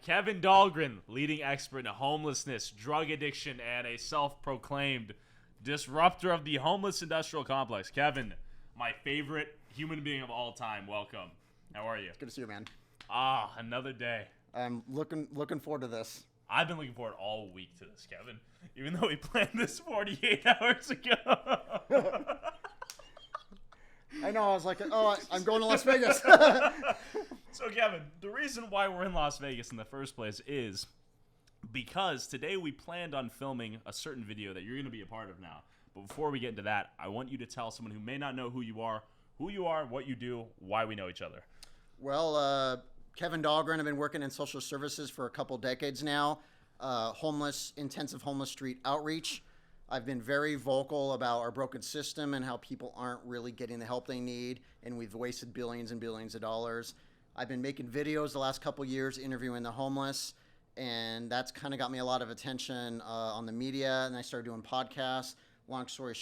Kevin Dahlgren, leading expert in homelessness, drug addiction, and a self-proclaimed disruptor of the homeless industrial complex. Kevin, my favorite human being of all time. Welcome. How are you? Good to see you, man. Another day. I'm looking forward to this. I've been looking forward all week to this, Kevin. Even though we planned this 48 hours ago. I know. I was like, I'm going to Las Vegas. So, Kevin, the reason why we're in Las Vegas in the first place is because today we planned on filming a certain video that you're going to be a part of now. But before we get into that, I want you to tell someone who may not know who you are, what you do, why we know each other. Well, Kevin Dahlgren, I've been working in social services for a couple decades now. Intensive homeless street outreach. I've been very vocal about our broken system and how people aren't really getting the help they need, and we've wasted billions and billions of dollars. I've been making videos the last couple years interviewing the homeless, and that's kind of got me a lot of attention on the media, and I started doing podcasts. Long story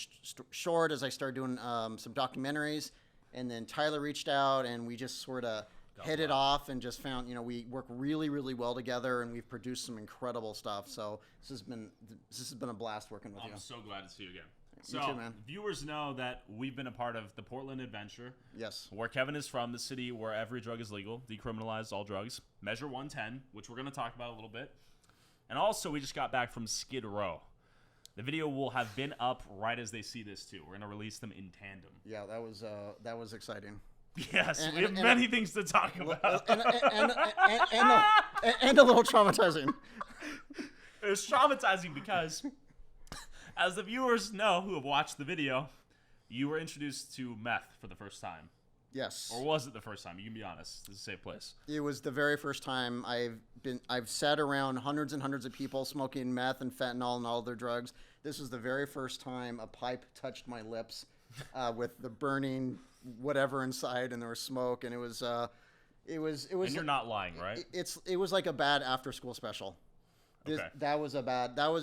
short, as I started doing some documentaries, and then Tyler reached out, and we just sort of hit it off and just found, we work really, really well together, and we've produced some incredible stuff. So this has been a blast working with you. I'm so glad to see you again. You too, man. Viewers know that we've been a part of the Portland Adventure. Yes. Where Kevin is from, the city where every drug is legal, decriminalized all drugs. Measure 110, which we're going to talk about a little bit. And also, we just got back from Skid Row. The video will have been up right as they see this, too. We're going to release them in tandem. Yeah, that was exciting. Yes, we have many things to talk about. And a little traumatizing. It was traumatizing because, as the viewers know who have watched the video, you were introduced to meth for the first time. Yes. Or was it the first time? You can be honest. This is a safe place. It was the very first time I've sat around hundreds and hundreds of people smoking meth and fentanyl and all their drugs. This was the very first time a pipe touched my lips with the burning whatever inside, and there was smoke, and it was. And you're not lying, right? It was like a bad after school special. Okay. That was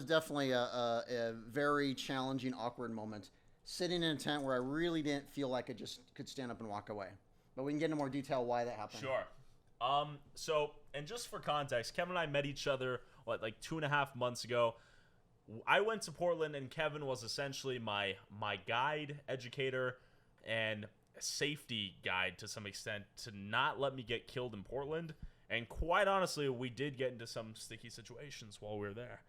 definitely a very challenging, awkward moment. Sitting in a tent where I really didn't feel like I just could stand up and walk away. But we can get into more detail why that happened. Sure. So, and just for context, Kevin and I met each other, like 2.5 months ago. I went to Portland, and Kevin was essentially my guide, educator, and safety guide to some extent to not let me get killed in Portland. And quite honestly, we did get into some sticky situations while we were there.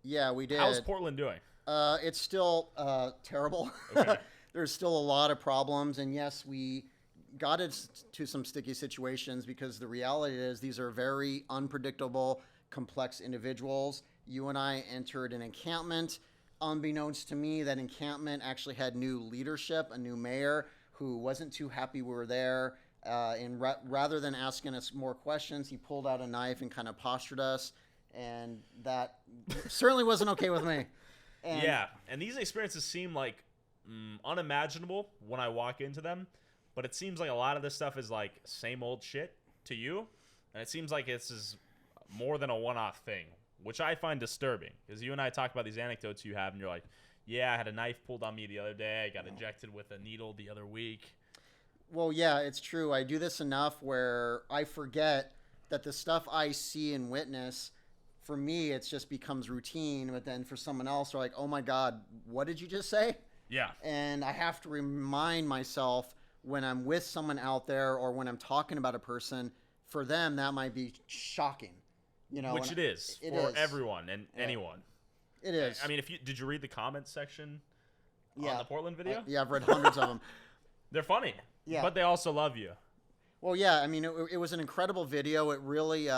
Yeah, we did. How's Portland doing? It's still terrible. Okay. There's still a lot of problems, and yes, we got into some sticky situations because the reality is these are very unpredictable, complex individuals. You and I entered an encampment. Unbeknownst to me, that encampment actually had new leadership, a new mayor who wasn't too happy we were there. And rather than asking us more questions, he pulled out a knife and kind of postured us, and that certainly wasn't okay with me. And these experiences seem like unimaginable when I walk into them, but it seems like a lot of this stuff is like same old shit to you, and it seems like this is more than a one-off thing, which I find disturbing, because you and I talk about these anecdotes you have, and you're like, yeah, I had a knife pulled on me the other day, I got injected with a needle the other week. Well, yeah, it's true. I do this enough where I forget that the stuff I see and witness, for me, it just becomes routine. But then for someone else, they're like, oh, my God, what did you just say? Yeah. And I have to remind myself when I'm with someone out there or when I'm talking about a person, for them, that might be shocking. Which it is for everyone and anyone. It is. I mean, did you read the comments section on the Portland video? Yeah, I've read hundreds of them. They're funny. Yeah. But they also love you. Well, yeah. I mean, it was an incredible video. It really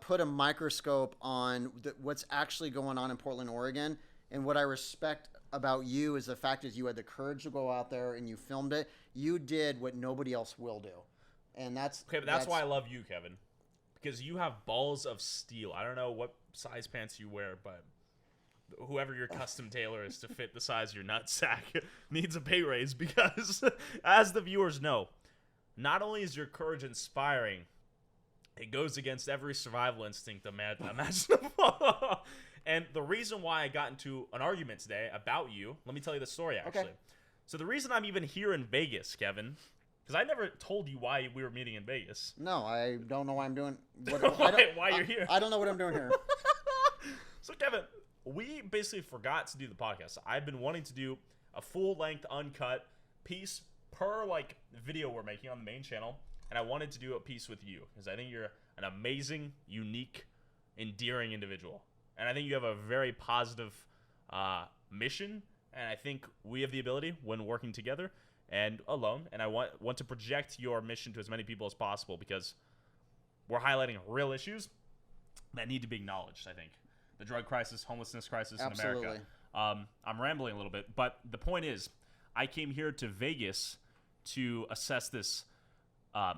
put a microscope on what's actually going on in Portland, Oregon. And what I respect about you is the fact is you had the courage to go out there and you filmed it. You did what nobody else will do. And that's why I love you, Kevin. Because you have balls of steel. I don't know what size pants you wear, but whoever your custom tailor is to fit the size of your nutsack needs a pay raise, because as the viewers know, not only is your courage inspiring, it goes against every survival instinct imaginable. And the reason why I got into an argument today about you, let me tell you the story, actually. Okay. So the reason I'm even here in Vegas, Kevin, Because I never told you why we were meeting in Vegas. No, I don't know why I'm doing. Why you're here? I don't know what I'm doing here. So Kevin, we basically forgot to do the podcast. I've been wanting to do a full-length, uncut piece per video we're making on the main channel, and I wanted to do a piece with you because I think you're an amazing, unique, endearing individual, and I think you have a very positive mission. And I think we have the ability, when working together and alone, and I want to project your mission to as many people as possible because we're highlighting real issues that need to be acknowledged, I think. The drug crisis, homelessness crisis in America. I'm rambling a little bit, but the point is, I came here to Vegas to assess this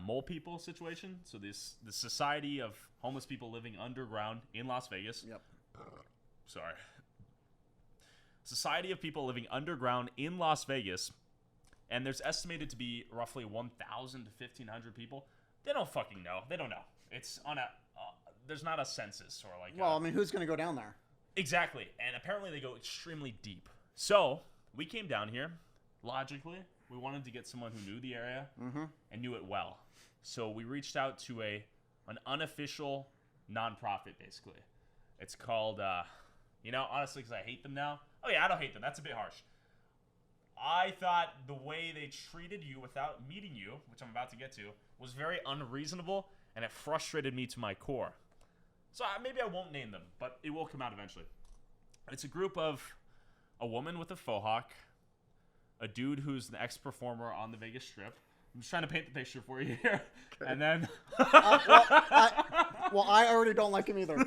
mole people situation. So the society of homeless people living underground in Las Vegas. Yep. Sorry. Society of people living underground in Las Vegas, and there's estimated to be roughly 1,000 to 1,500 people. They don't fucking know. They don't know. It's on a there's not a census or Well, I mean, who's going to go down there? Exactly, and apparently they go extremely deep. So we came down here. Logically, we wanted to get someone who knew the area and knew it well. So we reached out to an unofficial nonprofit, basically. It's called. Honestly, because I hate them now. Oh, yeah, I don't hate them. That's a bit harsh. I thought the way they treated you without meeting you, which I'm about to get to, was very unreasonable, and it frustrated me to my core. So maybe I won't name them, but it will come out eventually. It's a group of a woman with a faux hawk, a dude who's an ex-performer on the Vegas Strip. I'm just trying to paint the picture for you here. Okay. And then... I already don't like him either.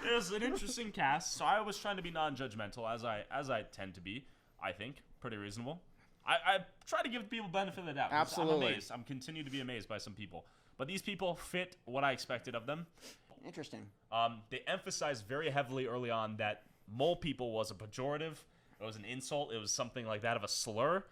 It was an interesting cast, so I was trying to be non-judgmental, as I tend to be. I think pretty reasonable. I try to give people benefit of the doubt. Absolutely. I'm amazed. I'm continuing to be amazed by some people, but these people fit what I expected of them. Interesting. They emphasized very heavily early on that mole people was a pejorative. It was an insult. It was something like that of a slur,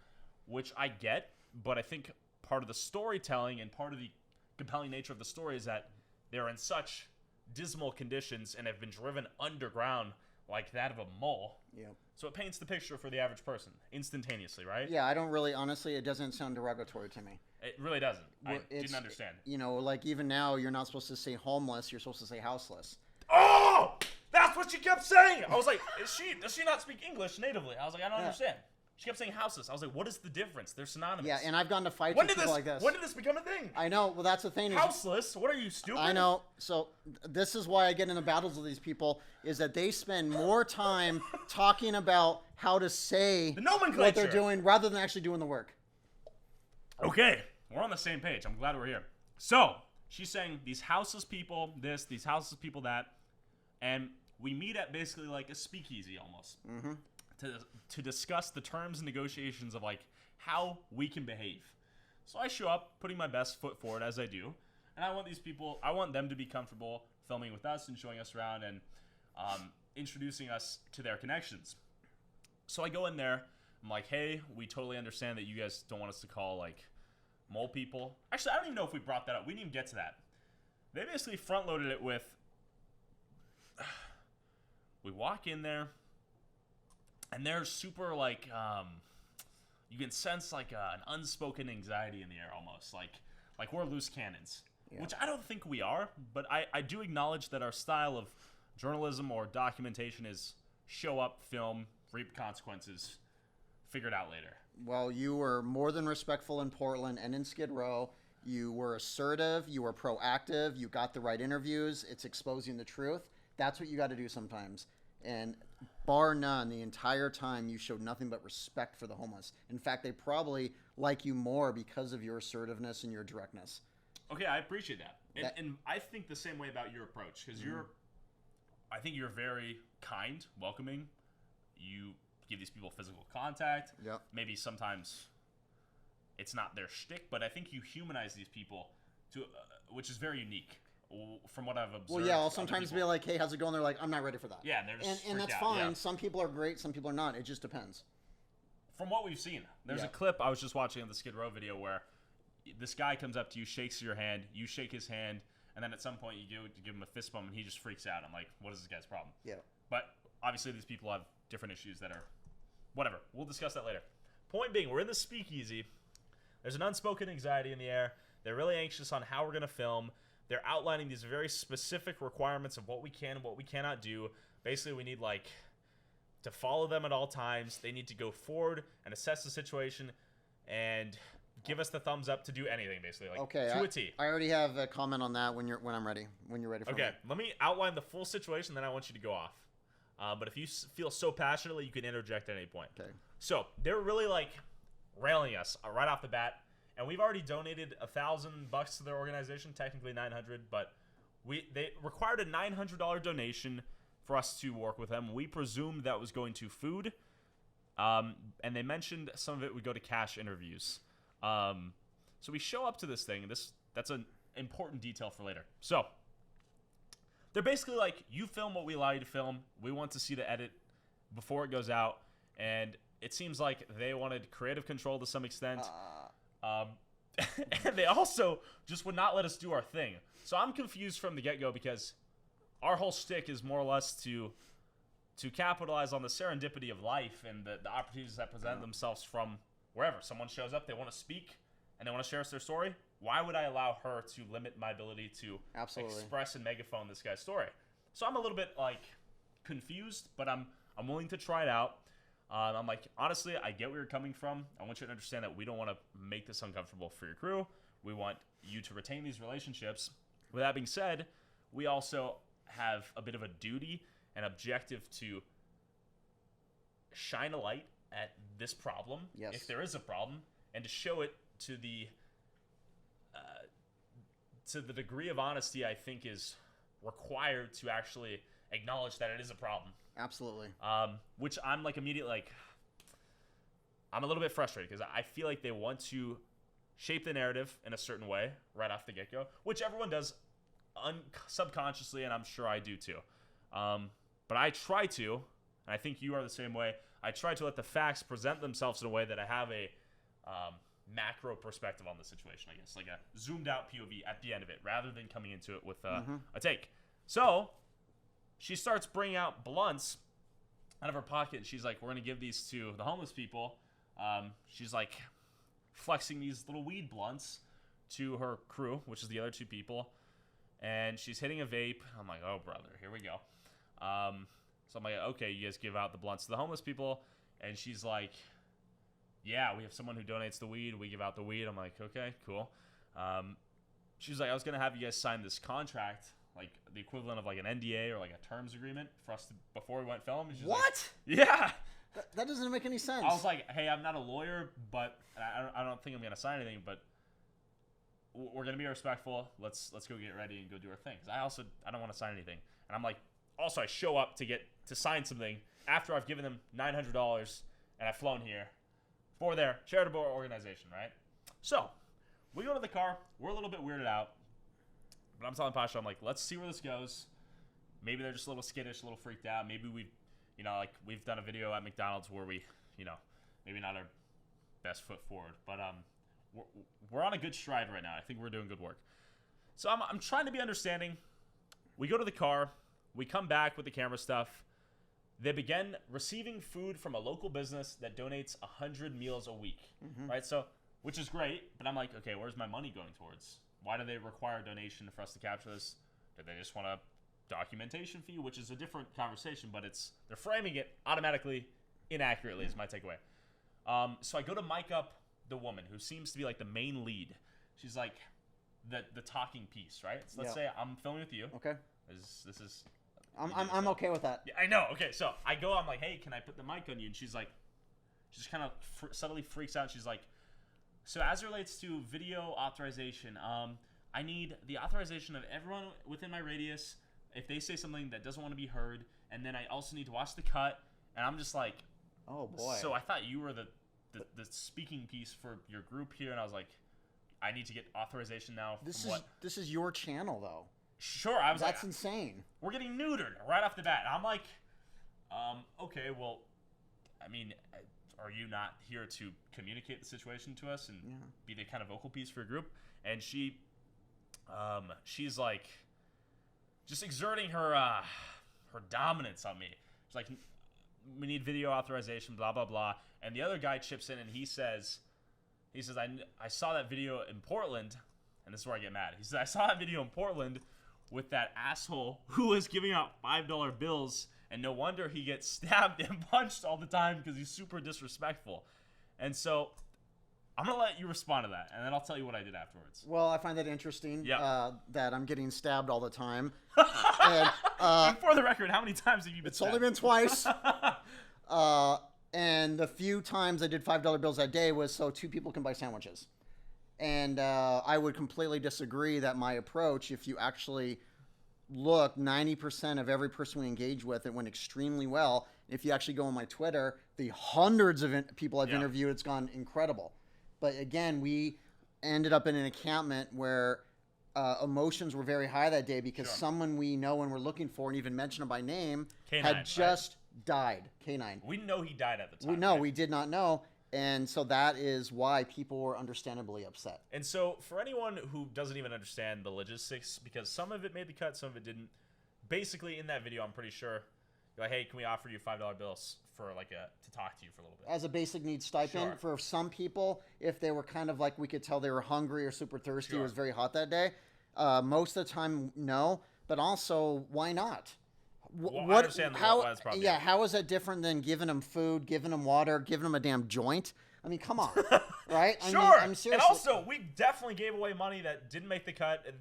which I get, but I think part of the storytelling and part of the compelling nature of the story is that they're in such dismal conditions and have been driven underground like that of a mole. Yeah. So it paints the picture for the average person instantaneously, right? Yeah, I don't really, honestly, it doesn't sound derogatory to me. It really doesn't. I didn't understand. Even now, you're not supposed to say homeless, you're supposed to say houseless. Oh! That's what she kept saying! I was like, does she not speak English natively? I was like, I don't understand. She kept saying houseless. I was like, what is the difference? They're synonymous. Yeah, and I've gone to fights with people like this. When did this become a thing? I know. Well, that's the thing. Houseless? What are you, stupid? I know. So this is why I get into battles with these people, is that they spend more time talking about how to say the nomenclature, what they're doing rather than actually doing the work. Okay. We're on the same page. I'm glad we're here. So she's saying these houseless people this, these houseless people that, and we meet at basically like a speakeasy almost. Mm-hmm. To discuss the terms and negotiations of how we can behave. So I show up putting my best foot forward as I do, and I want them to be comfortable filming with us and showing us around and introducing us to their connections. So I go in there, I'm like, hey, we totally understand that you guys don't want us to call mole people. Actually, I don't even know if we brought that up. We didn't even get to that. They basically front loaded it with we walk in there. And they're super you can sense an unspoken anxiety in the air almost, like we're loose cannons, which I don't think we are, but I do acknowledge that our style of journalism or documentation is show up, film, reap consequences, figure it out later. Well, you were more than respectful in Portland and in Skid Row. You were assertive, you were proactive, you got the right interviews, it's exposing the truth. That's what you got to do sometimes. And bar none, the entire time you showed nothing but respect for the homeless. In fact, they probably like you more because of your assertiveness and your directness. Okay, I appreciate that. And I think the same way about your approach, because I think you're very kind, welcoming. You give these people physical contact. Yep. Maybe sometimes it's not their shtick, but I think you humanize these people, which is very unique. From what I've observed. Well, yeah, I'll sometimes be like, hey, how's it going? They're like, I'm not ready for that. Yeah, they're just and that's out. fine. Yeah. Some people are great, some people are not. It just depends. From what we've seen, there's a clip I was just watching on the Skid Row video where this guy comes up to you, shakes your hand, you shake his hand, and then at some point you give him a fist bump and he just freaks out. I'm like, what is this guy's problem? Yeah. But obviously these people have different issues that are whatever. We'll discuss that later. Point being, we're in the speakeasy. There's an unspoken anxiety in the air. They're really anxious on how we're going to film. They're outlining these very specific requirements of what we can and what we cannot do. Basically, we need, like, to follow them at all times. They need to go forward and assess the situation and give us the thumbs up to do anything, basically, like, to a T. I already have a comment on that when I'm ready. When you're ready for me. Okay, let me outline the full situation, then I want you to go off. But if you feel so passionately, you can interject at any point. Okay. So they're really, like, railing us right off the bat, and we've already donated $1,000 to their organization, technically $900, but they required a $900 donation for us to work with them. We presumed that was going to food, and they mentioned some of it would go to cash interviews. So we show up to this thing, and that's an important detail for later. So they're basically like, you film what we allow you to film. We want to see the edit before it goes out, and it seems like they wanted creative control to some extent. And they also just would not let us do our thing. So I'm confused from the get-go because our whole shtick is more or less to capitalize on the serendipity of life and the opportunities that present themselves from wherever. Someone shows up, they want to speak, and they want to share us their story. Why would I allow her to limit my ability to express and megaphone this guy's story? So I'm a little bit, like, confused, but I'm willing to try it out. I'm like, honestly, I get where you're coming from. I want you to understand that we don't want to make this uncomfortable for your crew. We want you to retain these relationships. With that being said, we also have a bit of a duty and objective to shine a light at this problem, if there is a problem, and to show it to the degree of honesty I think is required to actually acknowledge that it is a problem. Absolutely. Which I'm like immediately like, I'm a little bit frustrated because I feel like they want to shape the narrative in a certain way right off the get-go, which everyone does subconsciously, and I'm sure I do too. But I try to, and I think you are the same way, I try to let the facts present themselves in a way that I have a macro perspective on the situation, I guess, like a zoomed out POV at the end of it, rather than coming into it with a take. So she starts bringing out blunts out of her pocket, and she's like, we're going to give these to the homeless people. She's like flexing these little weed blunts to her crew, which is the other two people, and she's hitting a vape. I'm like, oh, brother, here we go. So I'm like, okay, you guys give out the blunts to the homeless people, and she's like, yeah, we have someone who donates the weed. We give out the weed. I'm like, okay, cool. She's like, I was going to have you guys sign this contract, like the equivalent of like an NDA or like a terms agreement for us to, before we went film. What? Like, yeah. That doesn't make any sense. I was like, hey, I'm not a lawyer, but I don't think I'm going to sign anything, but we're going to be respectful. Let's go get ready and go do our thing. Because I don't want to sign anything. And I'm like, also I show up to sign something after I've given them $900 and I've flown here for their charitable organization, right? So we go to the car. We're a little bit weirded out. But I'm telling Pasha, I'm like, let's see where this goes. Maybe they're just a little skittish, a little freaked out. Maybe we've done a video at McDonald's where we, maybe not our best foot forward. But we're on a good stride right now. I think we're doing good work. So I'm trying to be understanding. We go to the car. We come back with the camera stuff. They begin receiving food from a local business that donates 100 meals a week, right? So, which is great, but I'm like, okay, where's my money going towards? Why do they require a donation for us to capture this? Do they just want a documentation fee, which is a different conversation, but they're framing it automatically inaccurately is my takeaway. So I go to mic up the woman who seems to be like the main lead. She's like the talking piece, right? So let's say I'm filming with you. Okay. This is... I'm okay with that. Yeah, I know. Okay, so I go. I'm like, hey, can I put the mic on you? And she's like, she just kind of subtly freaks out. She's like, so as it relates to video authorization, I need the authorization of everyone within my radius if they say something that doesn't want to be heard, and then I also need to watch the cut. And I'm just like, oh boy. So I thought you were the speaking piece for your group here, and I was like, I need to get authorization now. This is your channel though. Sure, I was like, that's insane. We're getting neutered right off the bat. And I'm like, okay, well, I mean, are you not here to communicate the situation to us and be the kind of vocal piece for your group? And she's like, just exerting her dominance on me. She's like, we need video authorization, blah, blah, blah. And the other guy chips in and he says, I saw that video in Portland, and this is where I get mad. He says, I saw that video in Portland with that asshole who was giving out $5 bills, and no wonder he gets stabbed and punched all the time because he's super disrespectful. And so I'm going to let you respond to that, and then I'll tell you what I did afterwards. Well, I find that interesting that I'm getting stabbed all the time. And for the record, how many times have you been stabbed? Only been twice. And the few times I did $5 bills that day was so 2 people can buy sandwiches. And I would completely disagree that my approach, if you actually look, 90% of every person we engage with, it went extremely well. If you actually go on my Twitter, the hundreds of people I've interviewed, it's gone incredible. But again, we ended up in an encampment where emotions were very high that day because someone we know and we're looking for, and even mention him by name, had just died. K9. We know he died at the time. We did not know. And so that is why people were understandably upset. And so for anyone who doesn't even understand the logistics, because some of it made the cut, some of it didn't, basically in that video, I'm pretty sure, you're like, hey, can we offer you $5 bills for to talk to you for a little bit? As a basic needs stipend. For some people, if they were kind of like, we could tell they were hungry or super thirsty, it was very hot that day. Most of the time, no. But also, why not? I understand why that's probably. Yeah, how is that different than giving them food, giving them water, giving them a damn joint? I mean, come on, right? Sure. I'm serious. And also, we definitely gave away money that didn't make the cut, and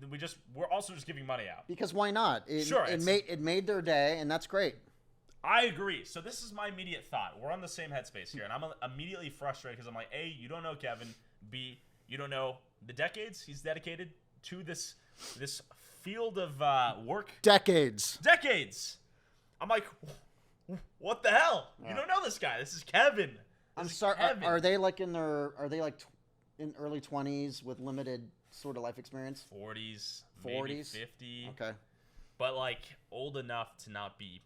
we're also just giving money out. Because why not? It made their day, and that's great. I agree. So this is my immediate thought. We're on the same headspace here, and I'm immediately frustrated because I'm like, A, you don't know Kevin. B, you don't know the decades he's dedicated to this field of work. Decades. I'm like, what the hell? Yeah. You don't know this guy. This is Kevin. I'm sorry. Are they like in in early 20s with limited sort of life experience? 40s, maybe 50. Okay. But like old enough to not be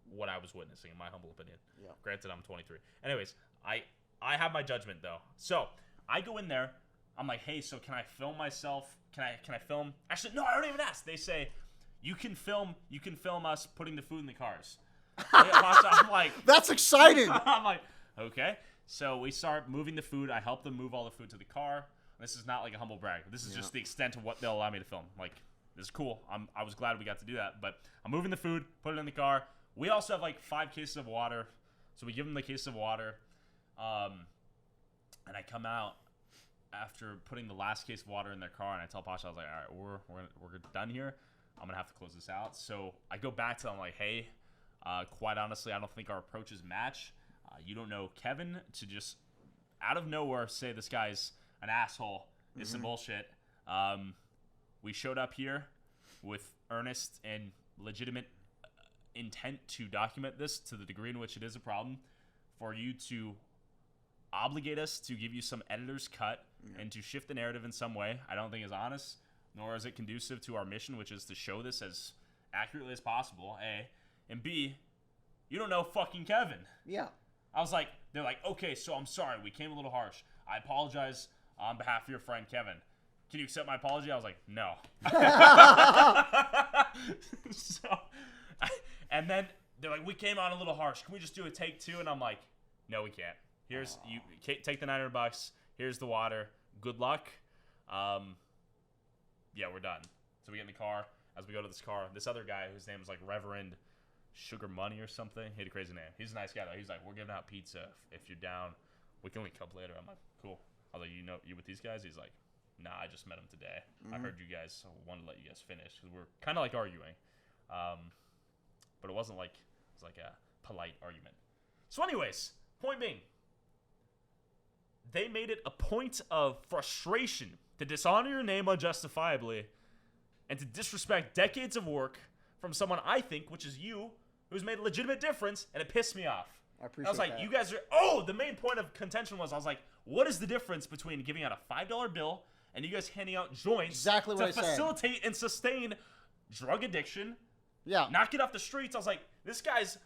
what I was witnessing, in my humble opinion. Yeah. Granted, I'm 23. Anyways, I have my judgment though. So I go in there. I'm like, hey, so can I film myself? Can I film? Actually, no, I don't even ask. They say, You can film us putting the food in the cars. I'm like, that's exciting. I'm like, okay. So we start moving the food. I help them move all the food to the car. This is not like a humble brag. This is just the extent of what they'll allow me to film. Like, this is cool. I was glad we got to do that. But I'm moving the food, put it in the car. We also have like 5 cases of water. So we give them the case of water. And I come out after putting the last case of water in their car, and I tell Pasha, I was like, all right, we're done here. I'm going to have to close this out. So I go back to them like, hey, quite honestly, I don't think our approaches match. You don't know Kevin to just out of nowhere say this guy's an asshole. It's some bullshit. We showed up here with earnest and legitimate intent to document this to the degree in which it is a problem. For you to obligate us to give you some editor's cut and to shift the narrative in some way, I don't think is honest, nor is it conducive to our mission, which is to show this as accurately as possible, A. And B, you don't know fucking Kevin. Yeah. I was like, they're like, okay, so I'm sorry. We came a little harsh. I apologize on behalf of your friend Kevin. Can you accept my apology? I was like, no. And then they're like, we came on a little harsh. Can we just do a take 2? And I'm like, no, we can't. Here's you take the $900. Here's the water. Good luck. Yeah, we're done. So we get in the car. As we go to this car, this other guy whose name is like Reverend Sugar Money or something. He had a crazy name. He's a nice guy though. He's like, we're giving out pizza if you're down. We can link up later. I'm like, cool. I was like, you with these guys? He's like, nah, I just met him today. I heard you guys, so I wanted to let you guys finish because we're kind of like arguing. But it wasn't like, it was like a polite argument. So anyways, point being, they made it a point of frustration to dishonor your name unjustifiably and to disrespect decades of work from someone I think, which is you, who's made a legitimate difference, and it pissed me off. I appreciate I was like, that. you guys are... the main point of contention was, I was like, what is the difference between giving out a $5 bill and you guys handing out joints exactly what to facilitate and sustain drug addiction? Yeah. Not get off the streets. I was like, this guy's...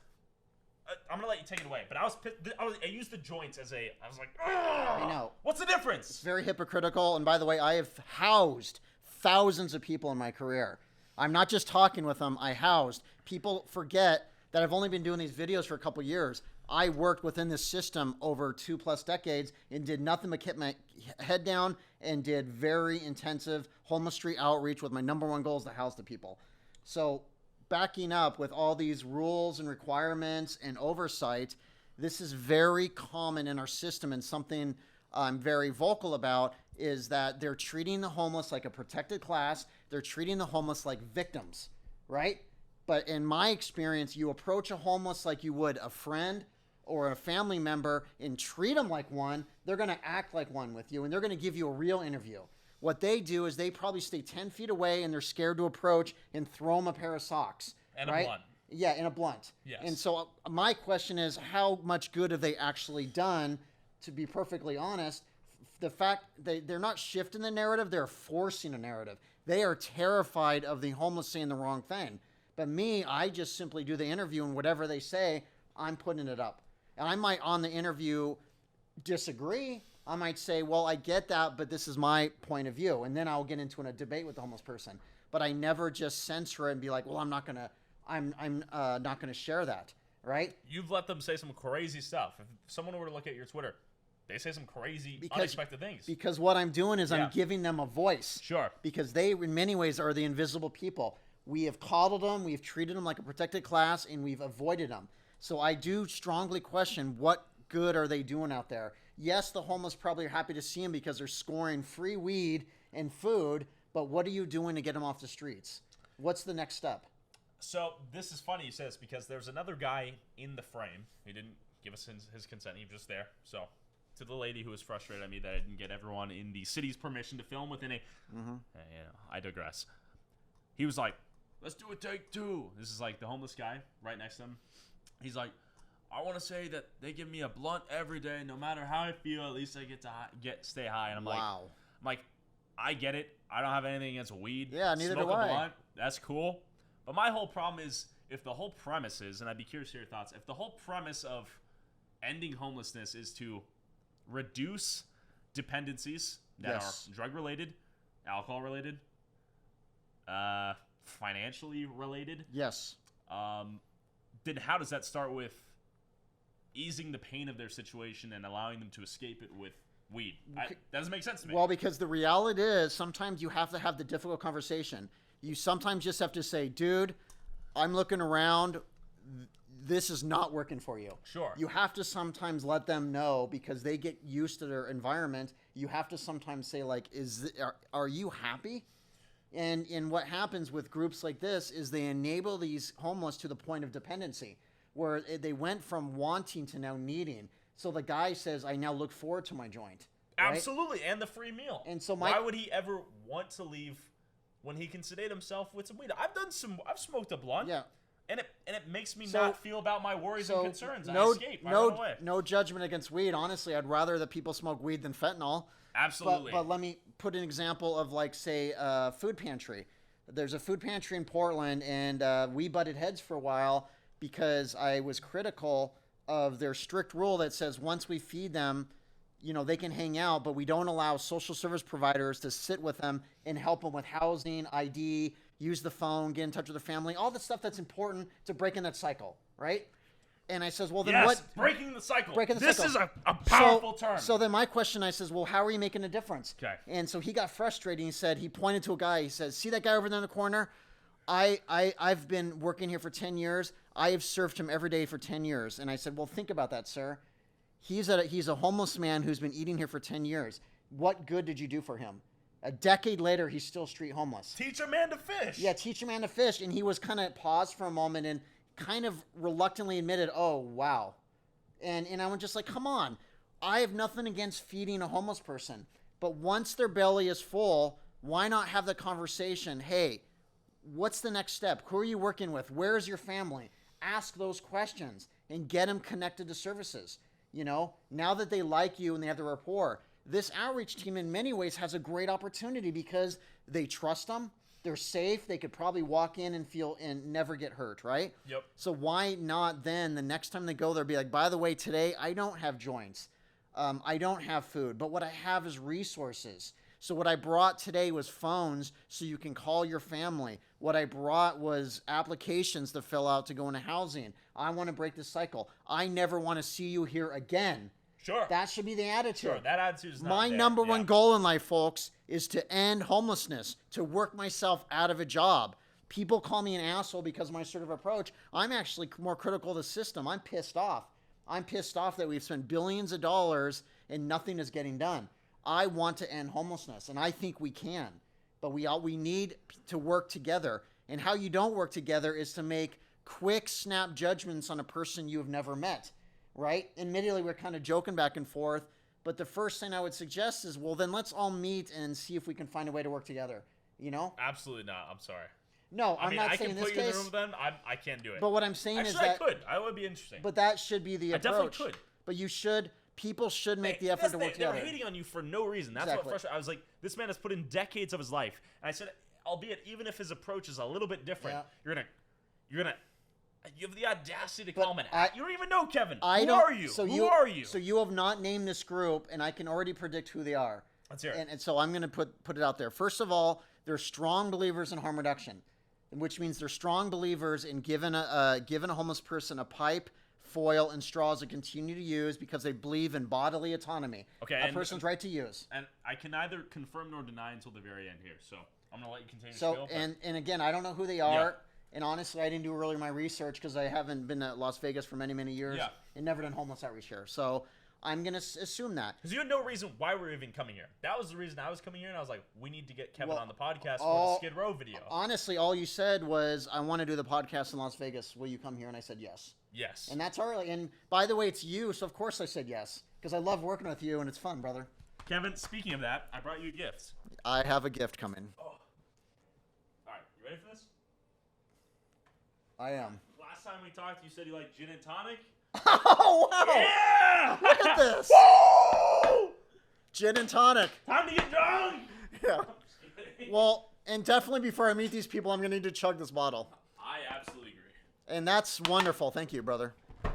I'm gonna let you take it away, but I used the joints as I was like, I know. What's the difference? It's very hypocritical. And by the way, I have housed thousands of people in my career. I'm not just talking with them. I housed. People forget that I've only been doing these videos for a couple years. I worked within this system over 2+ decades and did nothing but keep my head down and did very intensive homeless street outreach with my number one goal is to house the people. So backing up with all these rules and requirements and oversight, this is very common in our system, and something I'm very vocal about is that they're treating the homeless like a protected class. They're treating the homeless like victims, right? But in my experience, you approach a homeless like you would a friend or a family member and treat them like one, they're going to act like one with you, and they're going to give you a real interview. What they do is they probably stay 10 feet away, and they're scared to approach and throw them a pair of socks. And right? a blunt. Yeah, and a blunt. Yes. And so my question is, how much good have they actually done? To be perfectly honest, the fact they're not shifting the narrative, they're forcing a narrative. They are terrified of the homeless saying the wrong thing. But me, I just simply do the interview, and whatever they say, I'm putting it up. And I might, on the interview, disagree. I might say, well, I get that, but this is my point of view. And then I'll get into a debate with the homeless person. But I never just censor it and be like, well, I'm not going to share that, right? You've let them say some crazy stuff. If someone were to look at your Twitter, they say some crazy, unexpected things. Because what I'm doing is Yeah. I'm giving them a voice. Sure. Because they, in many ways, are the invisible people. We have coddled them, we've treated them like a protected class, and we've avoided them. So I do strongly question, what good are they doing out there? Yes, the homeless probably are happy to see them because they're scoring free weed and food, but what are you doing to get them off the streets? What's the next step? So this is funny you say this, because there's another guy in the frame. He didn't give us his consent. He was just there. So to the lady who was frustrated at me that I didn't get everyone in the city's permission to film within a... I digress. He was like, let's do a take 2. This is like the homeless guy right next to him. He's like, I want to say that they give me a blunt every day. No matter how I feel, at least I get to stay high. And I'm like, I get it. I don't have anything against weed. Yeah, neither Smoke do a I. blunt, that's cool. But my whole problem is, if the whole premise is, and I'd be curious to hear your thoughts, if the whole premise of ending homelessness is to reduce dependencies that Yes. are drug-related, alcohol-related, financially related, Yes. then how does that start with easing the pain of their situation and allowing them to escape it with weed? That doesn't make sense to me. Well, because the reality is sometimes you have to have the difficult conversation. You sometimes just have to say, dude, I'm looking around. This is not working for you. Sure. You have to sometimes let them know, because they get used to their environment. You have to sometimes say, like, are you happy? And what happens with groups like this is they enable these homeless to the point of dependency, where they went from wanting to now needing. So the guy says, I now look forward to my joint. Right? Absolutely, and the free meal. And so why would he ever want to leave when he can sedate himself with some weed? I've smoked a blunt. Yeah. And it makes me not feel about my worries and concerns. I escape. I run away. No judgment against weed. Honestly, I'd rather that people smoke weed than fentanyl. Absolutely. But let me put an example of, like, say, a food pantry. There's a food pantry in Portland, and we butted heads for a while because I was critical of their strict rule that says once we feed them, they can hang out, but we don't allow social service providers to sit with them and help them with housing, ID, use the phone, get in touch with the family, all the stuff that's important to breaking that cycle, right? And I says, well, then yes, what? Breaking the cycle. This is a powerful term. So then my question, I says, well, how are you making a difference? Okay. And so he got frustrated. He said, he pointed to a guy. He says, see that guy over there in the corner? I've been working here for 10 years. I have served him every day for 10 years. And I said, well, think about that, sir. He's a homeless man who's been eating here for 10 years. What good did you do for him? A decade later, he's still street homeless. Teach a man to fish. Yeah, teach a man to fish. And he was kind of paused for a moment and kind of reluctantly admitted, oh, wow. And I was just like, come on. I have nothing against feeding a homeless person. But once their belly is full, why not have the conversation? Hey, what's the next step? Who are you working with? Where's your family? Ask those questions and get them connected to services. Now that they like you and they have the rapport, this outreach team in many ways has a great opportunity because they trust them. They're safe. They could probably walk in and feel and never get hurt, right? Yep. So why not then the next time they go there be like, by the way, today I don't have joints. I don't have food, but what I have is resources. So what I brought today was phones so you can call your family. What I brought was applications to fill out to go into housing. I want to break this cycle. I never want to see you here again. Sure. That should be the attitude. Sure, that attitude is not My there. number one goal in life, folks, is to end homelessness, to work myself out of a job. People call me an asshole because of my sort of approach. I'm actually more critical of the system. I'm pissed off. I'm pissed off that we've spent billions of dollars and nothing is getting done. I want to end homelessness, and I think we can. But we need to work together. And how you don't work together is to make quick snap judgments on a person you have never met. Right? Admittedly, we're kind of joking back and forth, but the first thing I would suggest is, well, then let's all meet and see if we can find a way to work together. You know? Absolutely not. I'm sorry. No, I'm not I saying can in this put you in the room case. with them. I can't do it. But what I'm saying is Actually, that I could. I would be interesting. But that should be the approach. I definitely could. But you should. People should make the effort That's to work They were together. hating on you for no reason. That's Exactly. what frustrated. I was like, this man has put in decades of his life, and I said, albeit even if his approach is a little bit different, Yeah. you're gonna. You have the audacity to But call him an I- You don't even know Kevin. I Who don't, are you? So Who are you? So you have not named this group, and I can already predict who they are. Let's hear it. And so I'm going to put it out there. First of all, they're strong believers in harm reduction, which means they're strong believers in giving a homeless person a pipe, foil, and straws to continue to use because they believe in bodily autonomy. Okay, A person's right to use. And I can neither confirm nor deny until the very end here. So I'm gonna let you continue. So to spiel, and again, I don't know who they are. And honestly, I didn't do really my research because I haven't been to Las Vegas for many, many years and never done homeless outreach here. So I'm going to assume that. because you had no reason why we're even coming here. That was the reason I was coming here, and I was like, we need to get Kevin on the podcast for the Skid Row video. Honestly, all you said was, I want to do the podcast in Las Vegas. Will you come here? And I said yes. Yes. And that's all right. And by the way, it's you. So of course I said yes because I love working with you and it's fun, brother. Kevin, speaking of that, I brought you a gift. I have a gift coming. Oh. All right, you ready for this? I am. Last time we talked, you said you liked gin and tonic. Oh, wow. Yeah! Look at this. Woo! Gin and tonic. Time to get drunk! Yeah. Well, and definitely before I meet these people, I'm going to need to chug this bottle. I absolutely agree. And that's wonderful. Thank you, brother. Would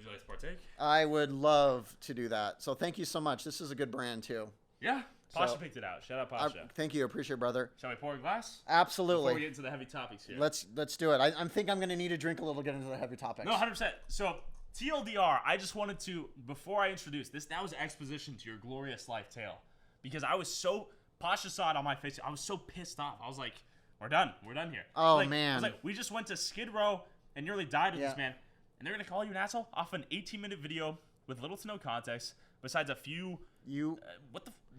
you like to partake? I would love to do that. So thank you so much. This is a good brand, too. Yeah. Pasha So- picked it out. Shout out Pasha. Thank you. Appreciate it, brother. Shall we pour a glass? Absolutely. Before we get into the heavy topics here. Let's do it. I think I'm going to need a drink a little to get into the heavy topics. No, 100%. So, TLDR, I just wanted to, before I introduce this, that was exposition to your glorious life tale. Because I was so, Pasha saw it on my face, I was so pissed off. I was like, we're done here. Oh, like, man. I was like, we just went to Skid Row and nearly died with Yeah. this man. And they're going to call you an asshole off an 18-minute video with little to no context, besides a few,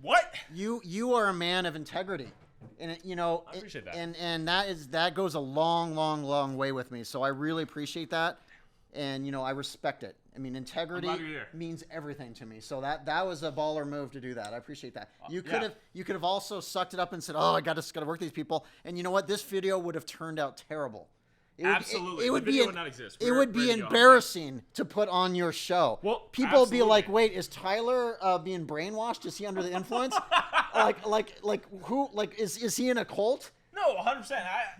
what? You are a man of integrity. And you know, I appreciate that. And that goes a long way with me. So I really appreciate that. And you know, I respect it. I mean, integrity I'm glad you're here. means everything to me. So that was a baller move to do that. I appreciate that. You yeah. could have also sucked it up and said, "Oh, I got to work these people." And you know what? This video would have turned out terrible. Absolutely. It would The video be would not exist. It We're would be ready to go. embarrassing to put on your show. Well, people would be like, absolutely. "Wait, is Tyler being brainwashed? Is he under the influence? like who? Like is he in a cult?" No, 100%.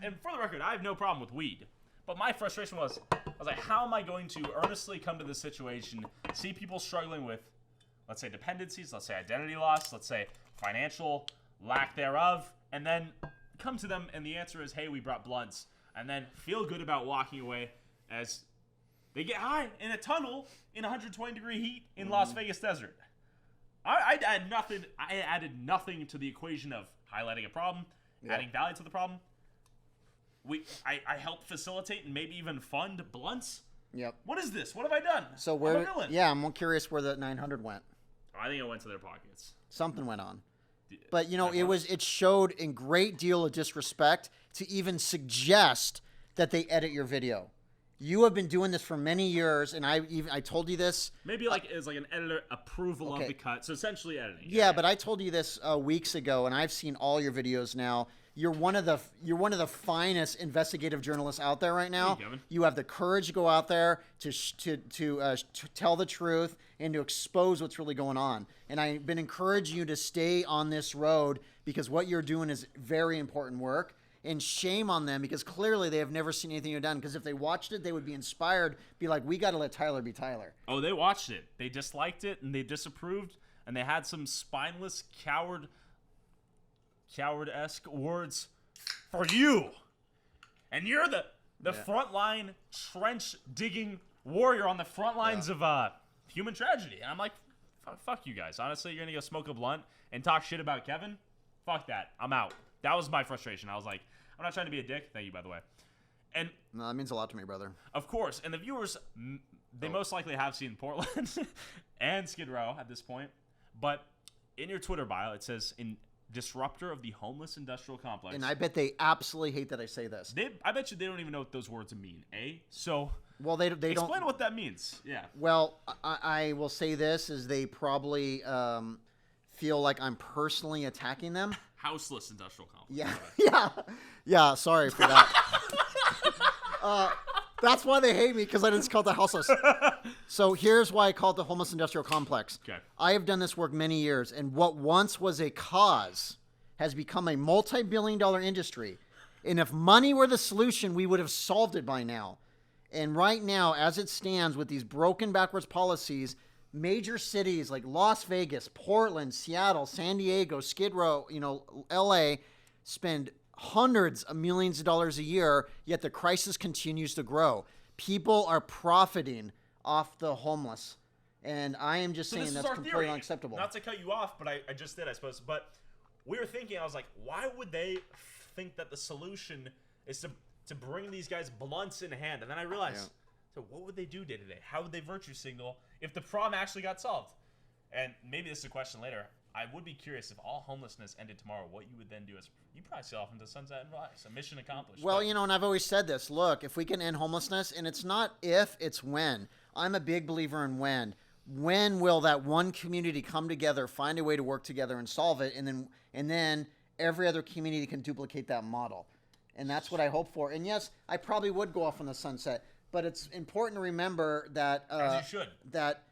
And for the record, I have no problem with weed. But my frustration was, I was like, how am I going to earnestly come to this situation, see people struggling with, let's say, dependencies, let's say identity loss, let's say financial lack thereof, and then come to them and the answer is, hey, we brought blunts, and then feel good about walking away as they get high in a tunnel in 120-degree heat in Las Vegas desert. I added nothing to the equation of highlighting a problem, adding value to the problem. I helped facilitate and maybe even fund blunts. Yep. What is this? What have I done? So I'm where? a villain. Yeah, I'm curious where that 900 went. I think it went to their pockets. Something went on. But you know, it showed a great deal of disrespect to even suggest that they edit your video. You have been doing this for many years, and I told you this. Maybe it's like an editor approval Okay. of the cut. So essentially editing. Yeah, but I told you this weeks ago, and I've seen all your videos now. You're one of the finest investigative journalists out there right now. Hey, Kevin. You have the courage to go out there to tell the truth and to expose what's really going on. And I've been encouraging you to stay on this road because what you're doing is very important work. And shame on them because clearly they have never seen anything you've done. Because if they watched it, they would be inspired, be like, we got to let Tyler be Tyler. Oh, they watched it. They disliked it and they disapproved, and they had some spineless coward coward-esque words for you. And you're the frontline trench-digging warrior on the front lines of human tragedy. And I'm like, fuck you guys. Honestly, you're going to go smoke a blunt and talk shit about Kevin? Fuck that. I'm out. That was my frustration. I was like, I'm not trying to be a dick. Thank you, by the way. And no, that means a lot to me, brother. Of course. And the viewers, they most likely have seen Portland and Skid Row at this point. But in your Twitter bio, it says, in disruptor of the homeless industrial complex. And I bet they absolutely hate that I say this. I bet you they don't even know what those words mean, eh? So, well, they don't. Explain what that means. Yeah. Well, I will say this, is they probably feel like I'm personally attacking them. Houseless industrial complex. Yeah. Sorry for that. That's why they hate me, because I didn't call it the houseless. So here's why I call it the homeless industrial complex. Okay. I have done this work many years, and what once was a cause has become a multi-billion-dollar industry. And if money were the solution, we would have solved it by now. And right now, as it stands with these broken backwards policies, major cities like Las Vegas, Portland, Seattle, San Diego, Skid Row, LA spend hundreds of millions of dollars a year, yet the crisis continues to grow. People are profiting off the homeless. And I am just saying that's completely unacceptable. Not to cut you off, but I just did, I suppose. But we were thinking, I was like, why would they think that the solution is to bring these guys blunts in hand? And then I realized, so what would they do day to day? How would they virtue signal if the problem actually got solved? And maybe this is a question later. I would be curious if all homelessness ended tomorrow, what you would then do is you probably sail off into sunset and rise. A mission accomplished. Well, and I've always said this. Look, if we can end homelessness, and it's not if, it's when. I'm a big believer in when. When will that one community come together, find a way to work together and solve it, and then every other community can duplicate that model. And that's what I hope for. And yes, I probably would go off on the sunset, but it's important to remember that as you should. That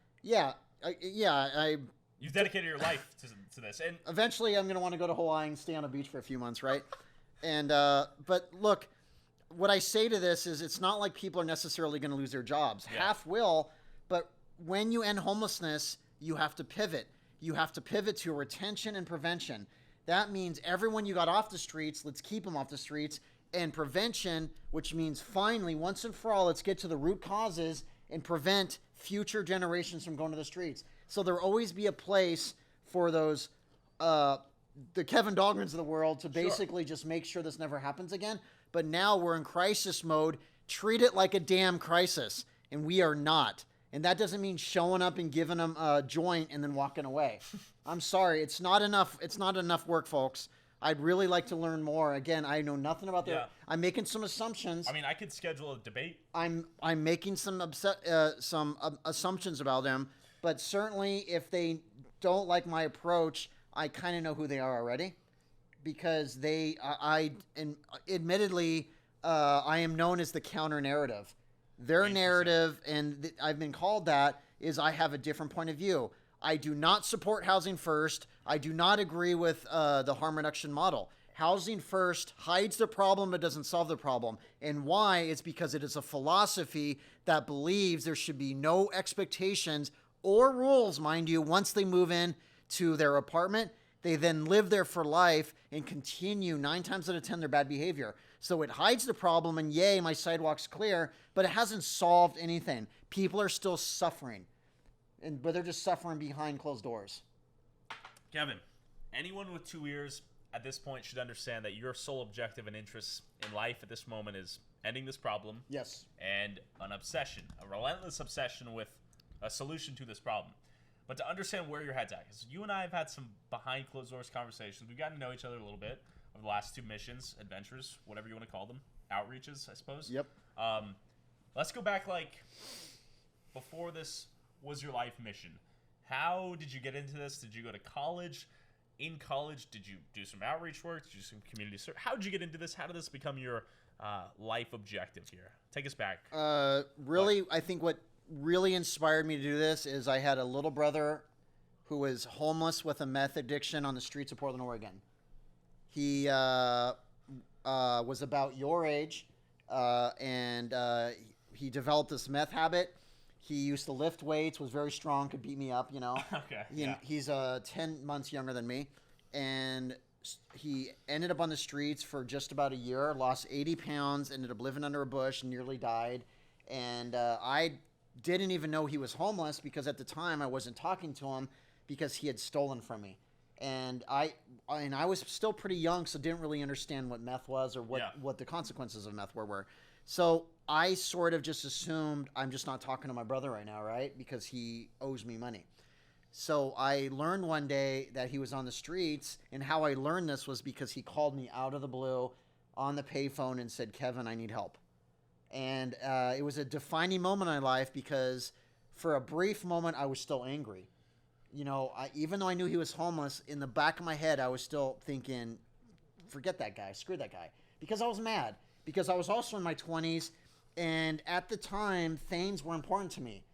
You've dedicated your life to this, and eventually I'm going to want to go to Hawaii and stay on a beach for a few months, right? And but look, what I say to this is, it's not like people are necessarily going to lose their jobs. Yeah. Half will, but when you end homelessness, you have to pivot. You have to pivot to retention and prevention. That means everyone you got off the streets, let's keep them off the streets, and prevention, which means finally, once and for all, let's get to the root causes and prevent future generations from going to the streets. So there'll always be a place for those, the Kevin Dahlgrens of the world to basically just make sure this never happens again. But now we're in crisis mode. Treat it like a damn crisis, and we are not. And that doesn't mean showing up and giving them a joint and then walking away. I'm sorry, it's not enough. It's not enough work, folks. I'd really like to learn more. Again, I know nothing about that. Yeah. I'm making some assumptions. I mean, I could schedule a debate. I'm making some assumptions about them, but certainly if they don't like my approach, I kind of know who they are already, because admittedly, I am known as the counter narrative. Their narrative, and I've been called that, is I have a different point of view. I do not support housing first. I do not agree with the harm reduction model. Housing first hides the problem but doesn't solve the problem. And why? It's because it is a philosophy that believes there should be no expectations or rules, mind you, once they move in to their apartment. They then live there for life and continue 9 times out of 10 their bad behavior. So it hides the problem, and yay, my sidewalk's clear, but it hasn't solved anything. People are still suffering, but they're just suffering behind closed doors. Kevin, anyone with 2 ears at this point should understand that your sole objective and interest in life at this moment is ending this problem. Yes. And an obsession, a relentless obsession with a solution to this problem. But to understand where your head's at, because you and I have had some behind closed doors conversations. We've gotten to know each other a little bit over the last 2 missions, adventures, whatever you want to call them, outreaches, I suppose. Yep. Let's go back, before this was your life mission. How did you get into this? Did you go to college? In college, did you do some outreach work? Did you do some community service? How did you get into this? How did this become your life objective here? Take us back. Really, I think what really inspired me to do this is I had a little brother who was homeless with a meth addiction on the streets of Portland, Oregon. He was about your age, and he developed this meth habit. He used to lift weights, was very strong, could beat me up, Okay. He's 10 months younger than me. And he ended up on the streets for just about a year, lost 80 pounds, ended up living under a bush, nearly died. And I didn't even know he was homeless because at the time I wasn't talking to him because he had stolen from me. And I was still pretty young, so didn't really understand what meth was or what the consequences of meth were. So I sort of just assumed I'm just not talking to my brother right now, right? Because he owes me money. So I learned one day that he was on the streets, and how I learned this was because he called me out of the blue on the payphone and said, "Kevin, I need help." And it was a defining moment in my life because for a brief moment I was still angry. You know, even though I knew he was homeless, in the back of my head I was still thinking, forget that guy, screw that guy. Because I was mad. Because I was also in my 20s, and at the time, things were important to me.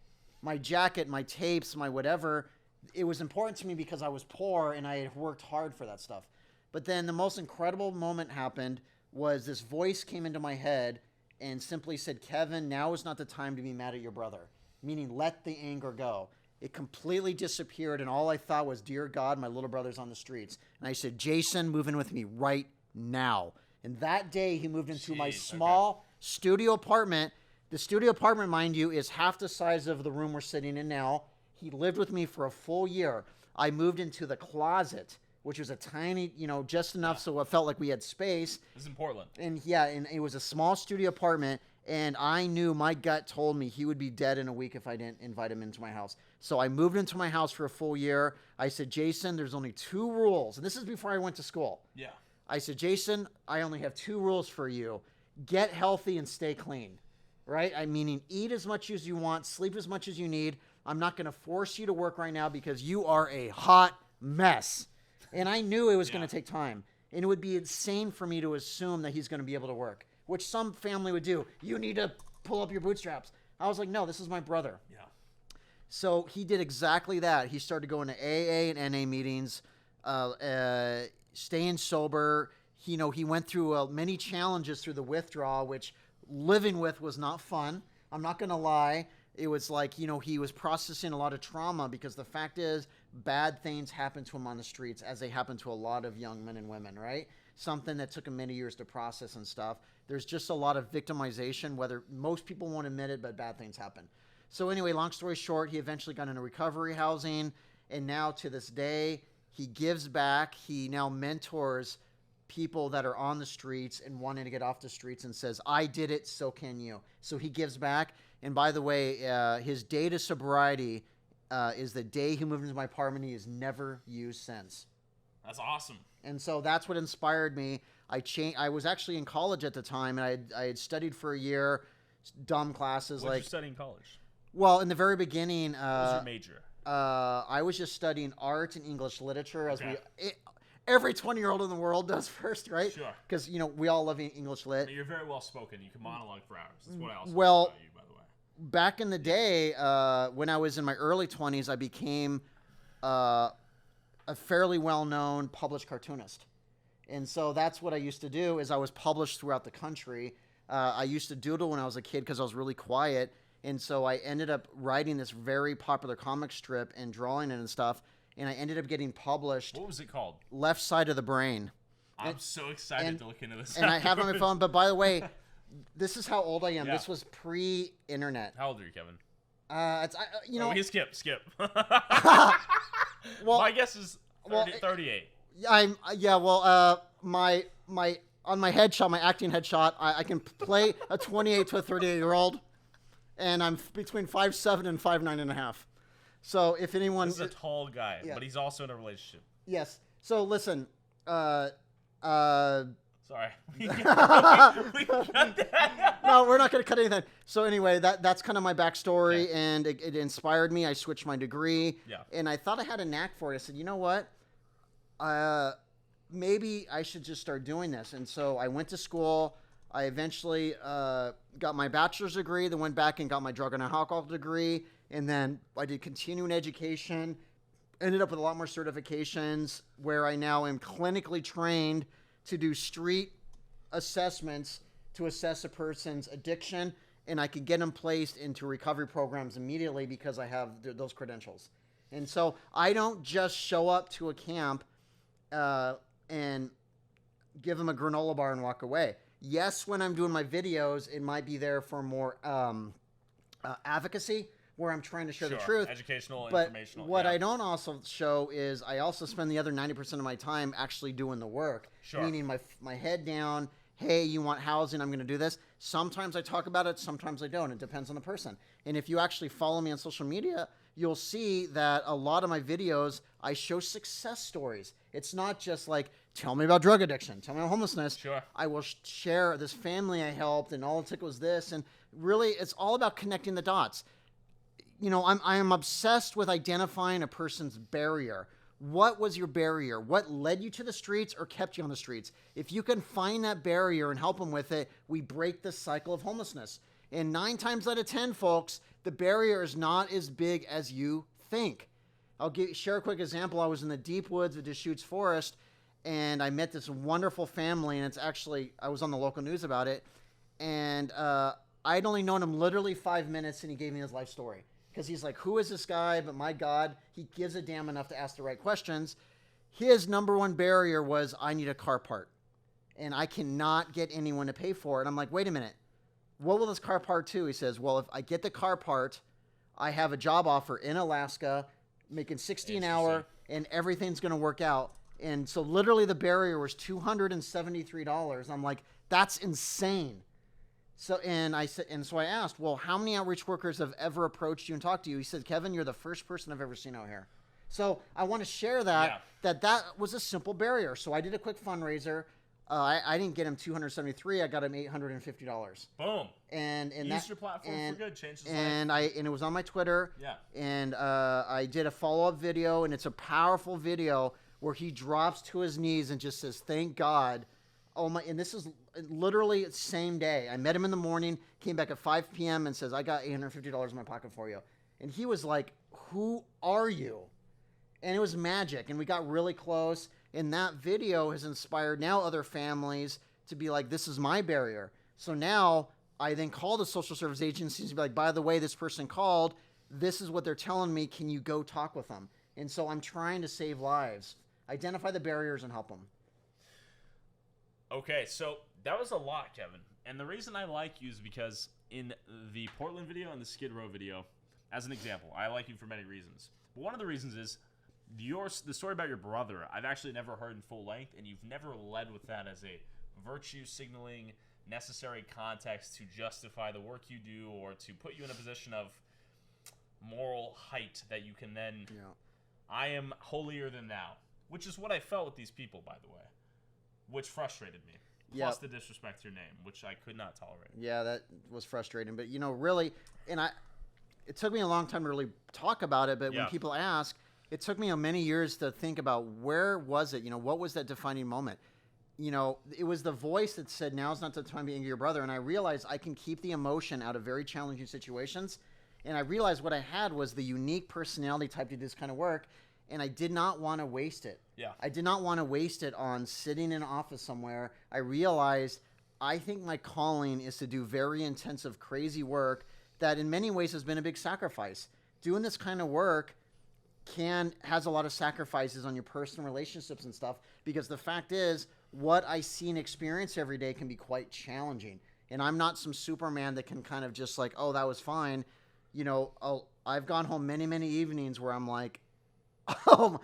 My jacket, my tapes, my whatever, it was important to me because I was poor and I had worked hard for that stuff. But then the most incredible moment happened was this voice came into my head and simply said, "Kevin, now is not the time to be mad at your brother." Meaning, let the anger go. It completely disappeared, and all I thought was, dear God, my little brother's on the streets. And I said, "Jason, move in with me right now." And that day, he moved into my small studio apartment. The studio apartment, mind you, is half the size of the room we're sitting in now. He lived with me for a full year. I moved into the closet, which was a tiny, just enough so it felt like we had space. This is in Portland. And and it was a small studio apartment. And I knew, my gut told me he would be dead in a week if I didn't invite him into my house. So I moved into my house for a full year. I said, "Jason, there's only 2 rules." And this is before I went to school. Yeah. I said, "Jason, I only have 2 rules for you. Get healthy and stay clean." Right? Meaning eat as much as you want, sleep as much as you need. I'm not going to force you to work right now because you are a hot mess. And I knew it was going to take time. And it would be insane for me to assume that he's going to be able to work, which some family would do. "You need to pull up your bootstraps." I was like, no, this is my brother. Yeah. So he did exactly that. He started going to AA and NA meetings, staying sober. He went through many challenges through the withdrawal, which living with was not fun. I'm not going to lie. It was like, he was processing a lot of trauma because the fact is bad things happen to him on the streets as they happen to a lot of young men and women, right? Something that took him many years to process and stuff. There's just a lot of victimization, whether most people won't admit it, but bad things happen. So anyway, long story short, he eventually got into recovery housing, and now to this day, he gives back. He now mentors people that are on the streets and wanting to get off the streets and says, "I did it, so can you." So he gives back. And by the way, his day to sobriety is the day he moved into my apartment. He has never used since. That's awesome. And so that's what inspired me. I was actually in college at the time, and I had studied for a year, dumb classes. What did you study in college? Well, in the very beginning, What was your major? I was just studying art and English literature, as every 20-year-old in the world does first, right? Sure. Because we all love English lit. You're very well spoken. You can monologue for hours. That's what I also Well, like about you, by the way. Back in the day, when I was in my early 20s, I became a fairly well-known published cartoonist. And so that's what I used to do. Is I was published throughout the country. I used to doodle when I was a kid because I was really quiet. And so I ended up writing this very popular comic strip and drawing it and stuff. And I ended up getting published. What was it called? Left Side of the Brain. I'm so excited to look into this. And I have it on my phone. But by the way, this is how old I am. Yeah. This was pre-internet. How old are you, Kevin? We can skip. Well, my guess is 38. My on my headshot, my acting headshot, I can play a 28 to a 38-year-old, and I'm between 5'7" and 5'9.5". So if anyone, This is a tall guy, but he's also in a relationship. Yes. So listen, Sorry. We cut that. no, we're not going to cut anything. So anyway, that's kind of my backstory, and it inspired me. I switched my degree, and I thought I had a knack for it. I said, you know what? Maybe I should just start doing this. And so I went to school. I eventually got my bachelor's degree, then went back and got my drug and alcohol degree, and then I did continuing education, ended up with a lot more certifications, where I now am clinically trained to do street assessments to assess a person's addiction, and I could get them placed into recovery programs immediately because I have those credentials. And so I don't just show up to a camp and give them a granola bar and walk away. Yes, when I'm doing my videos, it might be there for more advocacy, where I'm trying to share the truth. Educational, but informational. What I don't also show is I also spend the other 90% of my time actually doing the work. Sure. Meaning my head down, hey, you want housing, I'm going to do this. Sometimes I talk about it, sometimes I don't. It depends on the person. And if you actually follow me on social media, you'll see that a lot of my videos, I show success stories. It's not just like, tell me about drug addiction, tell me about homelessness. Sure. I will share this family I helped, and all it took was this. And really, it's all about connecting the dots. You know, I am obsessed with identifying a person's barrier. What was your barrier? What led you to the streets or kept you on the streets? If you can find that barrier and help them with it, we break the cycle of homelessness. And 9 times out of 10, folks, the barrier is not as big as you think. I'll share a quick example. I was in the deep woods of Deschutes Forest, and I met this wonderful family, and it's actually, I was on the local news about it, and I'd only known him literally 5 minutes, and he gave me his life story. Because he's like, who is this guy? But my God, he gives a damn enough to ask the right questions. His number one barrier was, I need a car part. And I cannot get anyone to pay for it. I'm like, wait a minute. What will this car part do? He says, well, if I get the car part, I have a job offer in Alaska, making $60 an hour, and everything's going to work out. And so literally the barrier was $273. I'm like, that's insane. So so I asked, well, how many outreach workers have ever approached you and talked to you? He said, Kevin, you're the first person I've ever seen out here. So I want to share that that was a simple barrier. So I did a quick fundraiser. I didn't get him $273. I got him $850. Boom. And use your platform for good. Change his life. And it was on my Twitter. Yeah. And I did a follow-up video, and it's a powerful video where he drops to his knees and just says, thank God. Oh my! And this is literally the same day. I met him in the morning, came back at 5 p.m. and says, I got $850 in my pocket for you. And he was like, who are you? And it was magic. And we got really close. And that video has inspired now other families to be like, this is my barrier. So now I then call the social service agencies to be like, by the way, this person called. This is what they're telling me. Can you go talk with them? And so I'm trying to save lives, identify the barriers, and help them. Okay, so that was a lot, Kevin. And the reason I like you is because in the Portland video and the Skid Row video, as an example, I like you for many reasons. But one of the reasons is the story about your brother, I've actually never heard in full length, and you've never led with that as a virtue signaling, necessary context to justify the work you do or to put you in a position of moral height that you can then, I am holier than thou, which is what I felt with these people, by the way. Which frustrated me. Plus the disrespect to your name, which I could not tolerate. Yeah, that was frustrating. But, really, and it took me a long time to really talk about it. But when people ask, it took me many years to think about where was it? What was that defining moment? It was the voice that said, now's not the time to be angry at your brother. And I realized I can keep the emotion out of very challenging situations. And I realized what I had was the unique personality type to do this kind of work. And I did not want to waste it. Yeah. I did not want to waste it on sitting in an office somewhere. I realized I think my calling is to do very intensive, crazy work that in many ways has been a big sacrifice. Doing this kind of work has a lot of sacrifices on your personal relationships and stuff, because the fact is what I see and experience every day can be quite challenging. And I'm not some Superman that can kind of just like, oh, that was fine. I've gone home many, many evenings where I'm like, I'm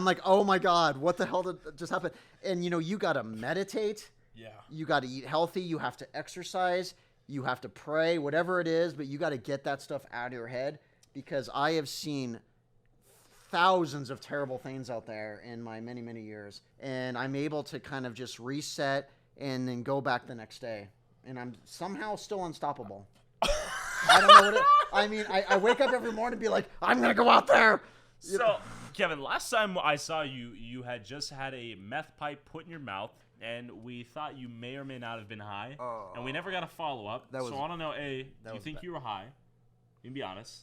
like, oh my God, what the hell did just happen? And, you got to meditate. Yeah. You got to eat healthy. You have to exercise. You have to pray, whatever it is, but you got to get that stuff out of your head, because I have seen thousands of terrible things out there in my many, many years. And I'm able to kind of just reset and then go back the next day. And I'm somehow still unstoppable. I don't know what I wake up every morning and be like, I'm going to go out there. So, Kevin, last time I saw you, you had just had a meth pipe put in your mouth, and we thought you may or may not have been high, and we never got a follow-up. So I want to know, A, do you think you were high? You can be honest.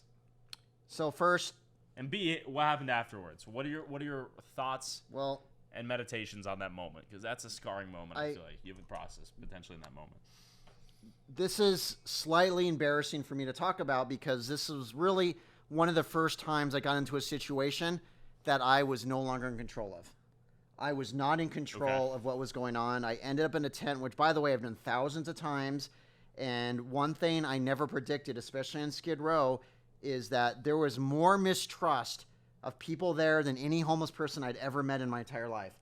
So first, and B, what happened afterwards? What are your thoughts and meditations on that moment? Because that's a scarring moment, I feel like. You have a process potentially in that moment. This is slightly embarrassing for me to talk about, because this was really one of the first times I got into a situation that I was no longer in control of. I was not in control of what was going on. I ended up in a tent, which, by the way, I've done thousands of times. And one thing I never predicted, especially in Skid Row, is that there was more mistrust of people there than any homeless person I'd ever met in my entire life.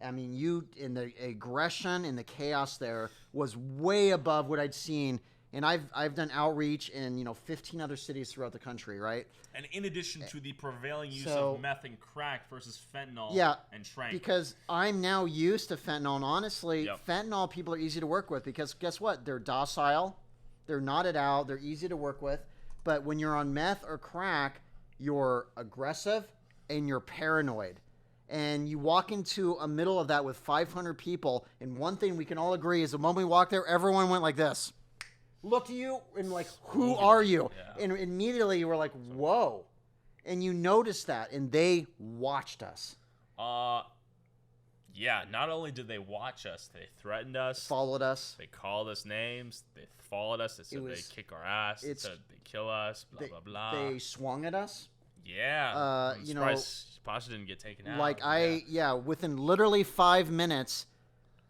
I mean, the aggression and the chaos there was way above what I'd seen. And I've done outreach in 15 other cities throughout the country, right? And in addition to the prevailing use of meth and crack versus fentanyl and tranq. Because I'm now used to fentanyl, and honestly, fentanyl people are easy to work with because guess what? They're docile, they're knotted out, they're easy to work with. But when you're on meth or crack, you're aggressive and you're paranoid. And you walk into a middle of that with 500 people, and one thing we can all agree is the moment we walked there, everyone went like this. Looked at you and like, who are you? Yeah. And immediately you were like, whoa. And you noticed that, and they watched us. Yeah, not only did they watch us, they threatened us. Followed us. They called us names. They followed us. They said they'd kick our ass. They said they'd kill us, blah, blah, blah. They swung at us. Yeah. I'm surprised Pasha didn't get taken out. Like, within literally 5 minutes,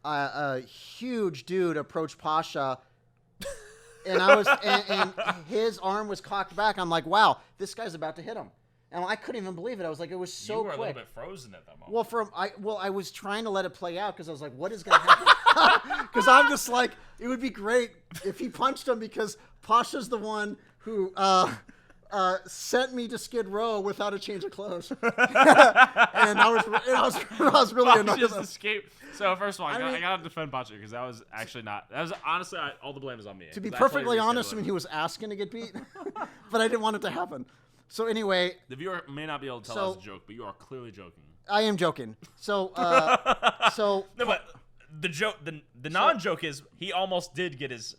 a huge dude approached Pasha. And and his arm was cocked back. I'm like, wow, this guy's about to hit him. And I couldn't even believe it. I was like, it was so quick. You were a little bit frozen at that moment. Well, I was trying to let it play out because I was like, what is going to happen? Because I'm just like, it would be great if he punched him because Pasha's the one who sent me to Skid Row without a change of clothes. And I was really annoyed. Just escaped. So first of all, I got to defend Pasha because that was actually not. That was honestly all the blame is on me. To be perfectly honest, I mean, he was asking to get beat, but I didn't want it to happen. So anyway, the viewer may not be able to tell us a joke, but you are clearly joking. I am joking. So, no, but the joke, the non-joke is he almost did get his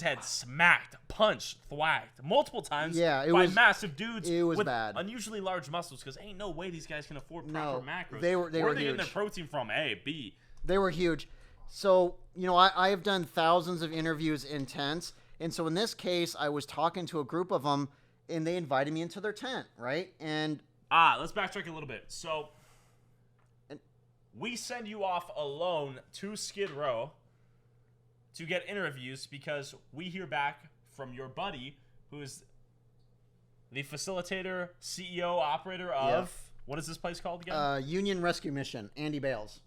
head smacked, punched, thwacked multiple times by massive dudes with bad. Unusually large muscles because ain't no way these guys can afford proper macros. They were Where are they huge. getting their protein from? A, B. They were huge. So, I have done thousands of interviews in tents. And so in this case, I was talking to a group of them, and they invited me into their tent, right? And let's backtrack a little bit. So we send you off alone to Skid Row to get interviews because we hear back from your buddy who is the facilitator, CEO, operator of what is this place called again? Union Rescue Mission, Andy Bales.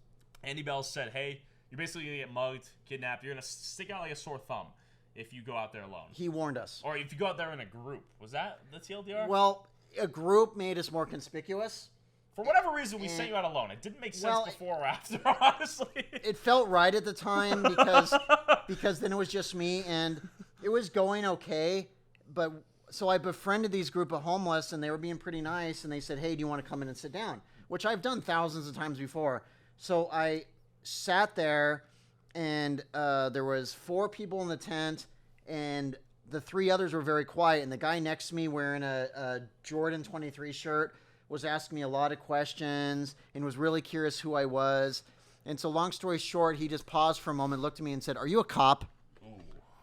Andy Bales said, hey, you're basically going to get mugged, kidnapped. You're going to stick out like a sore thumb if you go out there alone. He warned us. Or if you go out there in a group. Was that the TLDR? Well, a group made us more conspicuous. For whatever reason, we sent you out alone. It didn't make sense before or after, honestly. It felt right at the time because then it was just me, and it was going okay. But so I befriended these group of homeless, and they were being pretty nice, and they said, hey, do you want to come in and sit down? Which I've done thousands of times before. So I sat there, and there was 4 people in the tent, and the 3 others were very quiet. And the guy next to me wearing a Jordan 23 shirt was asking me a lot of questions and was really curious who I was. And so long story short, he just paused for a moment, looked at me and said, are you a cop? Ooh.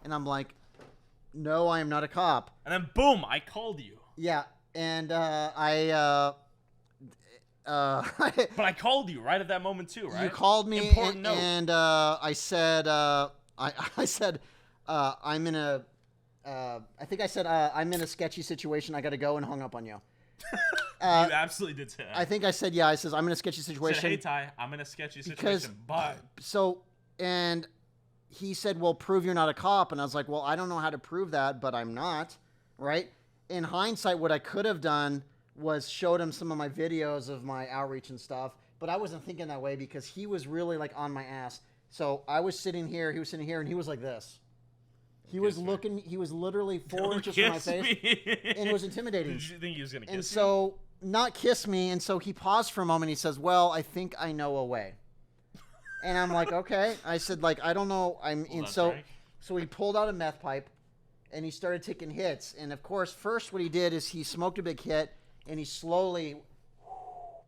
And I'm like, no, I am not a cop. And then boom, I called you. Yeah. And but I called you right at that moment too, right? You called me. Important note. And I said, I said, I'm in a, I think I said, I'm in a sketchy situation. I got to go, and hung up on you. You absolutely did say that. I think I said, yeah. I says, I'm in a sketchy situation. Said, hey, Ty, I'm in a sketchy situation, but. So, and he said, well, prove you're not a cop. And I was like, well, I don't know how to prove that, but I'm not, right? In hindsight, what I could have done was showed him some of my videos of my outreach and stuff, but I wasn't thinking that way because he was really like on my ass. So I was sitting here, he was sitting here, and he was like this. He was looking. He was literally 4 inches from my face, and it was intimidating. Did you think he was gonna kiss you? And so, not kiss me. And so he paused for a moment. He says, "Well, I think I know a way." And I'm like, "Okay." I said, "Like, I don't know." So he pulled out a meth pipe, and he started taking hits. And of course, first what he did is he smoked a big hit, and he slowly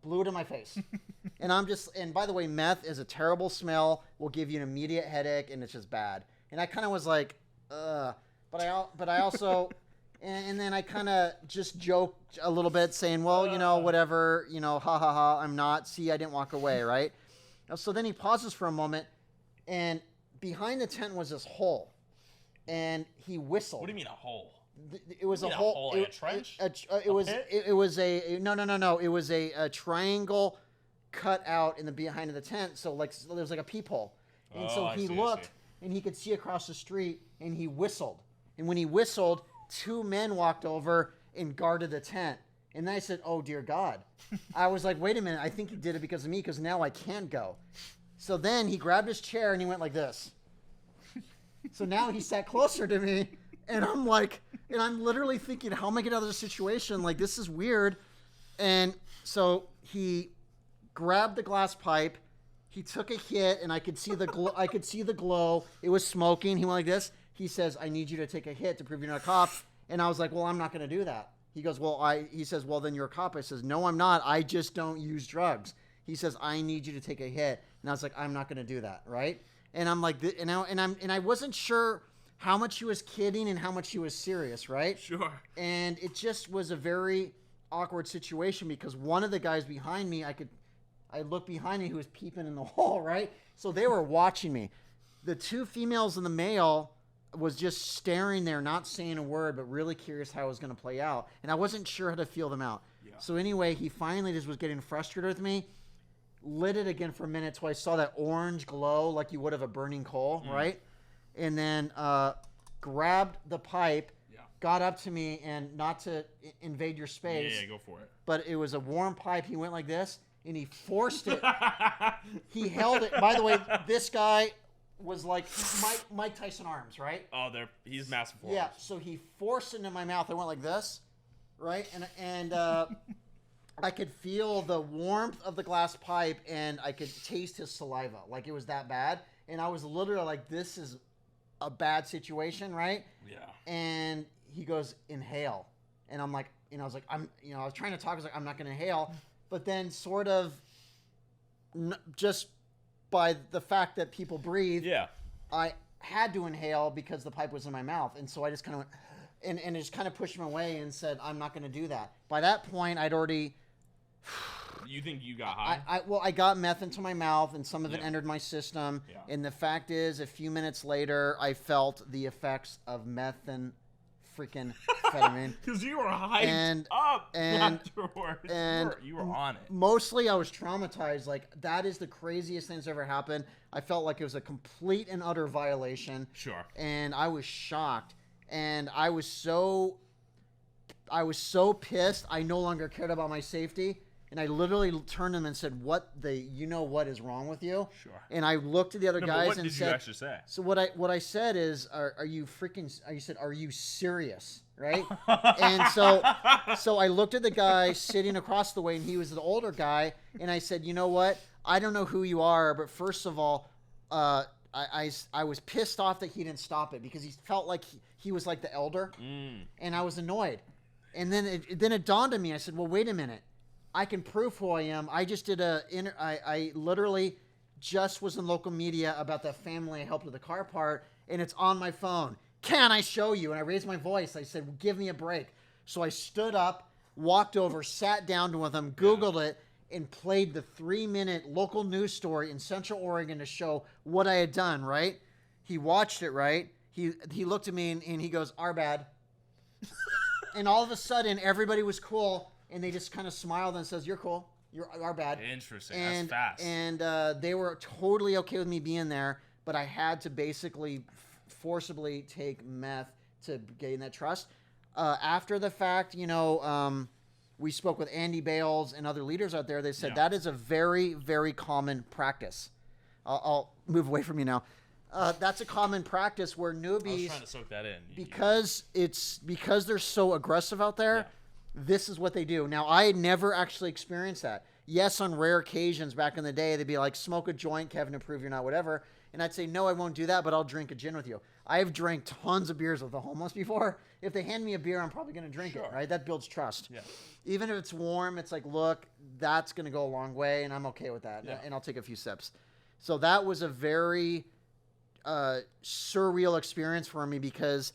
blew it in my face. And by the way, meth is a terrible smell. Will give you an immediate headache, and it's just bad. And I kind of was like. But I also, and then I kind of just joked a little bit saying, well, whatever, ha ha ha, I'm not, see, I didn't walk away, right? So then he pauses for a moment, and behind the tent was this hole, and he whistled. What do you mean a hole? It was You a mean hole. like a trench? It was. It was a no. It was a triangle cut out in the behind of the tent. So like there was like a peephole, and so he looked and he could see across the street, and he whistled. And when he whistled, two men walked over and guarded the tent. And then I said, "Oh dear God!" I was like, "Wait a minute! I think he did it because of me, because now I can't go." So then he grabbed his chair and he went like this. So now he sat closer to me, and I'm like, and I'm literally thinking, how am I getting out of this situation? Like, this is weird. And so he grabbed the glass pipe. He took a hit, and I could see the I could see the glow. It was smoking. He went like this. He says, "I need you to take a hit to prove you're not a cop." And I was like, "Well, I'm not going to do that." He goes, he says, "Well, then you're a cop." I says, "No, I'm not. I just don't use drugs." He says, "I need you to take a hit." And I was like, "I'm not going to do that." Right. And I'm like, and I wasn't sure how much he was kidding and how much he was serious. Right. Sure. And it just was a very awkward situation because one of the guys behind me, I looked behind me who was peeping in the hole. Right. So they were watching me. The two females and the male was just staring there, not saying a word, but really curious how it was going to play out. And I wasn't sure how to feel them out. Yeah. So anyway, he finally just was getting frustrated with me, lit it again for a minute till I saw that orange glow like you would of a burning coal, right? And then grabbed the pipe, got up to me, and not to invade your space. Yeah, go for it. But it was a warm pipe. He went like this, and he forced it. He held it. By the way, this guy was like Mike Tyson arms, right? Oh, he's massive. Yeah, so he forced it into my mouth. I went like this, right? And I could feel the warmth of the glass pipe, and I could taste his saliva. Like, it was that bad. And I was literally like, this is a bad situation, right? Yeah. And he goes, "Inhale." And I'm like, I was like, I was trying to talk. I was like, I'm not going to inhale. But then sort of just by the fact that people breathe, I had to inhale because the pipe was in my mouth. And so I just kind of went, and just kind of pushed him away and said, "I'm not going to do that." By that point, I'd already... You think you got high? I got meth into my mouth, and some of it entered my system. Yeah. And the fact is, a few minutes later, I felt the effects of meth and freaking amphetamine. Because you were hyped up afterwards. And you were on it. Mostly, I was traumatized. Like, that is the craziest thing that's ever happened. I felt like it was a complete and utter violation. Sure. And I was shocked. And I was so pissed. I no longer cared about my safety. And I literally turned to him and said, what is wrong with you? Sure. And I looked at the other guys and said, what did you actually say? So what I said is, are you serious? Right? And so I looked at the guy sitting across the way, and he was the older guy. And I said, "You know what? I don't know who you are, but first of all, I was pissed off that he didn't stop it because he felt like he was like the elder. And I was annoyed. And then it dawned on me. I said, well, wait a minute. I can prove who I am. I just did I literally just was in local media about the family I helped with the car part, and it's on my phone. Can I show you? And I raised my voice. I said, well, give me a break. So I stood up, walked over, sat down with him, Googled it, and played the 3-minute local news story in Central Oregon to show what I had done, right? He watched it, right? He looked at me, and he goes, "Our bad." And all of a sudden, everybody was cool. And they just kind of smiled and says, "You're cool. You're our bad." Interesting. That's fast. And they were totally okay with me being there, but I had to basically forcibly take meth to gain that trust. After the fact, we spoke with Andy Bales and other leaders out there. They said that is a very, very common practice. I'll move away from you now. That's a common practice where newbies... I was trying to soak that in. Because they're so aggressive out there... Yeah. This is what they do. Now, I had never actually experienced that. Yes, on rare occasions back in the day, they'd be like, "Smoke a joint, Kevin, to prove you're not whatever." And I'd say, "No, I won't do that, but I'll drink a gin with you." I've drank tons of beers with the homeless before. If they hand me a beer, I'm probably going to drink it, right? That builds trust. Yeah. Even if it's warm, it's like, look, that's going to go a long way, and I'm okay with that. Yeah. And I'll take a few sips. So that was a very surreal experience for me because,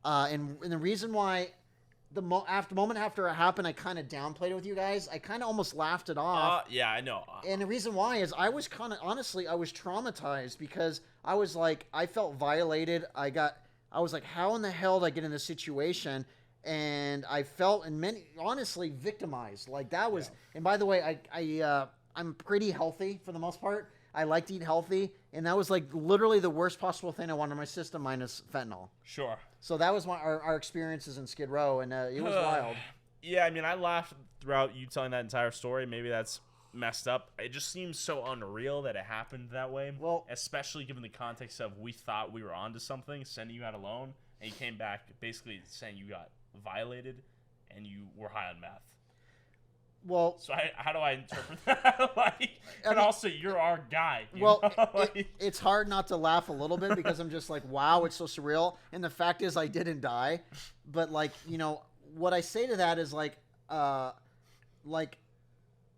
and the reason why moment after it happened, I kind of downplayed it with you guys. I kind of almost laughed it off. Yeah, I know. And the reason why is I was honestly, I was traumatized because I was like, I felt violated. I was like, how in the hell did I get in this situation? And I felt, honestly, victimized. Like that was, and by the way, I'm pretty healthy for the most part. I like to eat healthy, and that was like literally the worst possible thing I wanted in my system, minus fentanyl. Sure. So that was our experiences in Skid Row, and it was wild. Yeah, I mean, I laughed throughout you telling that entire story. Maybe that's messed up. It just seems so unreal that it happened that way. Well, especially given the context of we thought we were onto something, sending you out alone, and you came back basically saying you got violated and you were high on meth. Well, so how do I interpret that? And also, you're our guy. It's hard not to laugh a little bit because I'm just like, wow, it's so surreal. And the fact is, I didn't die. But what I say to that is like,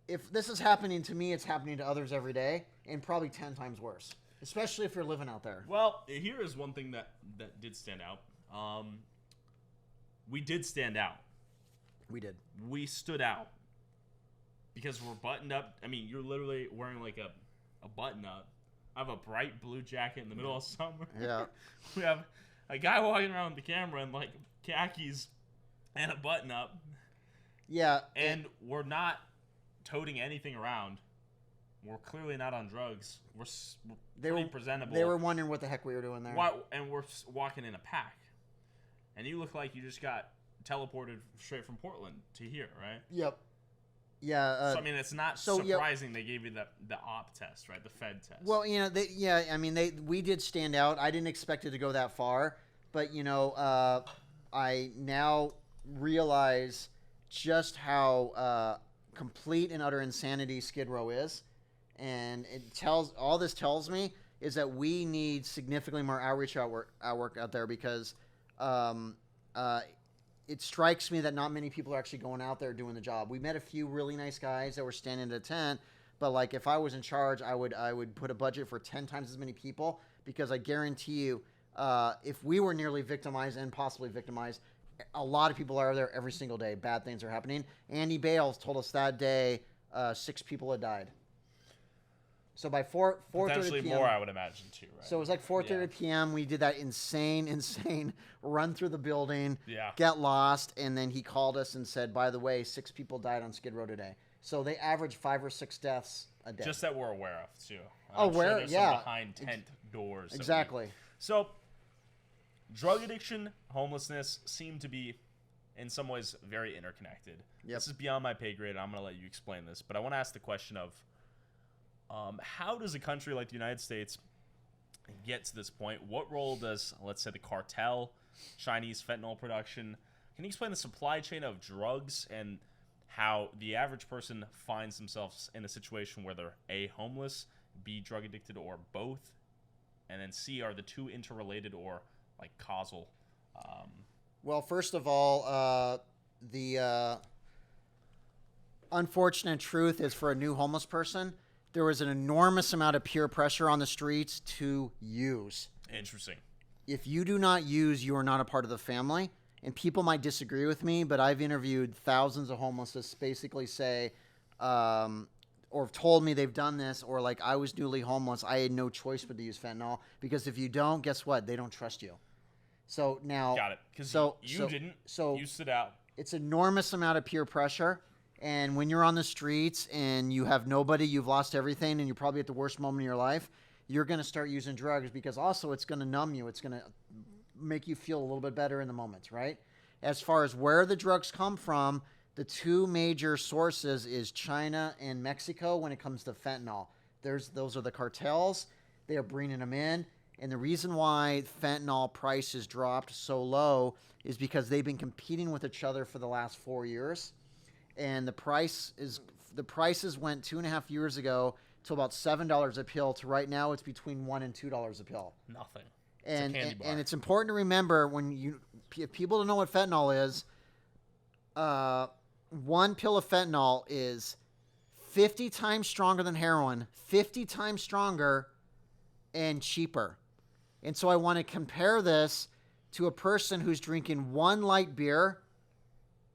if this is happening to me, it's happening to others every day, and probably 10 times worse, especially if you're living out there. Well, here is one thing that did stand out. We did stand out. We did. We stood out. Because we're buttoned up. I mean, you're literally wearing like a button up. I have a bright blue jacket in the middle of summer. Yeah. We have a guy walking around with the camera in like khakis and a button up. Yeah. And we're not toting anything around. We're clearly not on drugs. We're pretty presentable. They were wondering what the heck we were doing there. And we're walking in a pack. And you look like you just got teleported straight from Portland to here, right? Yep. Yeah. So I mean, it's not surprising they gave you the op test, right? The Fed test. Well, we did stand out. I didn't expect it to go that far, but I now realize just how complete and utter insanity Skid Row is, and all this tells me is that we need significantly more outreach outwork out there because it strikes me that not many people are actually going out there doing the job. We met a few really nice guys that were standing at a tent, but like if I was in charge, I would put a budget for 10 times as many people because I guarantee you, if we were nearly victimized and possibly victimized, a lot of people are there every single day. Bad things are happening. Andy Bales told us that day 6 people had died. So by 4:30 potentially p.m. more, I would imagine too, right? So it was like 4:30 p.m. We did that insane run through the building, yeah, get lost, and then he called us and said, "By the way, 6 people died on Skid Row today." So they average 5 or 6 deaths a day. Just that we're aware of too. Some behind tent doors. Exactly. So, drug addiction, homelessness seem to be, in some ways, very interconnected. Yep. This is beyond my pay grade. I'm going to let you explain this, but I want to ask the question of. How does a country like the United States get to this point? What role does, let's say, the cartel, Chinese fentanyl production? Can you explain the supply chain of drugs and how the average person finds themselves in a situation where they're A, homeless, B, drug addicted, or both, and then C, are the two interrelated or like causal? Well, first of all, the unfortunate truth is for a new homeless person, there was an enormous amount of peer pressure on the streets to use. Interesting. If you do not use, you are not a part of the family. And people might disagree with me, but I've interviewed thousands of homeless that basically say, or told me they've done this, or like I was newly homeless, I had no choice but to use fentanyl. Because if you don't, guess what? They don't trust you. So now... Got it. Because you didn't. You stood out. It's an enormous amount of peer pressure. And when you're on the streets and you have nobody, you've lost everything, and you're probably at the worst moment in your life, you're going to start using drugs because also it's going to numb you. It's going to make you feel a little bit better in the moment, right? As far as where the drugs come from, the 2 major sources is China and Mexico when it comes to fentanyl. Those are the cartels. They are bringing them in. And the reason why fentanyl prices dropped so low is because they've been competing with each other for the last 4 years. And the prices went 2.5 years ago to about $7 a pill to right now it's between $1 and $2 a pill. Nothing. And it's important to remember if people don't know what fentanyl is, 1 pill of fentanyl is 50 times stronger than heroin, 50 times stronger, and cheaper. And so I want to compare this to a person who's drinking 1 light beer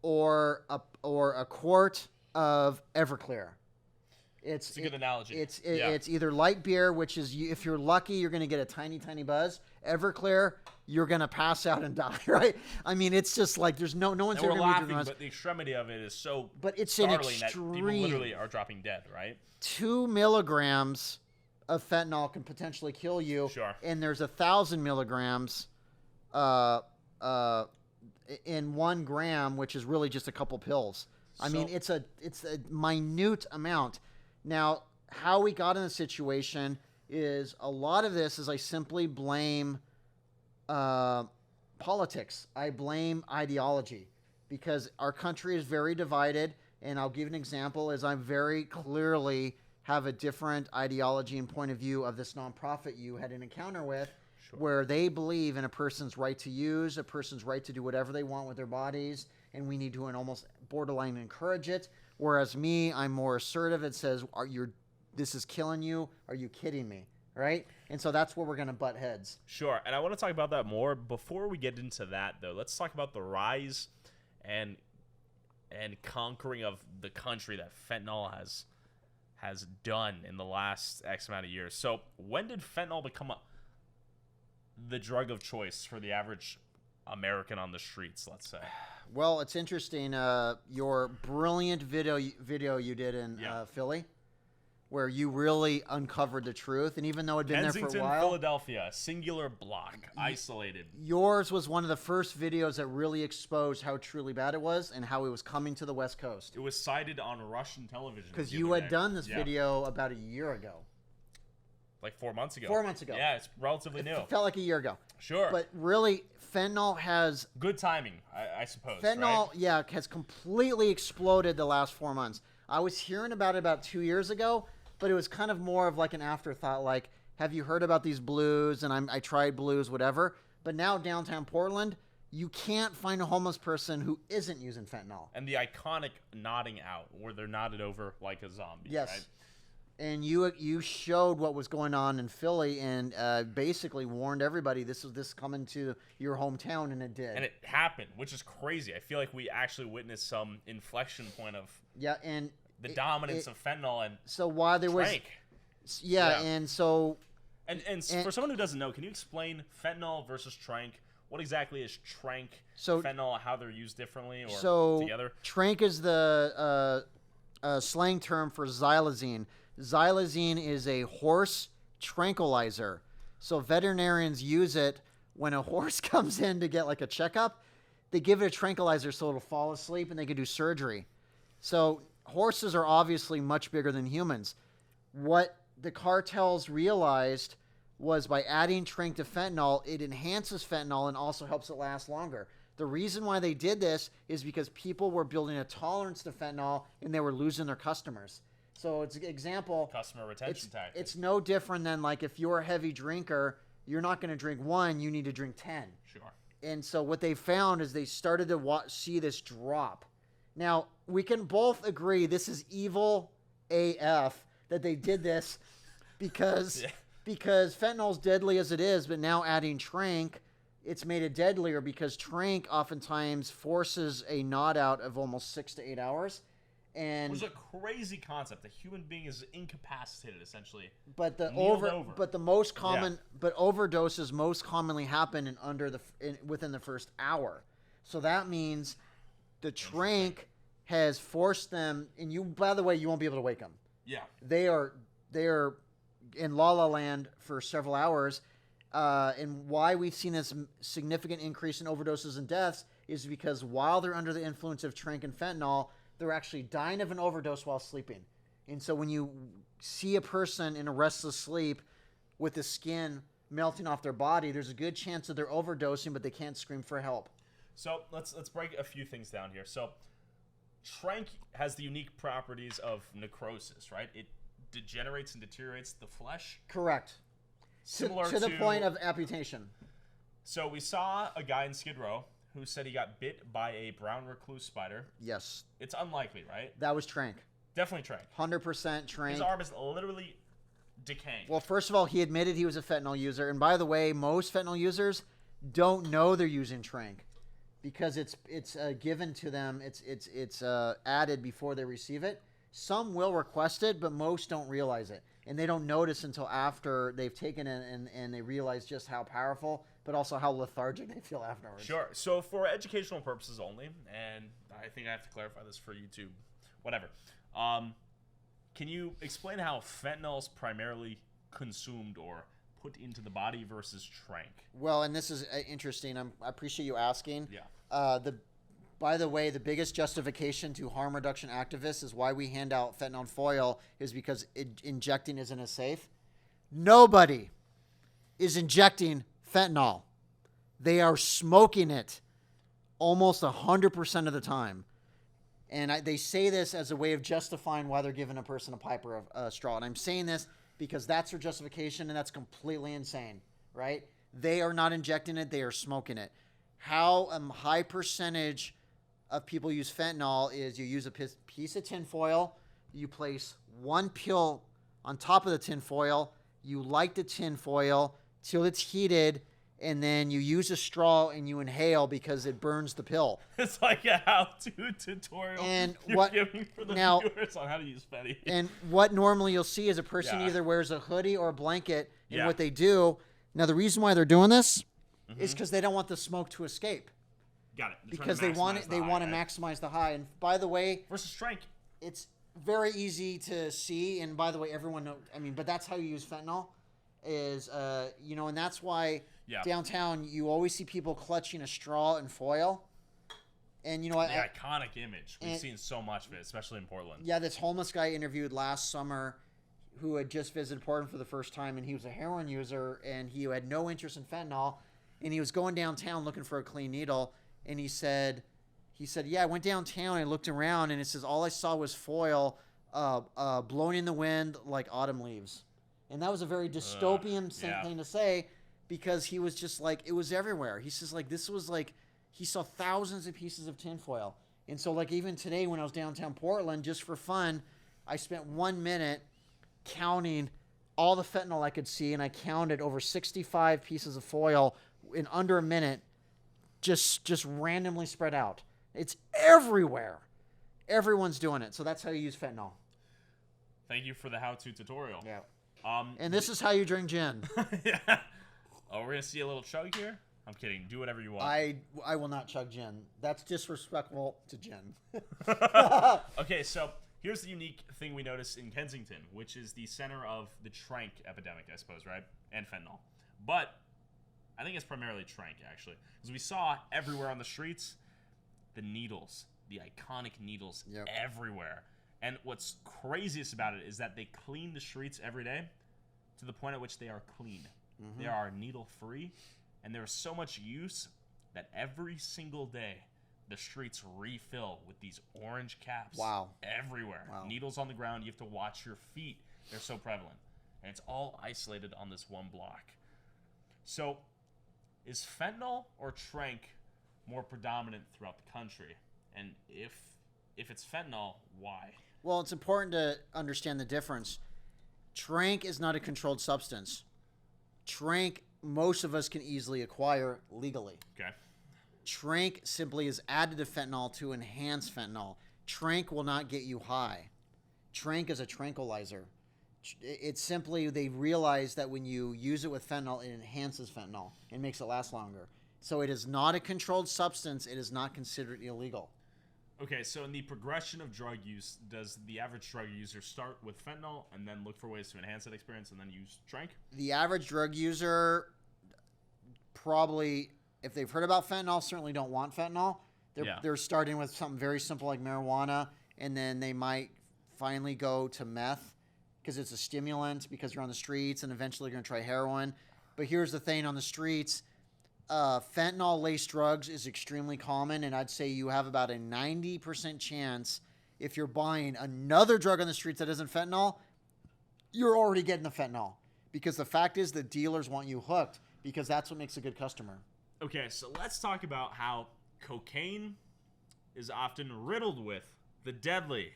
or a quart of Everclear. It's a good analogy. It's either light beer, which is if you're lucky, you're going to get a tiny buzz. Everclear, you're going to pass out and die, right? I mean, it's just like there's no one's and ever we're going to laughing, but the extremity of it is so but it's startling an extreme. that people literally are dropping dead, right? 2 milligrams of fentanyl can potentially kill you. Sure. And there's 1,000 milligrams in 1 gram, which is really just a couple pills. I mean, it's a minute amount. Now, how we got in the situation is a lot of this is I simply blame politics. I blame ideology because our country is very divided. And I'll give an example is I very clearly have a different ideology and point of view of this nonprofit you had an encounter with. Sure. Where they believe in a person's right to use, a person's right to do whatever they want with their bodies, and we need to almost borderline encourage it. Whereas me, I'm more assertive. It says, this is killing you. Are you kidding me? Right? And so that's where we're going to butt heads. Sure. And I want to talk about that more. Before we get into that, though, let's talk about the rise and conquering of the country that fentanyl has done in the last X amount of years. So when did fentanyl become the drug of choice for the average American on the streets, let's say? Well, it's interesting. Your brilliant video you did in Philly, where you really uncovered the truth, and even though it'd been there for a while, Philadelphia, singular block, isolated. Yours was one of the first videos that really exposed how truly bad it was and how it was coming to the West Coast. It was cited on Russian television. Because you had done this video about a year ago. Like 4 months ago. 4 months ago. Yeah, it's relatively new. It felt like a year ago. Sure. But really, fentanyl has... good timing, I suppose, fentanyl, right? has completely exploded the last 4 months. I was hearing about it about 2 years ago, but it was kind of more of like an afterthought, like, have you heard about these blues? And I tried blues, whatever. But now downtown Portland, you can't find a homeless person who isn't using fentanyl. And the iconic nodding out, where they're nodded over like a zombie, yes. Right? And you showed what was going on in Philly and basically warned everybody this coming to your hometown, and it did. And it happened, which is crazy. I feel like we actually witnessed some inflection point of the dominance of fentanyl and so while there trank. And so and for someone who doesn't know, can you explain fentanyl versus trank? What exactly is trank, fentanyl, how they're used differently or together? Trank is the slang term for xylazine. Xylazine is a horse tranquilizer. So veterinarians use it when a horse comes in to get like a checkup. They give it a tranquilizer so it'll fall asleep and they can do surgery. So horses are obviously much bigger than humans. What the cartels realized was by adding trank to fentanyl, it enhances fentanyl and also helps it last longer. The reason why they did this is because people were building a tolerance to fentanyl and they were losing their customers. So it's an example. Customer retention tactic. It's no different than like if you're a heavy drinker, you're not going to drink 1, you need to drink 10. Sure. And so what they found is they started to see this drop. Now, we can both agree this is evil AF that they did this because fentanyl's deadly as it is, but now adding trank, it's made it deadlier because trank oftentimes forces a nod out of almost 6 to 8 hours. And it was a crazy concept. A human being is incapacitated essentially. But most common overdoses most commonly happen within the first hour. So that means the trank has forced them, and you, by the way, you won't be able to wake them. Yeah. They are in La La Land for several hours. And why we've seen this significant increase in overdoses and deaths is because while they're under the influence of trank and fentanyl, they're actually dying of an overdose while sleeping. And so when you see a person in a restless sleep with the skin melting off their body, there's a good chance that they're overdosing, but they can't scream for help. So let's break a few things down here. So trank has the unique properties of necrosis, right? It degenerates and deteriorates the flesh. Correct. Similar to the point of amputation. So we saw a guy in Skid Row who said he got bit by a brown recluse spider. Yes. It's unlikely, right? That was trank. Definitely trank. 100% trank. His arm is literally decaying. Well, first of all, he admitted he was a fentanyl user. And by the way, most fentanyl users don't know they're using trank. because it's given to them. It's added before they receive it. Some will request it, but most don't realize it, and they don't notice until after they've taken it and they realize just how powerful, but also how lethargic they feel afterwards. Sure. So for educational purposes only, and I think I have to clarify this for YouTube, whatever. Can you explain how fentanyl is primarily consumed or put into the body versus trank? Well, and this is interesting. I appreciate you asking. Yeah. By the way, the biggest justification to harm reduction activists is why we hand out fentanyl foil is because injecting isn't as safe. Nobody is injecting fentanyl. They are smoking it almost 100% of the time. And they say this as a way of justifying why they're giving a person a pipe or a straw. And I'm saying this because that's their justification, and that's completely insane, right? They are not injecting it. They are smoking it. How a high percentage of people use fentanyl is you use a piece of tinfoil, you place one pill on top of the tinfoil, you light the tinfoil till it's heated, and then you use a straw and you inhale because it burns the pill. It's like a how-to tutorial and you're giving for the viewers on how to use Fetty. And what normally you'll see is a person either wears a hoodie or a blanket, and what they do. Now, the reason why they're doing this is because they don't want the smoke to escape. Got it. Because they want it. They want to maximize the high. And by the way, versus trank, it's very easy to see. And by the way, everyone knows. I mean, but that's how you use fentanyl. Is and that's why downtown you always see people clutching a straw and foil. And the iconic image. We've seen so much of it, especially in Portland. Yeah, this homeless guy interviewed last summer who had just visited Portland for the first time, and he was a heroin user, and he had no interest in fentanyl, and he was going downtown looking for a clean needle, and he said, yeah, I went downtown, and I looked around, and it says all I saw was foil blowing in the wind like autumn leaves. And that was a very dystopian thing to say, because he was just like, it was everywhere. He says, like, this was like, he saw thousands of pieces of tinfoil. And so, like, even today when I was downtown Portland, just for fun, I spent 1 minute counting all the fentanyl I could see, and I counted over 65 pieces of foil in under a minute, just randomly spread out. It's everywhere. Everyone's doing it. So that's how you use fentanyl. Thank you for the how-to tutorial. Yeah. And this is how you drink gin. Yeah. Oh, we're gonna see a little chug here. I'm kidding. Do whatever you want. I will not chug gin. That's disrespectful to gin. Okay, so here's the unique thing we noticed in Kensington, which is the center of the trank epidemic, I suppose, right? And fentanyl. But I think it's primarily trank, actually. Because we saw everywhere on the streets the needles, the iconic needles everywhere. And what's craziest about it is that they clean the streets every day to the point at which they are clean. Mm-hmm. They are needle-free, and there is so much use that every single day the streets refill with these orange caps everywhere. Wow. Needles on the ground. You have to watch your feet. They're so prevalent. And it's all isolated on this one block. So is fentanyl or trank more predominant throughout the country? And if it's fentanyl, why? Well, it's important to understand the difference. Trank is not a controlled substance. Trank, most of us can easily acquire legally. Okay. Trank simply is added to fentanyl to enhance fentanyl. Trank will not get you high. Trank is a tranquilizer. It's simply, they realize that when you use it with fentanyl, it enhances fentanyl and makes it last longer. So it is not a controlled substance. It is not considered illegal. Okay, so in the progression of drug use, does the average drug user start with fentanyl and then look for ways to enhance that experience and then use trank? The average drug user probably, if they've heard about fentanyl, certainly don't want fentanyl. They're starting with something very simple like marijuana, and then they might finally go to meth because it's a stimulant, because you're on the streets, and eventually you're going to try heroin. But here's the thing on the streets. Fentanyl-laced drugs is extremely common, and I'd say you have about a 90% chance if you're buying another drug on the streets that isn't fentanyl, you're already getting the fentanyl. Because the fact is the dealers want you hooked, because that's what makes a good customer. Okay, so let's talk about how cocaine is often riddled with the deadly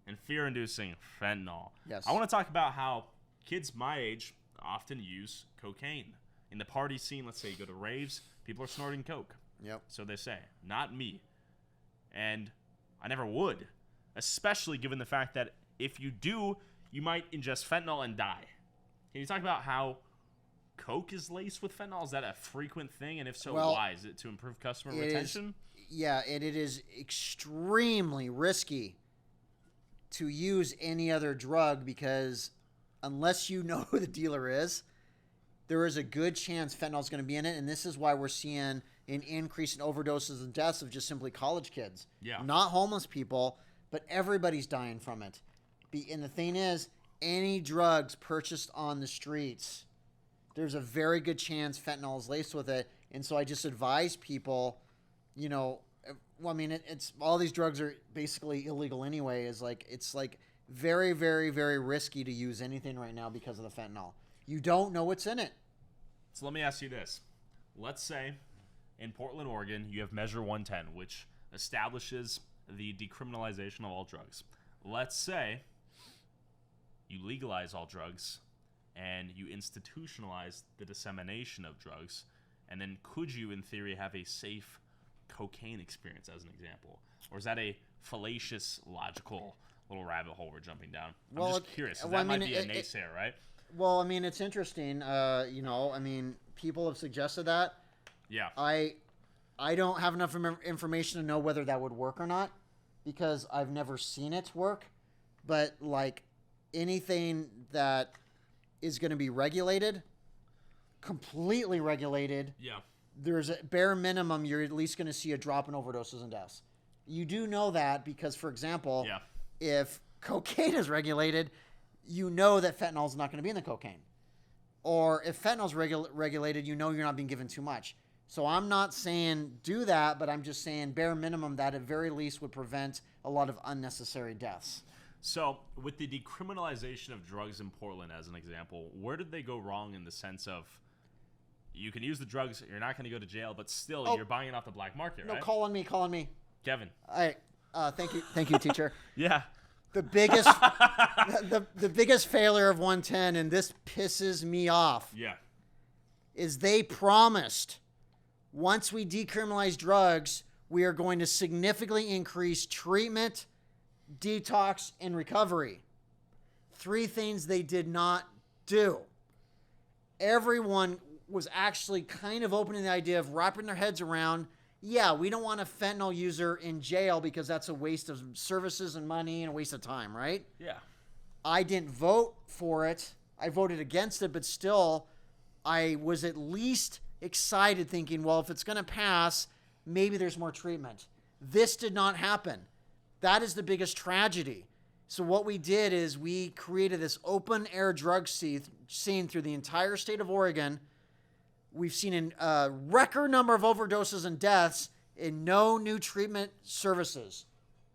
and fear-inducing fentanyl. Yes. I want to talk about how kids my age often use cocaine. In the party scene, let's say you go to raves, people are snorting coke. Yep. So they say, not me. And I never would, especially given the fact that if you do, you might ingest fentanyl and die. Can you talk about how Coke is laced with fentanyl? Is that a frequent thing? And if so, Well, why? Is it to improve customer retention? It is extremely risky to use any other drug because unless you know who the dealer is, there is a good chance fentanyl is going to be in it. And this is why we're seeing an increase in overdoses and deaths of just simply college kids. Yeah. Not homeless people, but everybody's dying from it. And the thing is, any drugs purchased on the streets, there's a very good chance fentanyl is laced with it. And so I just advise people, it's all these drugs are basically illegal anyway. It's very, very, very risky to use anything right now because of the fentanyl. You don't know what's in it. So let me ask you this. Let's say in Portland, Oregon, you have Measure 110, which establishes the decriminalization of all drugs. Let's say you legalize all drugs and you institutionalize the dissemination of drugs, and then could you, in theory, have a safe cocaine experience as an example? Or is that a fallacious, logical little rabbit hole we're jumping down? I'm just curious. That might be a naysayer, right? Well, I mean, it's interesting. People have suggested that. Yeah. I don't have enough information to know whether that would work or not because I've never seen it work. But, anything that is going to be regulated, completely regulated, yeah, there's a bare minimum you're at least going to see a drop in overdoses and deaths. You do know that because, for example, if cocaine is regulated, you know that fentanyl is not going to be in the cocaine. Or if fentanyl is regulated, you know you're not being given too much. So I'm not saying do that, but I'm just saying bare minimum that at very least would prevent a lot of unnecessary deaths. So with the decriminalization of drugs in Portland as an example, where did they go wrong in the sense of you can use the drugs, you're not going to go to jail, but still you're buying it off the black market, right? No, call on me. Kevin. Thank you, teacher. Yeah. The biggest, the biggest failure of 110, and this pisses me off. Yeah. Is they promised once we decriminalize drugs, we are going to significantly increase treatment, detox, and recovery. 3 things they did not do. Everyone was actually kind of opening the idea of wrapping their heads around, we don't want a fentanyl user in jail because that's a waste of services and money and a waste of time, right? Yeah. I didn't vote for it. I voted against it, but still, I was at least excited thinking, well, if it's going to pass, maybe there's more treatment. This did not happen. That is the biggest tragedy. So what we did is we created this open air drug scene through the entire state of Oregon. We've seen a record number of overdoses and deaths and no new treatment services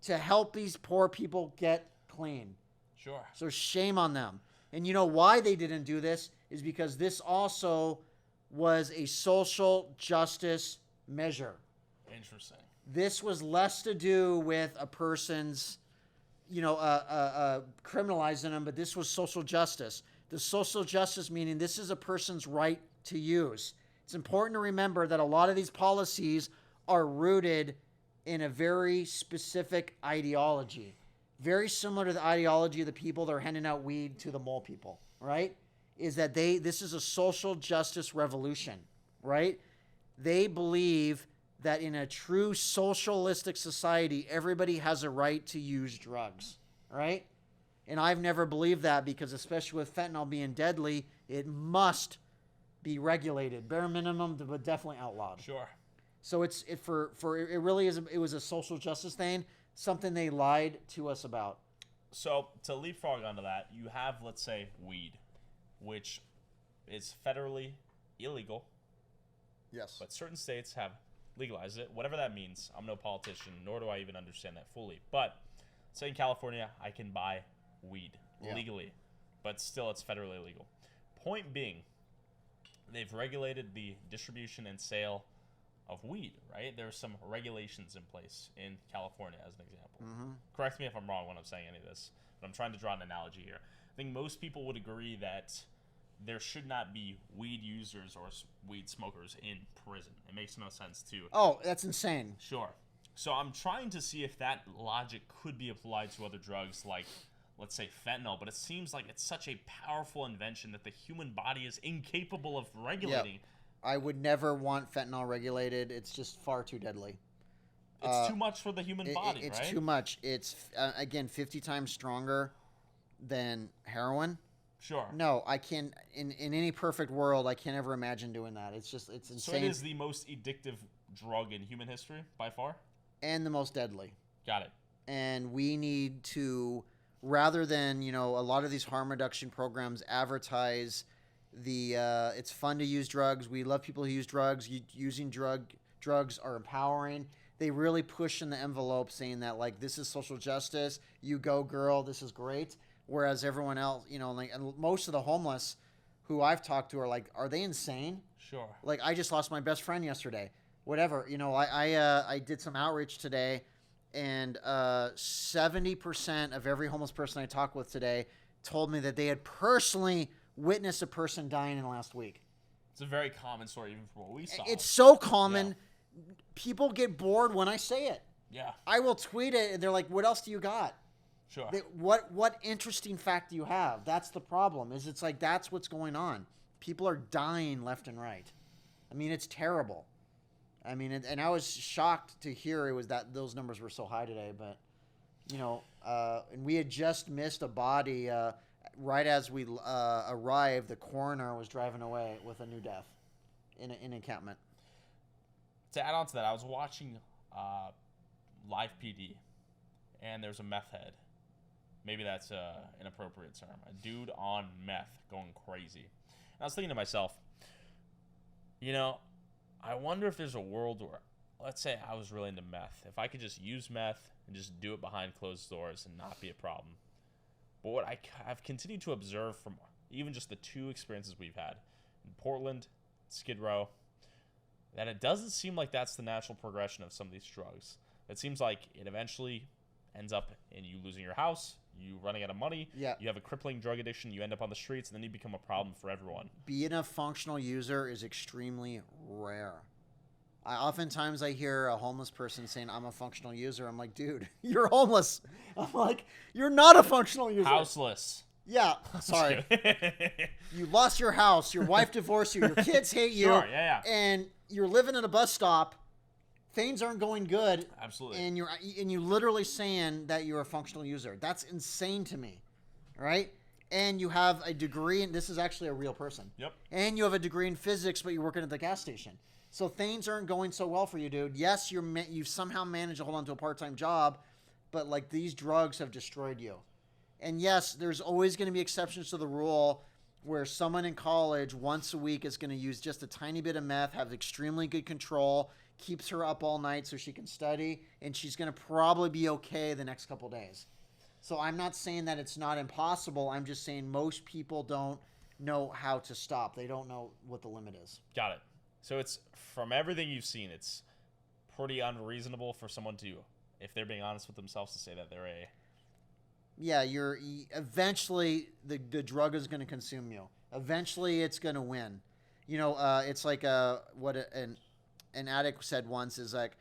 to help these poor people get clean. Sure. So shame on them. And you know why they didn't do this is because this also was a social justice measure. Interesting. This was less to do with a person's, criminalizing them, but this was social justice. The social justice meaning this is a person's right to use. It's important to remember that a lot of these policies are rooted in a very specific ideology, very similar to the ideology of the people that are handing out weed to the mole people, right? Is that this is a social justice revolution, right? They believe that in a true socialistic society, everybody has a right to use drugs, right? And I've never believed that because especially with fentanyl being deadly, it must be regulated. Bare minimum, but definitely outlawed. Sure. So it really is. It was a social justice thing, something they lied to us about. So to leapfrog onto that, you have, let's say, weed, which is federally illegal. Yes. But certain states have legalized it, whatever that means. I'm no politician, nor do I even understand that fully. But say in California, I can buy weed legally, but still it's federally illegal. Point being, they've regulated the distribution and sale of weed, right? There's some regulations in place in California, as an example. Mm-hmm. Correct me if I'm wrong when I'm saying any of this, but I'm trying to draw an analogy here. I think most people would agree that there should not be weed users or weed smokers in prison. It makes no sense to. Oh, that's insane. Sure. So I'm trying to see if that logic could be applied to other drugs like, let's say, fentanyl, but it seems like it's such a powerful invention that the human body is incapable of regulating. Yep. I would never want fentanyl regulated. It's just far too deadly. It's too much for the human body, it's right? It's too much. It's, again, 50 times stronger than heroin. Sure. No, I can't. In any perfect world, I can't ever imagine doing that. It's insane. So it is the most addictive drug in human history, by far? And the most deadly. Got it. And we need to, rather than, a lot of these harm reduction programs advertise it's fun to use drugs. We love people who use drugs. Using drugs are empowering. They really push in the envelope saying that, like, this is social justice. You go, girl. This is great. Whereas everyone else, and most of the homeless who I've talked to are like, are they insane? Sure. Like, I just lost my best friend yesterday. Whatever. I did some outreach today, and 70% of every homeless person I talked with today told me that they had personally witnessed a person dying in the last week. It's a very common story, even from what we saw. It's so common. Yeah. People get bored when I say it. Yeah. I will tweet it, and they're like, what else do you got? Sure. What interesting fact do you have? That's the problem. It's like that's what's going on. People are dying left and right. I mean, it's terrible. I mean, and I was shocked to hear it was that those numbers were so high today. But and we had just missed a body right as we arrived. The coroner was driving away with a new death in an encampment. To add on to that, I was watching Live PD, and there's a meth head. Maybe that's an inappropriate term. A dude on meth going crazy. And I was thinking to myself, I wonder if there's a world where, let's say I was really into meth. If I could just use meth and just do it behind closed doors and not be a problem. But what I've continued to observe from even just the two experiences we've had in Portland, Skid Row, that it doesn't seem like that's the natural progression of some of these drugs. It seems like it eventually ends up in you losing your house, you running out of money, yeah. You have a crippling drug addiction, you end up on the streets, and then you become a problem for everyone. Being a functional user is extremely rare. Oftentimes I hear a homeless person saying, I'm a functional user. I'm like, dude, you're homeless. I'm like, you're not a functional user. Houseless. Yeah, sorry. You lost your house, your wife divorced you, your kids hate you, sure, yeah. And you're living at a bus stop. Things aren't going good. Absolutely. And you're literally saying that you're a functional user. That's insane to me, right? And you have a degree, and this is actually a real person. Yep. And you have a degree in physics, but you're working at the gas station. So things aren't going so well for you, dude. Yes, you've somehow managed to hold on to a part-time job, but like these drugs have destroyed you. And yes, there's always going to be exceptions to the rule where someone in college once a week is going to use just a tiny bit of meth, have extremely good control, keeps her up all night so she can study, and she's going to probably be okay the next couple days. So I'm not saying that it's not impossible. I'm just saying most people don't know how to stop. They don't know what the limit is. Got it. So it's, from everything you've seen, it's pretty unreasonable for someone to, if they're being honest with themselves, to say that they're a... Yeah, eventually the drug is going to consume you. Eventually it's going to win. It's like what an addict said once is like,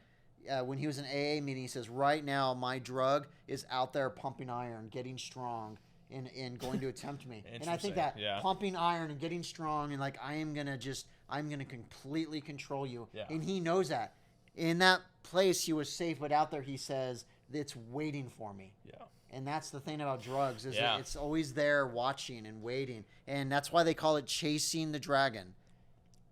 when he was in AA meeting, he says, right now my drug is out there pumping iron, getting strong, and going to attempt me. And I think that pumping iron and getting strong and like, I'm going to completely control you. Yeah. And he knows that. In that place he was safe, but out there he says, it's waiting for me. Yeah. And that's the thing about drugs is that it's always there watching and waiting. And that's why they call it chasing the dragon.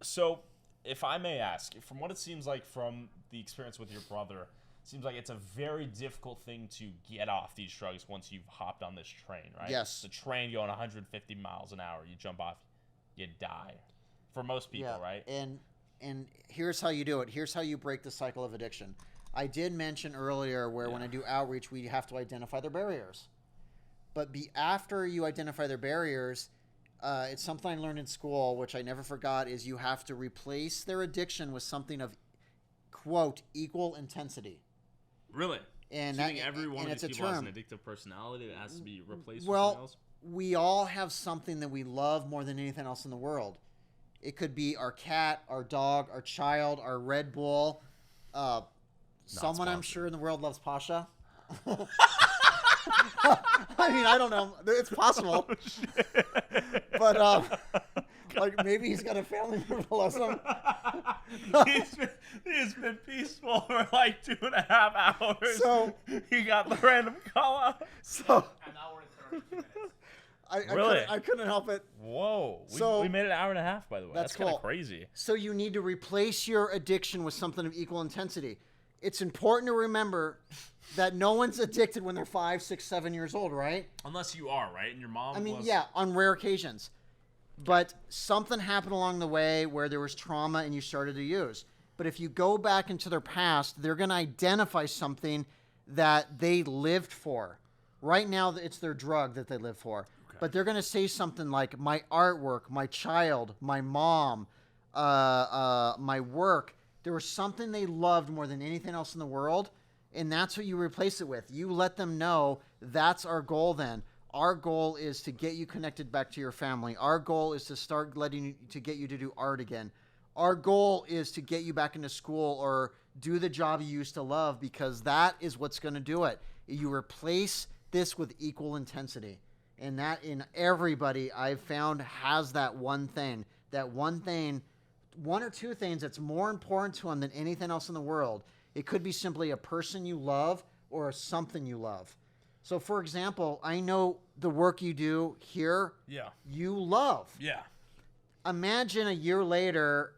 So, if I may ask, from what it seems like from the experience with your brother, it seems like it's a very difficult thing to get off these drugs once you've hopped on this train, right? Yes. The train going 150 miles an hour, you jump off, you die. For most people, right? And here's how you do it. Here's how you break the cycle of addiction. I did mention earlier where when I do outreach, we have to identify their barriers. But after you identify their barriers, it's something I learned in school, which I never forgot, is you have to replace their addiction with something of, quote, equal intensity. Really? And so you think every one of these people has an addictive personality that has to be replaced with something else? we all have something that we love more than anything else in the world. It could be our cat, our dog, our child, our Red Bull. Someone I'm sure in the world loves Pasha. I mean, I don't know. It's possible. But like maybe he's got a family member who loves him. he's been peaceful for like 2.5 hours. So he got the random call out. So I'm not worth 30 minutes. I couldn't help it. Whoa. So- we made it an hour and a half, by the way. That's kind cool. of crazy. So you need to replace your addiction with something of equal intensity. It's important to remember that no one's addicted when they're 5, 6, 7 years old, right? Unless you are, right? And your mom I mean, was... yeah, on rare occasions. But something happened along the way where there was trauma and you started to use. But if you go back into their past, they're going to identify something that they lived for. Right now, it's their drug that they live for. Okay. But they're going to say something like, my artwork, my child, my mom, my work. There was something they loved more than anything else in the world, and that's what you replace it with. You let them know that's our goal then. Our goal is to get you connected back to your family. Our goal is to start to get you to do art again. Our goal is to get you back into school or do the job you used to love, because that is what's going to do it. You replace this with equal intensity. And that in everybody I've found has that one thing. That one thing, one or two things that's more important to them than anything else in the world. It could be simply a person you love or something you love. So, for example, I know the work you do here, Yeah. you love. Yeah. Imagine a year later,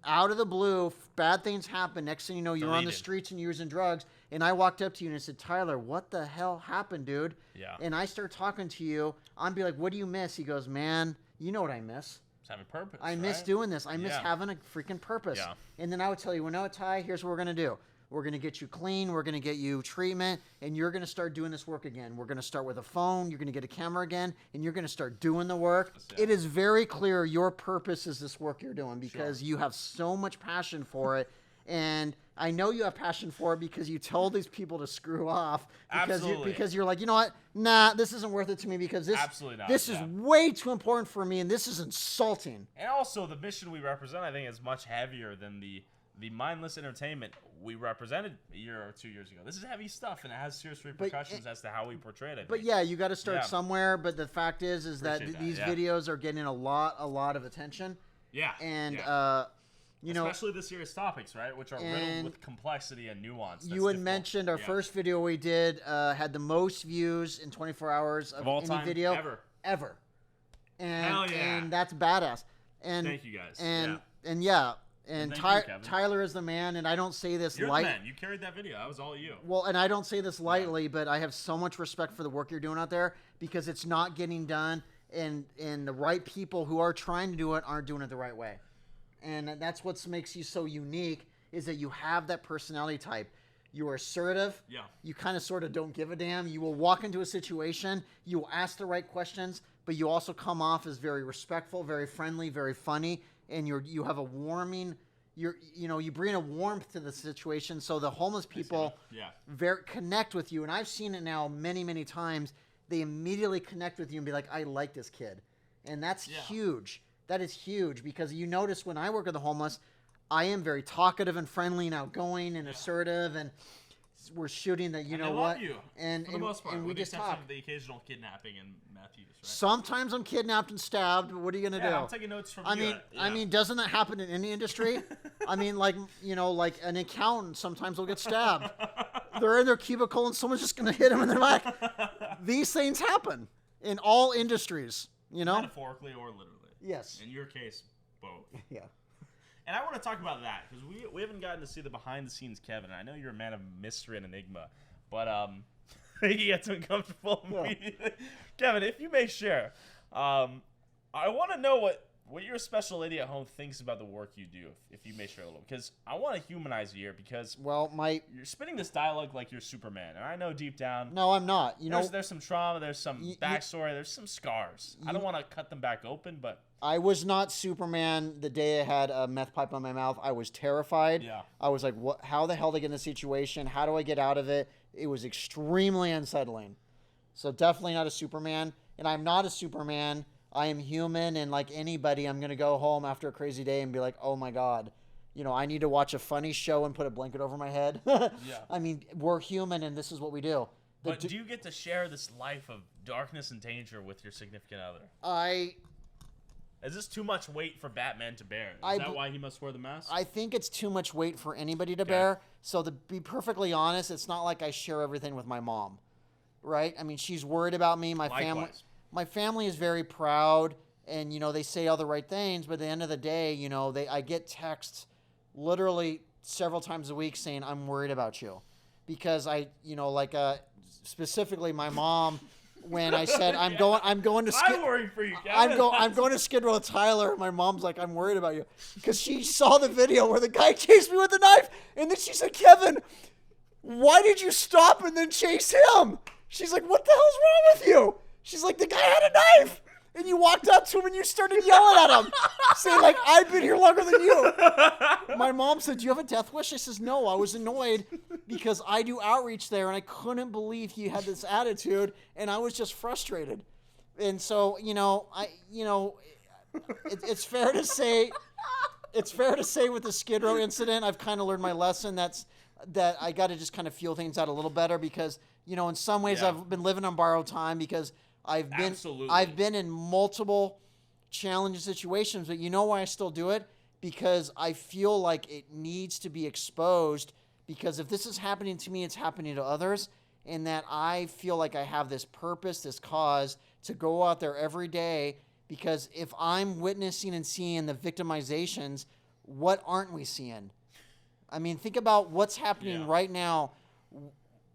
out of the blue, bad things happen. Next thing you know, you're on the Deleted. streets and you're using drugs. And I walked up to you and I said, Tyler, what the hell happened, dude? Yeah. And I start talking to you. I'm be like, what do you miss? He goes, man, you know what I miss. It's having purpose, I miss right? doing this. I miss Yeah. having a freaking purpose. Yeah. And then I would tell you, well, no, Ty, here's what we're going to do. We're going to get you clean. We're going to get you treatment. And you're going to start doing this work again. We're going to start with a phone. You're going to get a camera again. And you're going to start doing the work. Yeah. It is very clear your purpose is this work you're doing, because you have so much passion for it. And I know you have passion for it because you told these people to screw off. Absolutely. Because you're like, you know what? Nah, this isn't worth it to me, because Absolutely not, this is yeah. way too important for me, and this is insulting. And also, the mission we represent, I think, is much heavier than the mindless entertainment we represented a year or 2 years ago. This is heavy stuff, and it has serious repercussions as to how we portray it. I think. But yeah, you got to start Yeah. somewhere. But the fact is that Appreciate that, these yeah. videos are getting a lot of attention. Yeah. And yeah. you know, especially the serious topics, right, which are riddled with complexity and nuance. That's you had difficult. mentioned our Yeah. first video we did had the most views in 24 hours of Of all any time, video ever. And Hell yeah. and that's badass. And Thank you guys. And Yeah. and yeah. And thank you, Kevin. Tyler is the man, and I don't say this You're light. the man. You carried that video. That was all you. Well, and I don't say this lightly, but I have so much respect for the work you're doing out there, because it's not getting done, and the right people who are trying to do it aren't doing it the right way. And that's what makes you so unique, is that you have that personality type. You are assertive. Yeah. You kind of sort of don't give a damn. You will walk into a situation, you will ask the right questions, but you also come off as very respectful, very friendly, very funny, and you have a warming. You bring a warmth to the situation, so the homeless people connect with you. And I've seen it now many, many times. They immediately connect with you and be like, I like this kid. And that's huge. That is huge, because you notice when I work with the homeless, I am very talkative and friendly and outgoing and assertive, and we're shooting that, And know they what? love you, and for the most part, and we with the just exception talk. of the occasional kidnapping and meth use, right? Sometimes I'm kidnapped and stabbed, but what are you gonna do? I'm taking notes from you. I mean, doesn't that happen in any industry? I mean, like an accountant sometimes will get stabbed. They're in their cubicle and someone's just gonna hit them in their back. These things happen in all industries, metaphorically or literally. Yes. In your case, both. Yeah. And I want to talk about that, because we haven't gotten to see the behind-the-scenes Kevin. I know you're a man of mystery and enigma, but he gets uncomfortable immediately. Kevin, if you may share, I want to know what your special lady at home thinks about the work you do, if you may share a little, because I want to humanize you here, because you're spitting this dialogue like you're Superman, and I know deep down. No, I'm not. There's some trauma, there's some backstory, there's some scars. I don't want to cut them back open, but I was not Superman the day I had a meth pipe on my mouth. I was terrified. Yeah. I was like, "What? How the hell did I get in this situation? How do I get out of it?" It was extremely unsettling. So definitely not a Superman. And I'm not a Superman. I am human, and like anybody, I'm going to go home after a crazy day and be like, oh my God, I need to watch a funny show and put a blanket over my head. Yeah. I mean, we're human, and this is what we do. But do you get to share this life of darkness and danger with your significant other? Is this too much weight for Batman to bear? Is that why he must wear the mask? I think it's too much weight for anybody to bear. So to be perfectly honest, it's not like I share everything with my mom, right? I mean, she's worried about me. My family is very proud, and they say all the right things. But at the end of the day, I get texts literally several times a week saying I'm worried about you, because specifically my mom. When I said I'm going to I worry for you, Kevin. I'm going to Skid Row with Tyler. My mom's like, I'm worried about you, because she saw the video where the guy chased me with a knife, and then she said, Kevin, why did you stop and then chase him? She's like, what the hell's wrong with you? She's like, the guy had a knife, and you walked up to him and you started yelling at him, saying like, I've been here longer than you. My mom said, do you have a death wish? I says, no, I was annoyed because I do outreach there, and I couldn't believe he had this attitude, and I was just frustrated. And so, it's fair to say, with the Skid Row incident, I've kind of learned my lesson. That I got to just kind of feel things out a little better, because, in some ways I've been living on borrowed time, because I've been in multiple challenging situations, but you know why I still do it? Because I feel like it needs to be exposed, because if this is happening to me, it's happening to others, and that I feel like I have this purpose, this cause to go out there every day, because if I'm witnessing and seeing the victimizations, what aren't we seeing? I mean, think about what's happening right now.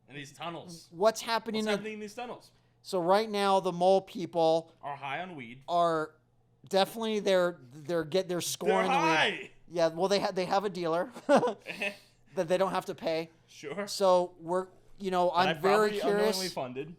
In these tunnels. What's happening in these tunnels? So right now, the mole people are high on weed. Are definitely they're scoring the weed. Yeah, well they have a dealer that they don't have to pay. Sure. So I'm very curious. Unknowingly funded.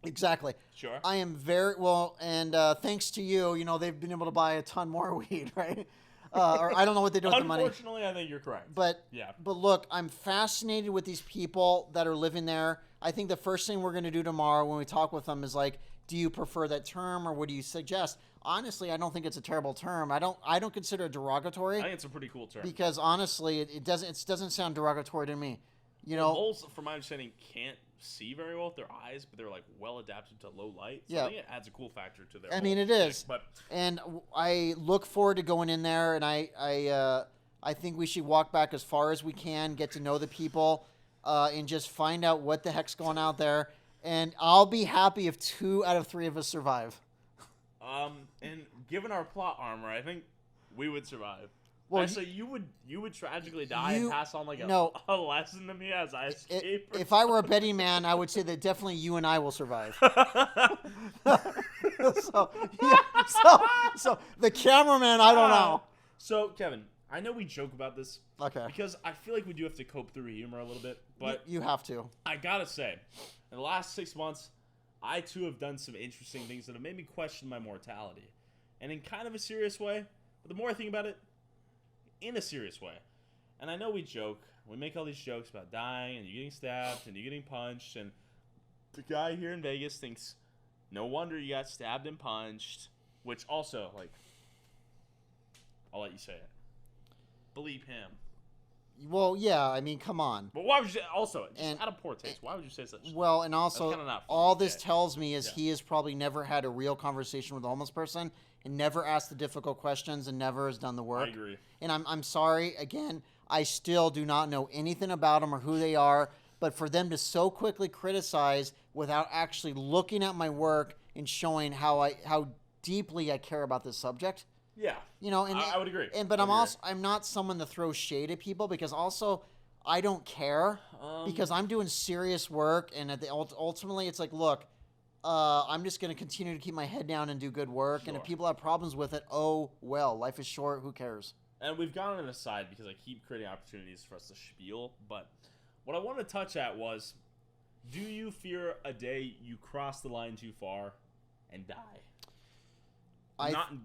Exactly. Sure. I am very well, and thanks to you, they've been able to buy a ton more weed, right? Or I don't know what they do with the money. Unfortunately, I think you're correct. But look, I'm fascinated with these people that are living there. I think the first thing we're going to do tomorrow when we talk with them is like, do you prefer that term, or what do you suggest? Honestly, I don't think it's a terrible term. I don't consider it derogatory. I think it's a pretty cool term. Because honestly, it doesn't sound derogatory to me. Moles, from my understanding, can't see very well with their eyes, but they're like well adapted to low light. So I think it adds a cool factor to their. I mean, it is. And I look forward to going in there, and I think we should walk back as far as we can, get to know the people, and just find out what the heck's going out there. And I'll be happy if 2 out of 3 of us survive. And given our plot armor, I think we would survive. Well, so you would tragically die and pass on a lesson to me as I escape. If I were a betting man, I would say that definitely you and I will survive. so the cameraman, I don't know. So Kevin, I know we joke about this, okay, because I feel like we do have to cope through humor a little bit, but you have to. I gotta say, in the last 6 months, I too have done some interesting things that have made me question my mortality, and in kind of a serious way. But the more I think about it, in a serious way. And I know we joke. We make all these jokes about dying and you getting stabbed and you getting punched. And the guy here in Vegas thinks, no wonder you got stabbed and punched. Which also, I'll let you say it. Believe him. Well, yeah, I mean, come on. But why would you also, just out of poor taste, why would you say such? Well, and also, all this tells me is he has probably never had a real conversation with a homeless person, and never asked the difficult questions, and never has done the work. I agree. And I'm sorry, again, I still do not know anything about them or who they are, but for them to so quickly criticize without actually looking at my work and showing how deeply I care about this subject. Yeah. And I would agree. But I'm not someone to throw shade at people, because also I don't care, because I'm doing serious work, and ultimately it's like, look, I'm just going to continue to keep my head down and do good work. Sure. And if people have problems with it, oh, well, life is short. Who cares? And we've gone on an aside because I keep creating opportunities for us to spiel. But what I wanted to touch at was, do you fear a day you cross the line too far and die?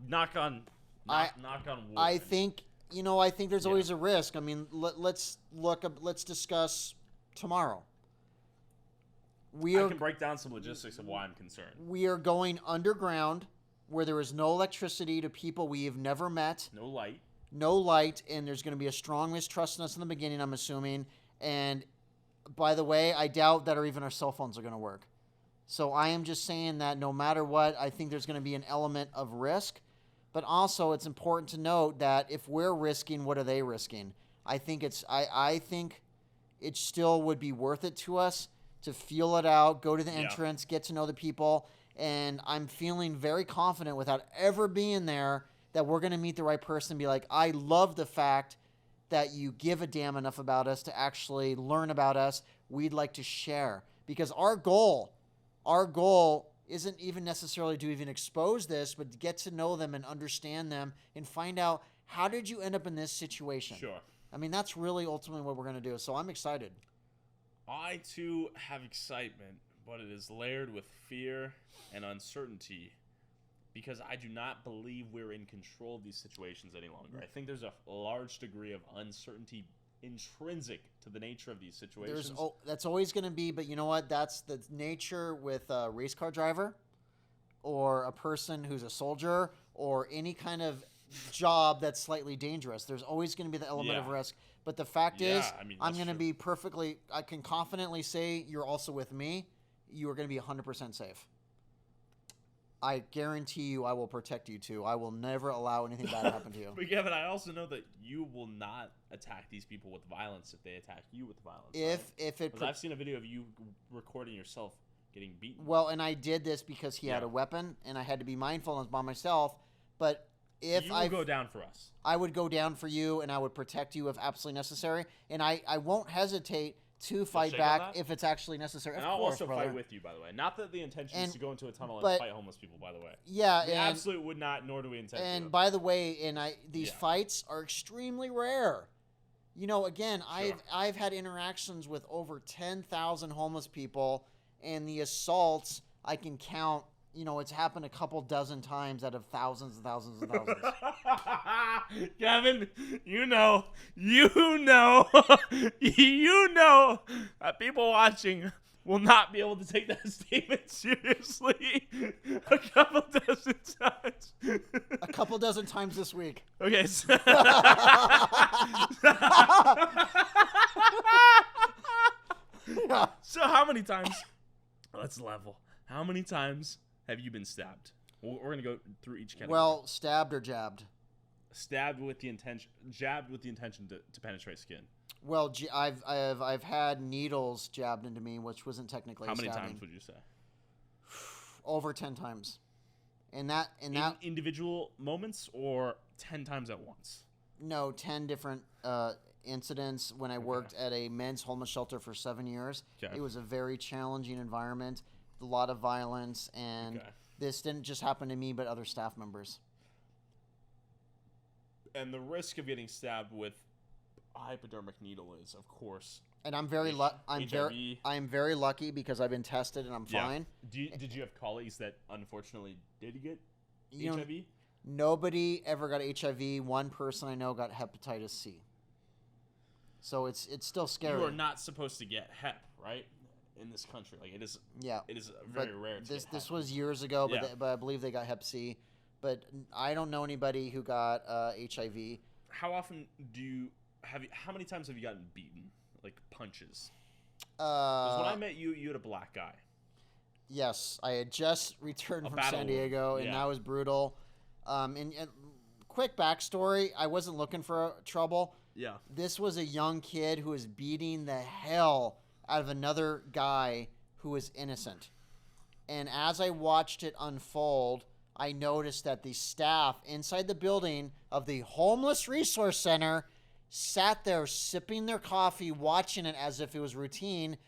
Knock on wood. I think there's always a risk. I mean, let's discuss tomorrow. I can break down some logistics of why I'm concerned. We are going underground where there is no electricity to people we have never met. No light. No light, and there's going to be a strong mistrust in us in the beginning, I'm assuming. And by the way, I doubt that even our cell phones are going to work. So I am just saying that no matter what, I think there's going to be an element of risk. But also, it's important to note that if we're risking, what are they risking? I think it still would be worth it to us to feel it out, go to the entrance, get to know the people. And I'm feeling very confident without ever being there that we're going to meet the right person and be like, I love the fact that you give a damn enough about us to actually learn about us. We'd like to share. Because our goal isn't even necessarily to even expose this, but to get to know them and understand them and find out, how did you end up in this situation? Sure. I mean, that's really ultimately what we're going to do. So I'm excited. I, too, have excitement, but it is layered with fear and uncertainty because I do not believe we're in control of these situations any longer. I think there's a large degree of uncertainty intrinsic to the nature of these situations. That's always going to be, but you know what? That's the nature with a race car driver or a person who's a soldier or any kind of job that's slightly dangerous. There's always going to be the element of risk. But the fact is, I'm going to be I can confidently say you're also with me. You are going to be 100% safe. I guarantee you I will protect you too. I will never allow anything bad to happen to you. But Kevin, I also know that you will not attack these people with violence if they attack you with violence. I've seen a video of you recording yourself getting beaten. Well, and I did this because he had a weapon, and I had to be mindful and I was by myself. But if I go down for us, I would go down for you, and I would protect you if absolutely necessary. And I won't hesitate to fight back if it's actually necessary. And of I'll course, also brother. fight with you, by the way. Not that the intention is to go into a tunnel but, and fight homeless people, by the way. Yeah. We absolutely would not, nor do we intend to. And by the way, these fights are extremely rare. You know, again, I've had interactions with over 10,000 homeless people, and the assaults I can count. You know, it's happened a couple dozen times out of thousands and thousands and thousands. Kevin, you know that people watching will not be able to take that statement seriously a couple dozen times. A couple dozen times this week. Okay. So, so how many times? Let's level. How many times have you been stabbed? We're going to go through each category. Well, stabbed or jabbed? Jabbed with the intention to penetrate skin. Well, I've had needles jabbed into me, which wasn't technically How many stabbing. times would you say? Over 10 times. And individual moments or 10 times at once? No, 10 different incidents when I worked at a men's homeless shelter for 7 years. Okay. It was a very challenging environment, a lot of violence, and this didn't just happen to me, but other staff members. And the risk of getting stabbed with a hypodermic needle is, of course. And I'm very lucky because I've been tested and I'm fine. Did you have colleagues that unfortunately did get HIV? Nobody ever got HIV. One person I know got hepatitis C. So it's still scary. You are not supposed to get hep, right? In this country, like it is. Yeah, it is very rare. This was years ago, but I believe they got Hep C. But I don't know anybody who got HIV. How often how many times have you gotten beaten, like punches? When I met you, you had a black eye. Yes, I had just returned from San Diego, and that was brutal. And quick backstory: I wasn't looking for trouble. Yeah, this was a young kid who was beating the hell out of another guy who was innocent. And as I watched it unfold, I noticed that the staff inside the building of the Homeless Resource Center sat there sipping their coffee, watching it as if it was routine,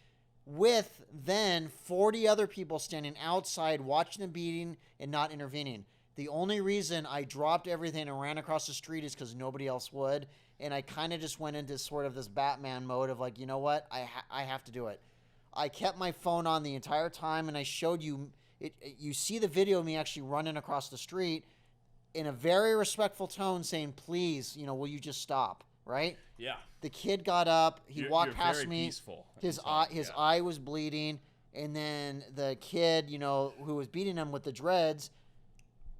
with then 40 other people standing outside watching the beating and not intervening. The only reason I dropped everything and ran across the street is because nobody else would. And I kind of just went into sort of this Batman mode of like, you know what? I have to do it. I kept my phone on the entire time, and I showed you it. You see the video of me actually running across the street in a very respectful tone saying, please, will you just stop, right? Yeah. The kid got up. He walked past very me. Peaceful. His eye was bleeding. And then the kid, who was beating him with the dreads,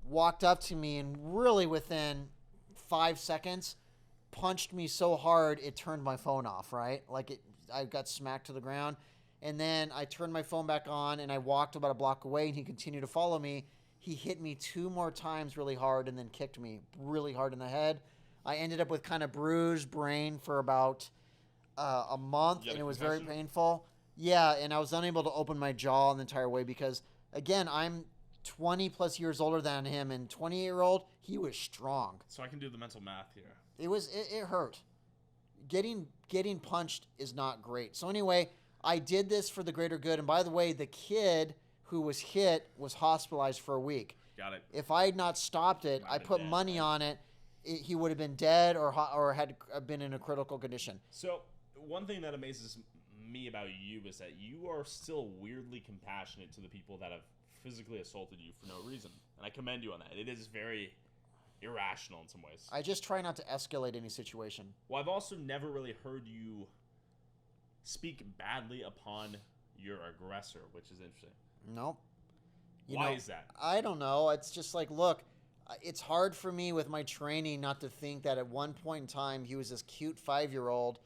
walked up to me and really within 5 seconds punched me so hard it turned my phone off, right? I got smacked to the ground. And then I turned my phone back on and I walked about a block away and he continued to follow me. He hit me 2 more times really hard and then kicked me really hard in the head. I ended up with kind of bruised brain for about a month, and it was very painful. Yeah, and I was unable to open my jaw the entire way because, again, I'm 20 plus years older than him, and 28-year-old, he was strong. So I can do the mental math here. It hurt. Getting punched is not great. So anyway, I did this for the greater good. And by the way, the kid who was hit was hospitalized for a week. Got it. If I had not stopped it, I put money on it, he would have been dead or had been in a critical condition. So one thing that amazes me about you is that you are still weirdly compassionate to the people that have physically assaulted you for no reason. And I commend you on that. It is very irrational in some ways. I just try not to escalate any situation. Well, I've also never really heard you speak badly upon your aggressor, which is interesting. Nope. Why is that? I don't know. It's just like, look, it's hard for me with my training not to think that at one point in time he was this cute 5-year-old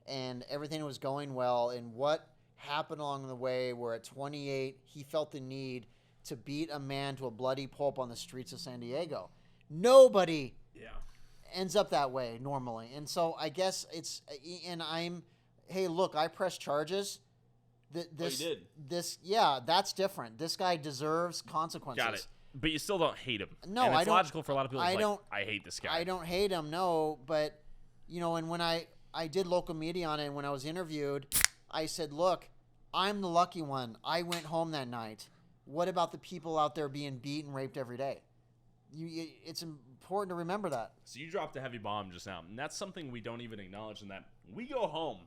and everything was going well, and what happened along the way where at 28 he felt the need to beat a man to a bloody pulp on the streets of San Diego. Nobody ends up that way normally. And so I guess hey, look, I pressed charges. You did. That's different. This guy deserves consequences. Got it. But you still don't hate him. No, and I it's don't. Logical for a lot of people. I hate this guy. I don't hate him, no. But, and when I did local media on it, and when I was interviewed, I said, look, I'm the lucky one. I went home that night. What about the people out there being beat and raped every day? It's important to remember that. So you dropped a heavy bomb just now, and that's something we don't even acknowledge in that we go home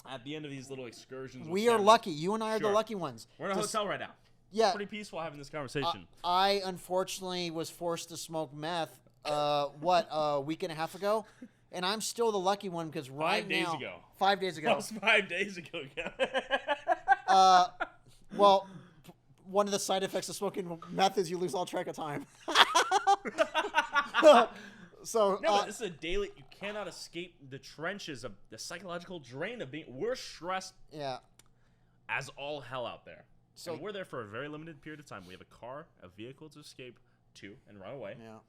at the end of these little excursions. We are lucky. You and I are the lucky ones. We're in a hotel right now. Yeah. It's pretty peaceful having this conversation. I unfortunately was forced to smoke meth, a week and a half ago? And I'm still the lucky one because right now... 5 days ago. 5 days ago. That was 5 days ago. Well, one of the side effects of smoking meth is you lose all track of time. So but this is a daily... You cannot escape the trenches of the psychological drain of being... We're stressed as all hell out there. So and we're there for a very limited period of time. We have a car, a vehicle to escape to and run away. Yeah.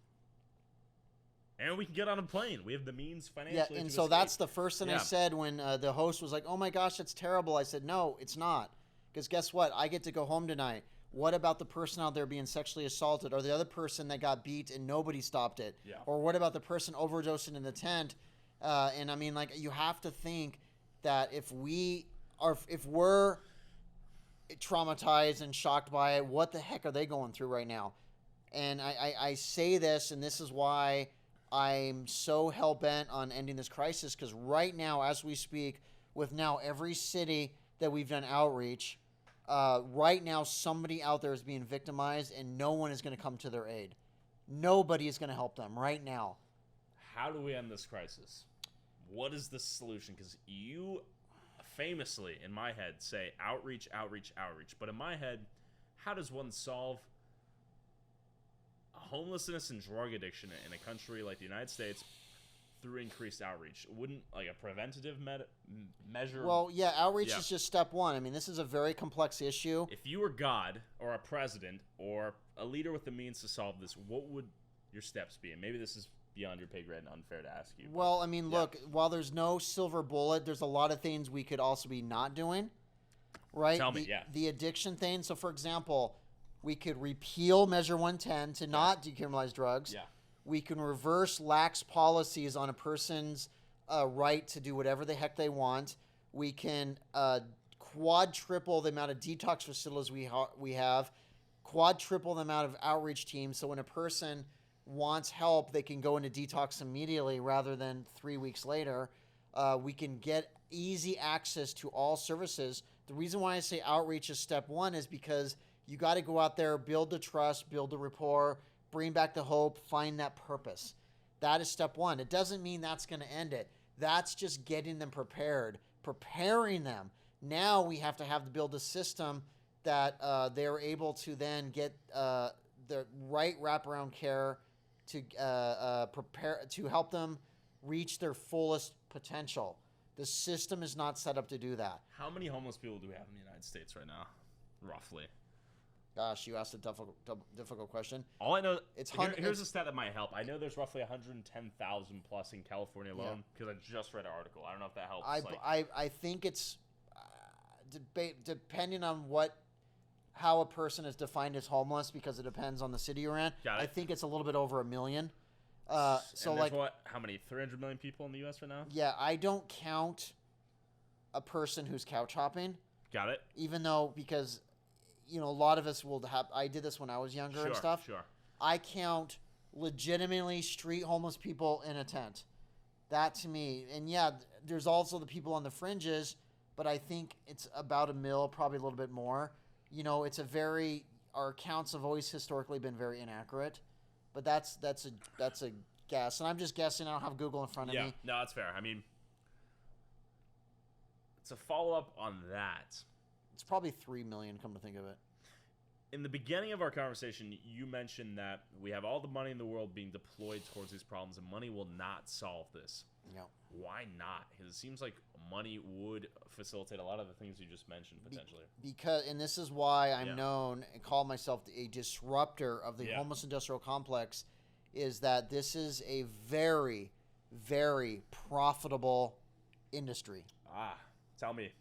And we can get on a plane. We have the means financially. Yeah, and so escape. That's the first thing I said when the host was like, "Oh my gosh, that's terrible." I said, "No, it's not, because guess what? I get to go home tonight. What about the person out there being sexually assaulted, or the other person that got beat and nobody stopped it? Yeah. Or what about the person overdosing in the tent?" And I mean, like, you have to think that if we're traumatized and shocked by it, what the heck are they going through right now? And I say this, and this is why I'm so hell-bent on ending this crisis, because right now, as we speak, with now every city that we've done outreach, right now somebody out there is being victimized, and no one is going to come to their aid. Nobody is going to help them right now. How do we end this crisis? What is the solution? Because you famously, in my head, say outreach, outreach, outreach. But in my head, how does one solve homelessness and drug addiction in a country like the United States through increased outreach? Wouldn't like a preventative measure? Well, yeah, outreach is just step one. I mean, this is a very complex issue. If you were God or a president or a leader with the means to solve this, what would your steps be? And maybe this is beyond your pay grade and unfair to ask you. Well, I mean, look, while there's no silver bullet, there's a lot of things we could also be not doing, right? Tell me, The addiction thing. So, for example, we could repeal Measure 110 to not decriminalize drugs. Yeah. We can reverse lax policies on a person's right to do whatever the heck they want. We can quadruple the amount of detox facilities we have, quadruple the amount of outreach teams. So when a person wants help, they can go into detox immediately rather than 3 weeks later. We can get easy access to all services. The reason why I say outreach is step one is because you got to go out there, build the trust, build the rapport, bring back the hope, find that purpose. That is step one. It doesn't mean that's going to end it. That's just getting them prepared, preparing them. Now we have to build a system that they're able to then get the right wraparound care to prepare to help them reach their fullest potential. The system is not set up to do that. How many homeless people do we have in the United States right now, roughly? Gosh, you asked a difficult question. All I know, It's here's a stat that might help. I know there's roughly 110,000 plus in California alone because I just read an article. I don't know if that helps. I think it's depending on how a person is defined as homeless, because it depends on the city you're in. Got it. I think it's a little bit over 1 million. So and like how many? 300 million people in the U.S. right now? Yeah, I don't count a person who's couch hopping. Got it. Even though, because a lot of us will have. I did this when I was younger and stuff. Sure. I count legitimately street homeless people in a tent. That to me, and yeah, there's also the people on the fringes, but I think it's about 1 mil, probably a little bit more. It's our counts have always historically been very inaccurate, but that's a guess, and I'm just guessing. I don't have Google in front of me. Yeah, no, that's fair. I mean, it's a follow up on that. It's probably 3 million, come to think of it. In the beginning of our conversation, you mentioned that we have all the money in the world being deployed towards these problems, and money will not solve this. Yeah. Why not? Because it seems like money would facilitate a lot of the things you just mentioned, potentially. And this is why I'm known and call myself a disruptor of the homeless industrial complex, is that this is a very, very profitable industry. Tell me.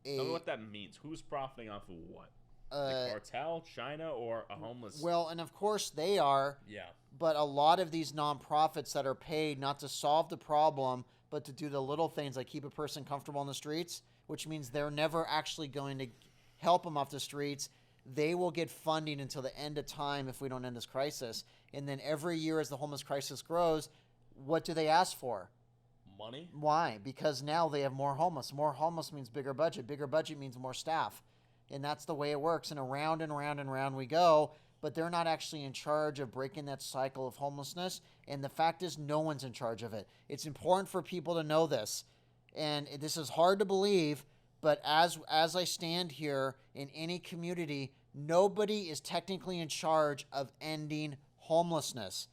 Tell me what that means. Who's profiting off of what? The cartel, China, or a homeless? Well, and of course they are. Yeah. But a lot of these nonprofits that are paid not to solve the problem, but to do the little things like keep a person comfortable on the streets, which means they're never actually going to help them off the streets. They will get funding until the end of time if we don't end this crisis. And then every year as the homeless crisis grows, what do they ask for? Money. Why? Because now they have more homeless. More homeless means bigger budget. Bigger budget means more staff. And that's the way it works. And around and around and around we go. But they're not actually in charge of breaking that cycle of homelessness. And the fact is, no one's in charge of it. It's important for people to know this. And this is hard to believe, but as I stand here in any community, nobody is technically in charge of ending homelessness.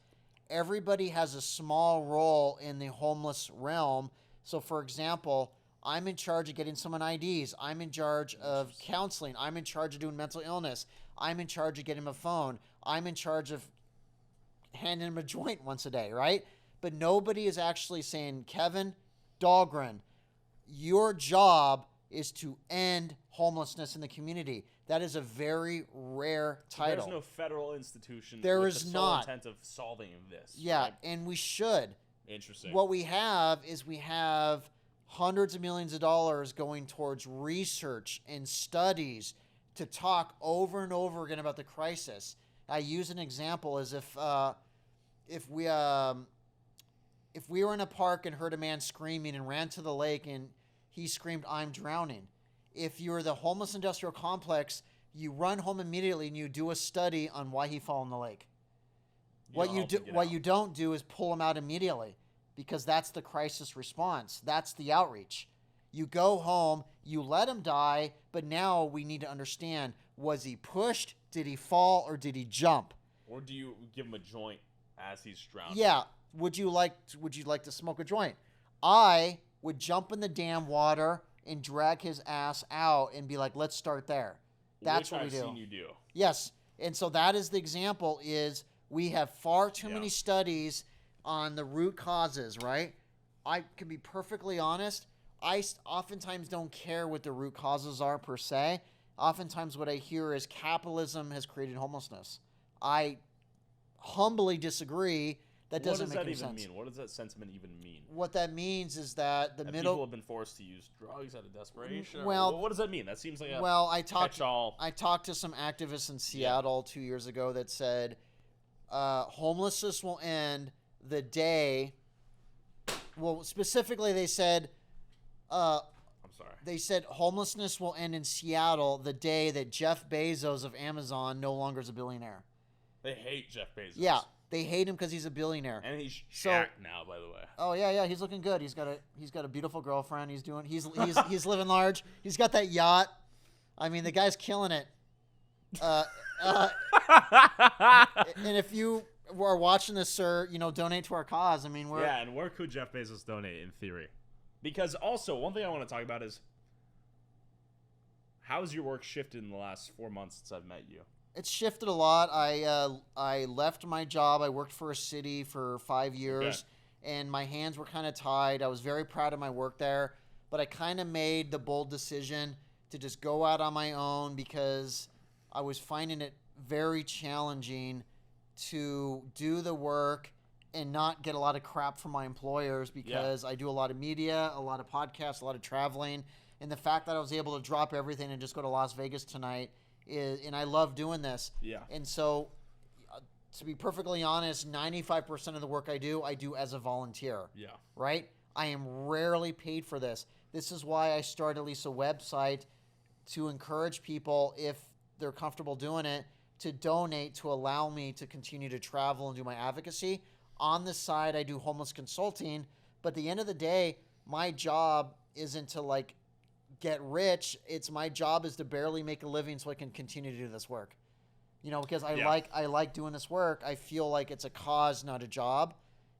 Everybody has a small role in the homeless realm. So, for example, I'm in charge of getting someone IDs. I'm in charge of counseling. I'm in charge of doing mental illness. I'm in charge of getting him a phone. I'm in charge of handing him a joint once a day, right? But nobody is actually saying, Kevin Dahlgren, your job is to end homelessness in the community. That is a very rare title. There's no federal institution there with is the sole not intent of solving this. Yeah, right? and we should. Interesting. What we have is hundreds of millions of dollars going towards research and studies to talk over and over again about the crisis. I use an example as if we were in a park and heard a man screaming and ran to the lake and he screamed, "I'm drowning." If you're the homeless industrial complex, you run home immediately and you do a study on why he fell in the lake. What you don't do is pull him out immediately, because that's the crisis response. That's the outreach. You go home, you let him die, but now we need to understand, was he pushed, did he fall, or did he jump? Or do you give him a joint as he's drowning? Yeah. Would you like to smoke a joint? I would jump in the damn water and drag his ass out and be like, let's start there. That's what we do. I've seen you do. Yes. And so that is the example, is we have far too many studies on the root causes, right? I can be perfectly honest. I oftentimes don't care what the root causes are per se. Oftentimes what I hear is capitalism has created homelessness. I humbly disagree. That doesn't make any sense. What does that even mean? What does that sentiment even mean? What that means is that people have been forced to use drugs out of desperation. Well, what does that mean? That seems like I catch-all. talked to some activists in Seattle 2 years ago that said homelessness will end the day. Well, specifically, they said. I'm sorry. They said homelessness will end in Seattle the day that Jeff Bezos of Amazon no longer is a billionaire. They hate Jeff Bezos. Yeah. They hate him because he's a billionaire. And he's jacked now, by the way. Oh yeah, he's looking good. He's got a beautiful girlfriend. He's living large. He's got that yacht. I mean, the guy's killing it. Uh, and if you are watching this, sir, donate to our cause. I mean, Yeah, and where could Jeff Bezos donate in theory? Because also, one thing I want to talk about is how has your work shifted in the last 4 months since I've met you? It's shifted a lot. I left my job. I worked for a city for 5 years, and my hands were kind of tied. I was very proud of my work there, but I kind of made the bold decision to just go out on my own because I was finding it very challenging to do the work and not get a lot of crap from my employers because I do a lot of media, a lot of podcasts, a lot of traveling. And the fact that I was able to drop everything and just go to Las Vegas tonight and I love doing this. Yeah. And so, to be perfectly honest, 95% of the work I do as a volunteer. Yeah. Right? I am rarely paid for this. This is why I started at least a website to encourage people, if they're comfortable doing it, to donate to allow me to continue to travel and do my advocacy. On the side, I do homeless consulting. But at the end of the day, my job isn't to get rich. It's my job is to barely make a living so I can continue to do this work. Because I like doing this work. I feel like it's a cause, not a job.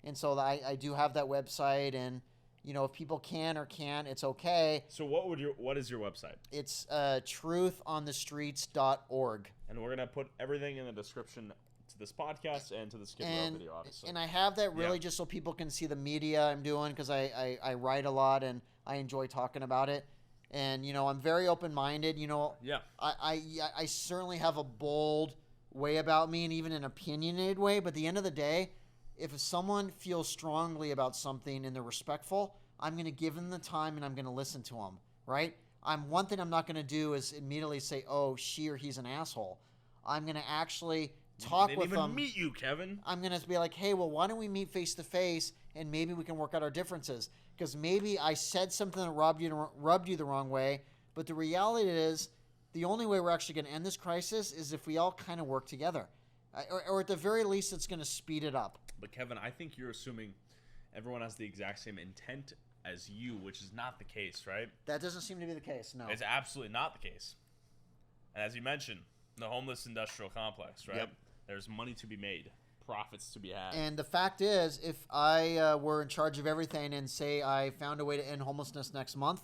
And so I do have that website, and if people can or can't, it's okay. So what is your website? It's truthonthestreets.org. And we're gonna put everything in the description to this podcast and to the Skid Row video, obviously. And I have that really just so people can see the media I'm doing, because I write a lot and I enjoy talking about it. And I'm very open-minded. I certainly have a bold way about me, and even an opinionated way. But at the end of the day, if someone feels strongly about something and they're respectful, I'm going to give them the time and I'm going to listen to them. Right? One thing I'm not going to do is immediately say, "Oh, she or he's an asshole." I'm going to actually talk with them. They didn't even meet you, Kevin. I'm going to be like, "Hey, well, why don't we meet face to face, and maybe we can work out our differences? Because maybe I said something that rubbed you the wrong way, but the reality is, the only way we're actually going to end this crisis is if we all kind of work together, or at the very least, it's going to speed it up." But Kevin, I think you're assuming everyone has the exact same intent as you, which is not the case, right? That doesn't seem to be the case. No, it's absolutely not the case. And as you mentioned, the homeless industrial complex, right? Yep. There's money to be made, profits to be had. And the fact is, if I were in charge of everything and say I found a way to end homelessness next month,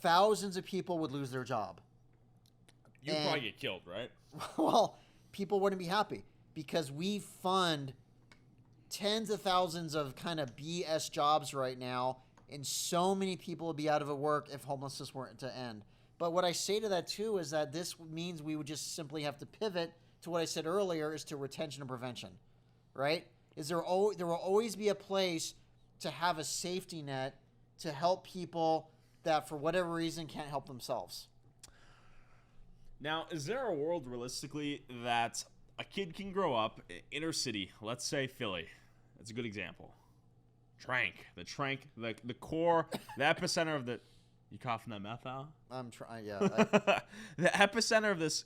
thousands of people would lose their job. You'd probably get killed, right? Well, people wouldn't be happy because we fund tens of thousands of kind of BS jobs right now, and so many people would be out of work if homelessness weren't to end. But what I say to that too is that this means we would just simply have to pivot to what I said earlier, is to retention and prevention, right? There will always be a place to have a safety net to help people that for whatever reason can't help themselves. Now, is there a world realistically that a kid can grow up inner city, let's say Philly? That's a good example. The core, the epicenter of the... You coughing that meth out? I'm trying, yeah. The epicenter of this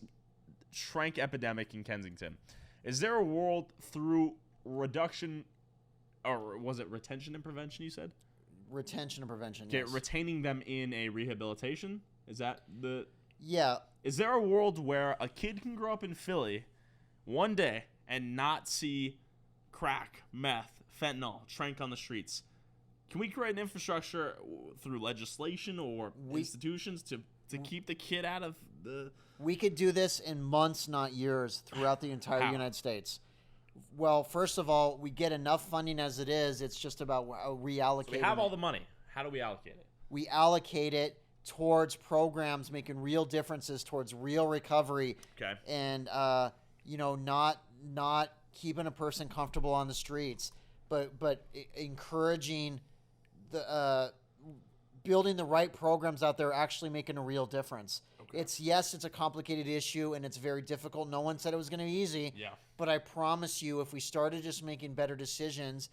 trank epidemic in Kensington. Is there a world through reduction, or was it retention and prevention you said? Retention and prevention, okay, yes. Retaining them in a rehabilitation? Is that the... Yeah. Is there a world where a kid can grow up in Philly one day and not see crack, meth, fentanyl, trank on the streets? Can we create an infrastructure through legislation or institutions to keep the kid out of the... We could do this in months, not years, throughout the entire United States. Well, first of all, we get enough funding as it is. It's just about reallocating. So we have all the money. How do we allocate it? We allocate it towards programs making real differences, towards real recovery. Okay. And, not keeping a person comfortable on the streets, but encouraging the building the right programs out there, actually making a real difference. Okay. It's a complicated issue and it's very difficult. No one said it was going to be easy. Yeah. But I promise you, if we started just making better decisions,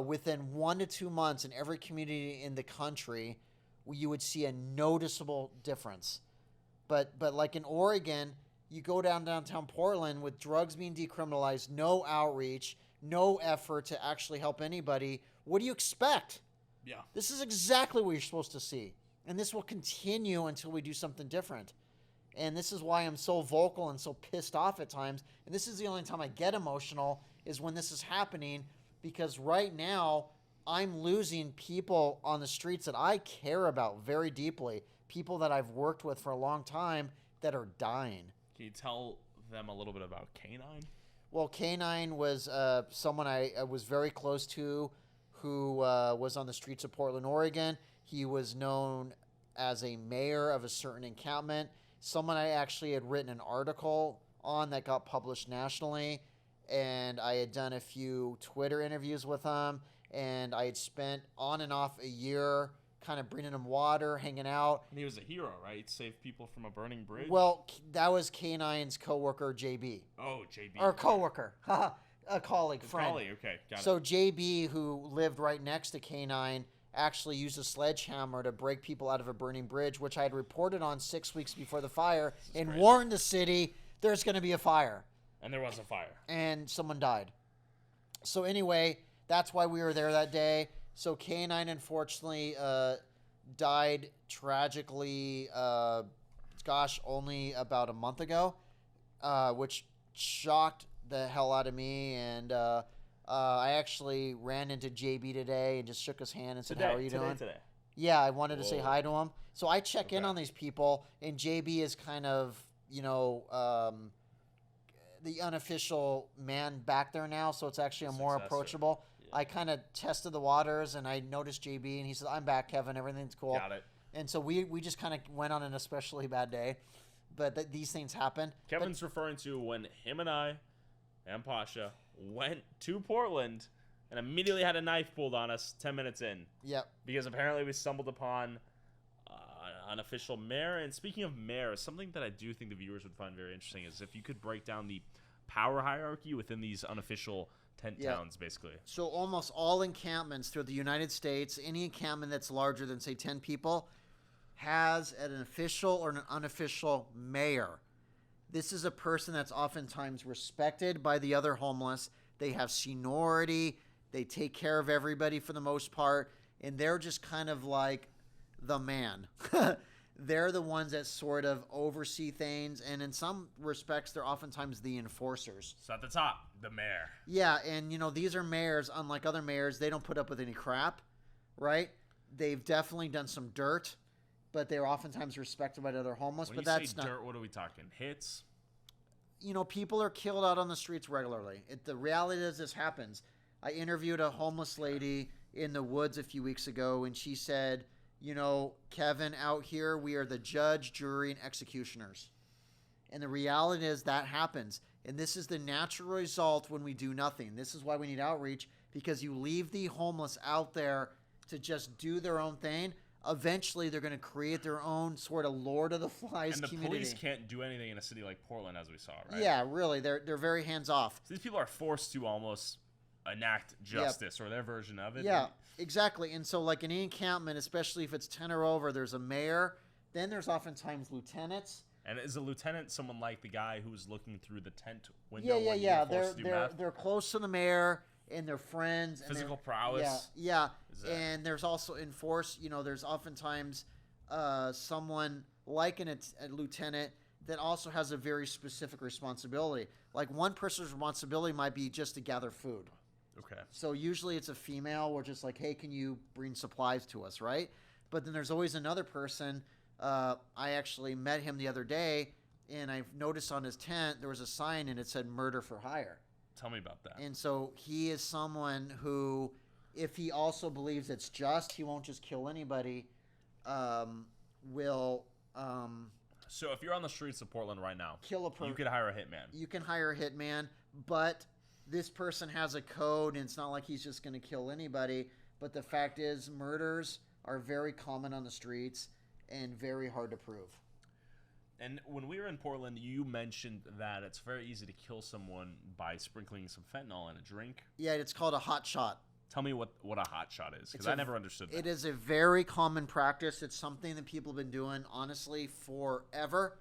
within 1 to 2 months in every community in the country, you would see a noticeable difference. But like in Oregon, you go downtown Portland with drugs being decriminalized, no outreach, no effort to actually help anybody. What do you expect? Yeah. This is exactly what you're supposed to see. And this will continue until we do something different. And this is why I'm so vocal and so pissed off at times. And this is the only time I get emotional is when this is happening, because right now I'm losing people on the streets that I care about very deeply, people that I've worked with for a long time that are dying. Can you tell them a little bit about Canine? Well, K9 was someone I was very close to who was on the streets of Portland, Oregon. He was known as a mayor of a certain encampment, someone I actually had written an article on that got published nationally, and I had done a few Twitter interviews with him, and I had spent on and off a year kind of bringing him water, hanging out. And he was a hero, right? He saved people from a burning bridge. Well, that was K9's coworker, JB. Oh, JB. Or coworker. A colleague, friend. Colleague, okay, got So it. JB, who lived right next to K9, actually used a sledgehammer to break people out of a burning bridge, which I had reported on 6 weeks before the fire, and crazy. warned the city there's going to be a fire. And there was a fire. And someone died. So anyway, that's why we were there that day. So K9 unfortunately died tragically, only about a month ago, which shocked the hell out of me. And I actually ran into JB today and just shook his hand and said, "How are you doing?" Today. Yeah, I wanted to say Whoa. hi to him. So I check in Okay. on these people, and JB is kind of, the unofficial man back there now, so it's actually a more Successor. approachable. Yeah. I kind of tested the waters, and I noticed JB, and he said, "I'm back, Kevin. Everything's cool." Got it. And so we just kind of went on an especially bad day, but these things happen. Kevin's referring to when him and I and Pasha went to Portland and immediately had a knife pulled on us 10 minutes in. Yep. Because apparently we stumbled upon an official mayor. And speaking of mayors, something that I do think the viewers would find very interesting is if you could break down the power hierarchy within these unofficial tent Yeah. towns, basically. So almost all encampments throughout the United States, any encampment that's larger than, say, 10 people, has an official or an unofficial mayor. This is a person that's oftentimes respected by the other homeless. They have seniority. They take care of everybody for the most part. And they're just kind of like the man. They're the ones that sort of oversee things. And in some respects, they're oftentimes the enforcers. So at the top, the mayor. Yeah, and these are mayors, unlike other mayors, they don't put up with any crap, right? They've definitely done some dirt, but they're oftentimes respected by the other homeless. When But you that's say not, dirt, what are we talking? Hits? people are killed out on the streets regularly. The reality is this happens. I interviewed a homeless lady in the woods a few weeks ago, and she said, Kevin, out here, we are the judge, jury, and executioners. And the reality is that happens. And this is the natural result when we do nothing. This is why we need outreach, because you leave the homeless out there to just do their own thing. Eventually, they're going to create their own sort of Lord of the Flies And the community. police can't do anything in a city like Portland, as we saw, right? Yeah, really. They're very hands off. So these people are forced to almost enact justice or their version of it. Yeah, exactly. And so, like in any encampment, especially if it's 10 or over, there's a mayor. Then there's oftentimes lieutenants. And is a lieutenant someone like the guy who's looking through the tent window? Yeah. when you're forced to do They're meth? they're close to the mayor and they're friends. And Physical they're- prowess. Yeah. Is that- And there's also enforced. There's oftentimes someone like a lieutenant that also has a very specific responsibility. Like one person's responsibility might be just to gather food. Okay. So usually it's a female. We're just like, hey, can you bring supplies to us, right? But then there's always another person. I actually met him the other day, and I've noticed on his tent there was a sign, and it said "Murder for Hire." Tell me about that. And so he is someone who, if he also believes it's just, he won't just kill anybody. Will So if you're on the streets of Portland right now, kill a person. you could hire a hitman. You can hire a hitman, but this person has a code, and it's not like he's just going to kill anybody. But the fact is, murders are very common on the streets and very hard to prove. And when we were in Portland, you mentioned that it's very easy to kill someone by sprinkling some fentanyl in a drink. Yeah, it's called a hot shot. Tell me what a hot shot is, because It's I never understood that. It is a very common practice. It's something that people have been doing, honestly, forever.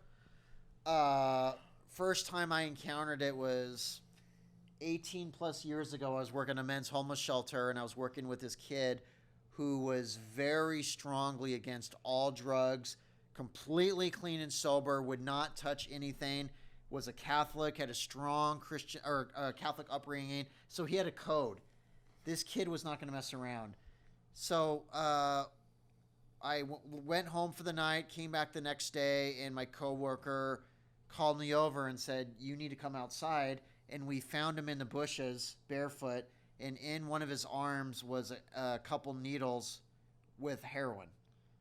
First time I encountered it was 18 plus years ago. I was working at a men's homeless shelter, and I was working with this kid who was very strongly against all drugs, completely clean and sober, would not touch anything, was a Catholic, had a strong Christian or Catholic upbringing, so he had a code. This kid was not going to mess around. So I went home for the night, came back the next day, and my coworker called me over and said, "You need to come outside." And we found him in the bushes, barefoot, and in one of his arms was a couple needles with heroin.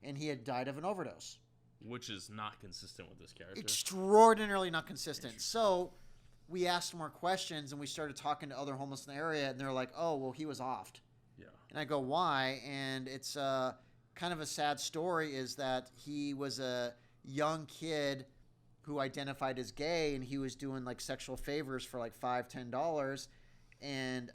And he had died of an overdose. Which is not consistent with this character. Extraordinarily not consistent. So we asked more questions, and we started talking to other homeless in the area, and they're like, "Oh, well, he was offed." Yeah. And I go, "Why?" And it's kind of a sad story, is that he was a young kid who identified as gay, and he was doing like sexual favors for like $5-10. And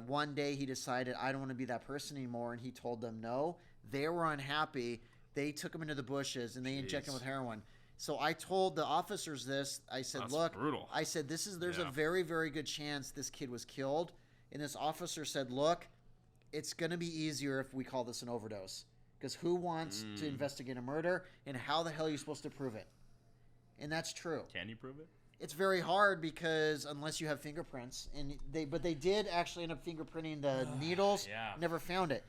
one day he decided, "I don't want to be that person anymore," and he told them no. They were unhappy. They took him into the bushes and they injected him with heroin. So I told the officers this. I said, That's "Look," brutal. I said, there's a very, very good chance this kid was killed." And this officer said, "Look, it's going to be easier if we call this an overdose, because who wants to investigate a murder, and how the hell are you supposed to prove it?" And that's true. Can you prove it? It's very hard, because unless you have fingerprints, but they did actually end up fingerprinting the needles. Yeah. Never found it.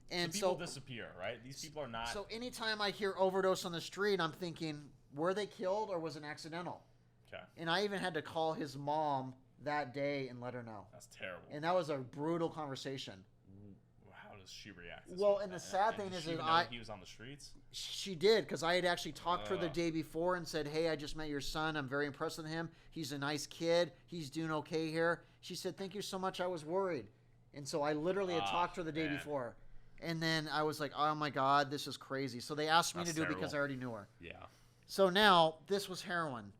And People disappear, right? These people are not. So anytime I hear overdose on the street, I'm thinking, were they killed or was it accidental? Okay. And I even had to call his mom that day and let her know. That's terrible. And that was a brutal conversation. How does she react? Well, and the sad thing is that he was on the streets. She did, because I had actually talked to her the day before and said, "Hey, I just met your son. I'm very impressed with him. He's a nice kid. He's doing okay here." She said, "Thank you so much. I was worried." And so I literally had talked to her the day before. And then I was like, "Oh my God, this is crazy." So they asked me to do it because I already knew her. Yeah. So now this was heroin.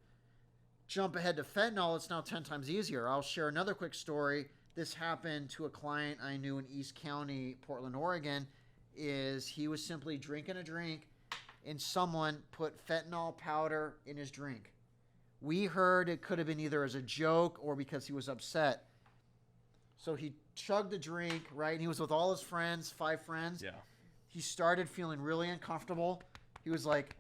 Jump ahead to fentanyl. It's now 10 times easier. I'll share another quick story. This happened to a client I knew in East County, Portland, Oregon. He was simply drinking a drink, and someone put fentanyl powder in his drink. We heard it could have been either as a joke or because he was upset. So he chugged the drink, right? And he was with all his friends, 5 friends. Yeah. He started feeling really uncomfortable. He was like,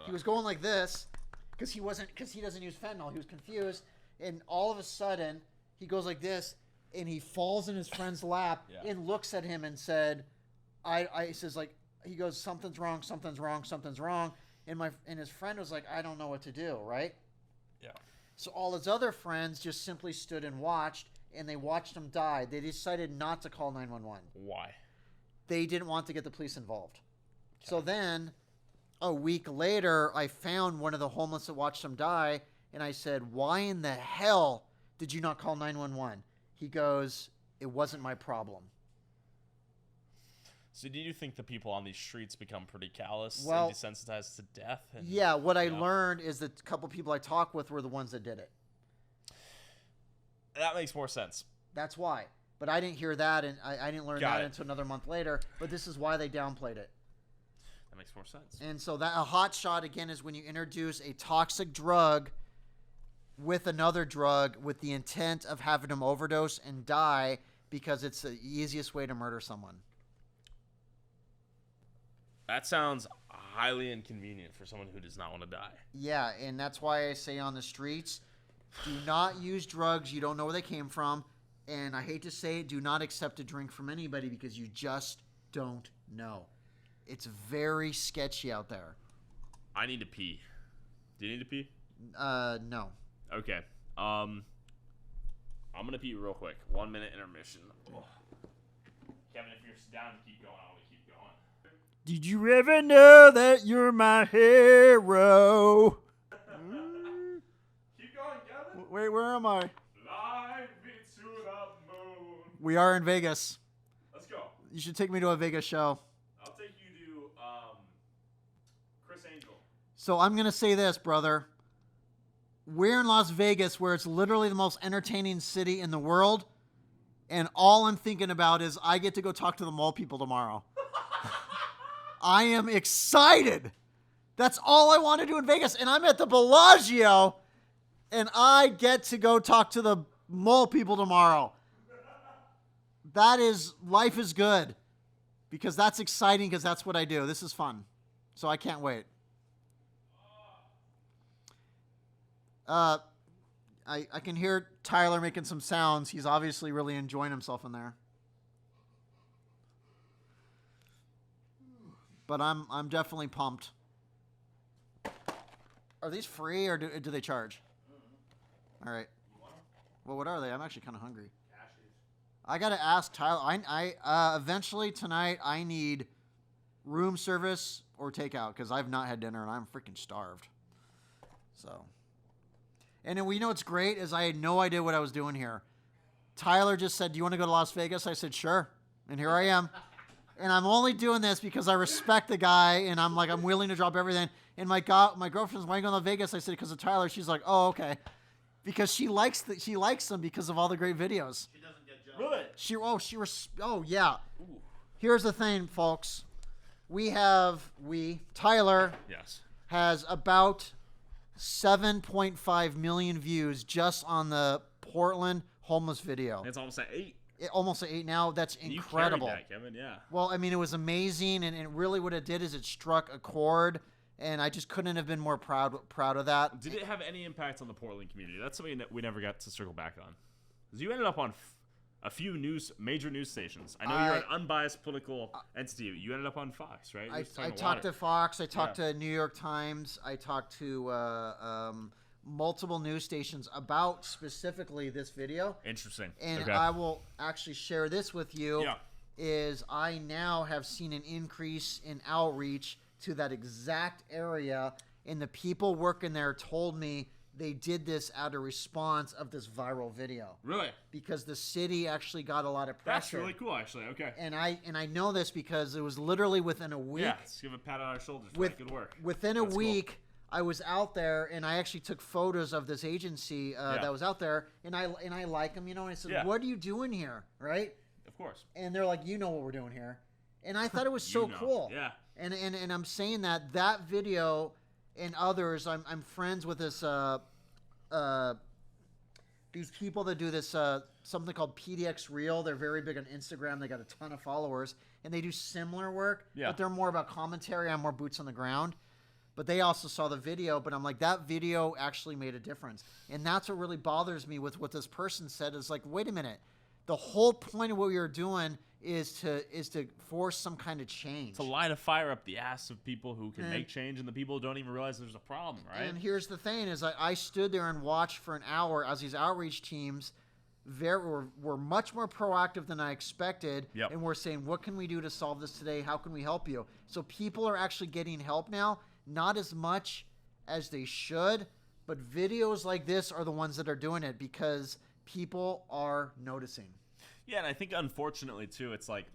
he was going like this, because he doesn't use fentanyl. He was confused. And all of a sudden, he goes like this, and he falls in his friend's lap and looks at him and said, he says, like, he goes, "Something's wrong, something's wrong, something's wrong." And his friend was like, "I don't know what to do," right? Yeah. So all his other friends just simply stood and watched, and they watched him die. They decided not to call 911. Why? They didn't want to get the police involved. Okay. So then, a week later, I found one of the homeless that watched him die, and I said, "Why in the hell did you not call 911? He goes, "It wasn't my problem." So do you think the people on these streets become pretty callous and desensitized to death? Yeah, what I learned is that a couple people I talked with were the ones that did it. That makes more sense. That's why. But I didn't hear that, and I didn't learn that until another month later. But this is why they downplayed it. That makes more sense. And so a hot shot, again, is when you introduce a toxic drug with another drug with the intent of having them overdose and die, because it's the easiest way to murder someone. That sounds highly inconvenient for someone who does not want to die. Yeah, and that's why I say on the streets, do not use drugs you don't know where they came from. And I hate to say it, do not accept a drink from anybody, because you just don't know. It's very sketchy out there. I need to pee. Do you need to pee? No. Okay. I'm gonna pee real quick. 1 minute intermission. Oh. Kevin, if you're down to keep going, I want to keep going. Did you ever know that you're my hero? Keep going, Kevin. Wait, where am I? Fly me to the moon. We are in Vegas. Let's go. You should take me to a Vegas show. I'll take you to Chris Angel. So I'm going to say this, brother. We're in Las Vegas, where it's literally the most entertaining city in the world. And all I'm thinking about is I get to go talk to the mall people tomorrow. I am excited. That's all I want to do in Vegas. And I'm at the Bellagio, and I get to go talk to the mall people tomorrow. Life is good. because that's exciting because that's what I do. This is fun. So I can't wait. I can hear Tyler making some sounds. He's obviously really enjoying himself in there. But I'm definitely pumped. Are these free or do they charge? All right. Well, what are they? I'm actually kind of hungry. I gotta ask Tyler. I eventually tonight I need room service or takeout because I've not had dinner and I'm freaking starved. So, and then we know what's great is I had no idea what I was doing here. Tyler just said, "Do you want to go to Las Vegas?" I said, "Sure," and here I am. And I'm only doing this because I respect the guy, and I'm willing to drop everything. And my girlfriend's, "Why are you going to Vegas?" I said, "Because of Tyler." She's like, "Oh, okay," because she likes them because of all the great videos. She doesn't get jealous. Really? Oh yeah. Ooh. Here's the thing, folks. Tyler Yes. has about 7.5 million views just on the Portland homeless video. It's almost at 8. Almost at 8 now. That's incredible. You carried that, Kevin, yeah. Well, I mean, it was amazing, and really what it did is it struck a chord, and I just couldn't have been more proud of that. Did it have any impact on the Portland community? That's something that we never got to circle back on. Because you ended up on a few major news stations. I know you're an unbiased political entity. You ended up on Fox, right? I talked to Fox. I talked to New York Times. I talked to multiple news stations about specifically this video. Interesting. And okay. I will actually share this with you. Yeah. Is I now have seen an increase in outreach to that exact area, and the people working there told me they did this out of response of this viral video. Really? Because the city actually got a lot of pressure. That's really cool, actually. Okay. And I know this because it was literally within a week. Yeah, let's give a pat on our shoulders for that good work. Within a week, I was out there, and I actually took photos of this agency that was out there, and I like them, and I said, "What are you doing here?" Right? Of course. And they're like, "You know what we're doing here," and I thought it was so cool. Yeah. And I'm saying that video and others, I'm friends with this these people that do this something called PDX Reel. They're very big on Instagram. They got a ton of followers, and they do similar work, but they're more about commentary. I'm more boots on the ground. But they also saw the video, but I'm like, that video actually made a difference. And that's what really bothers me with what this person said is like, wait a minute. The whole point of what we were doing is to force some kind of change. To light a fire up the ass of people who can make change and the people who don't even realize there's a problem, right? And here's the thing is I stood there and watched for an hour as these outreach teams were much more proactive than I expected. Yep. And we're saying, what can we do to solve this today? How can we help you? So people are actually getting help now. Not as much as they should, but videos like this are the ones that are doing it because people are noticing. Yeah, and I think unfortunately, too, it's like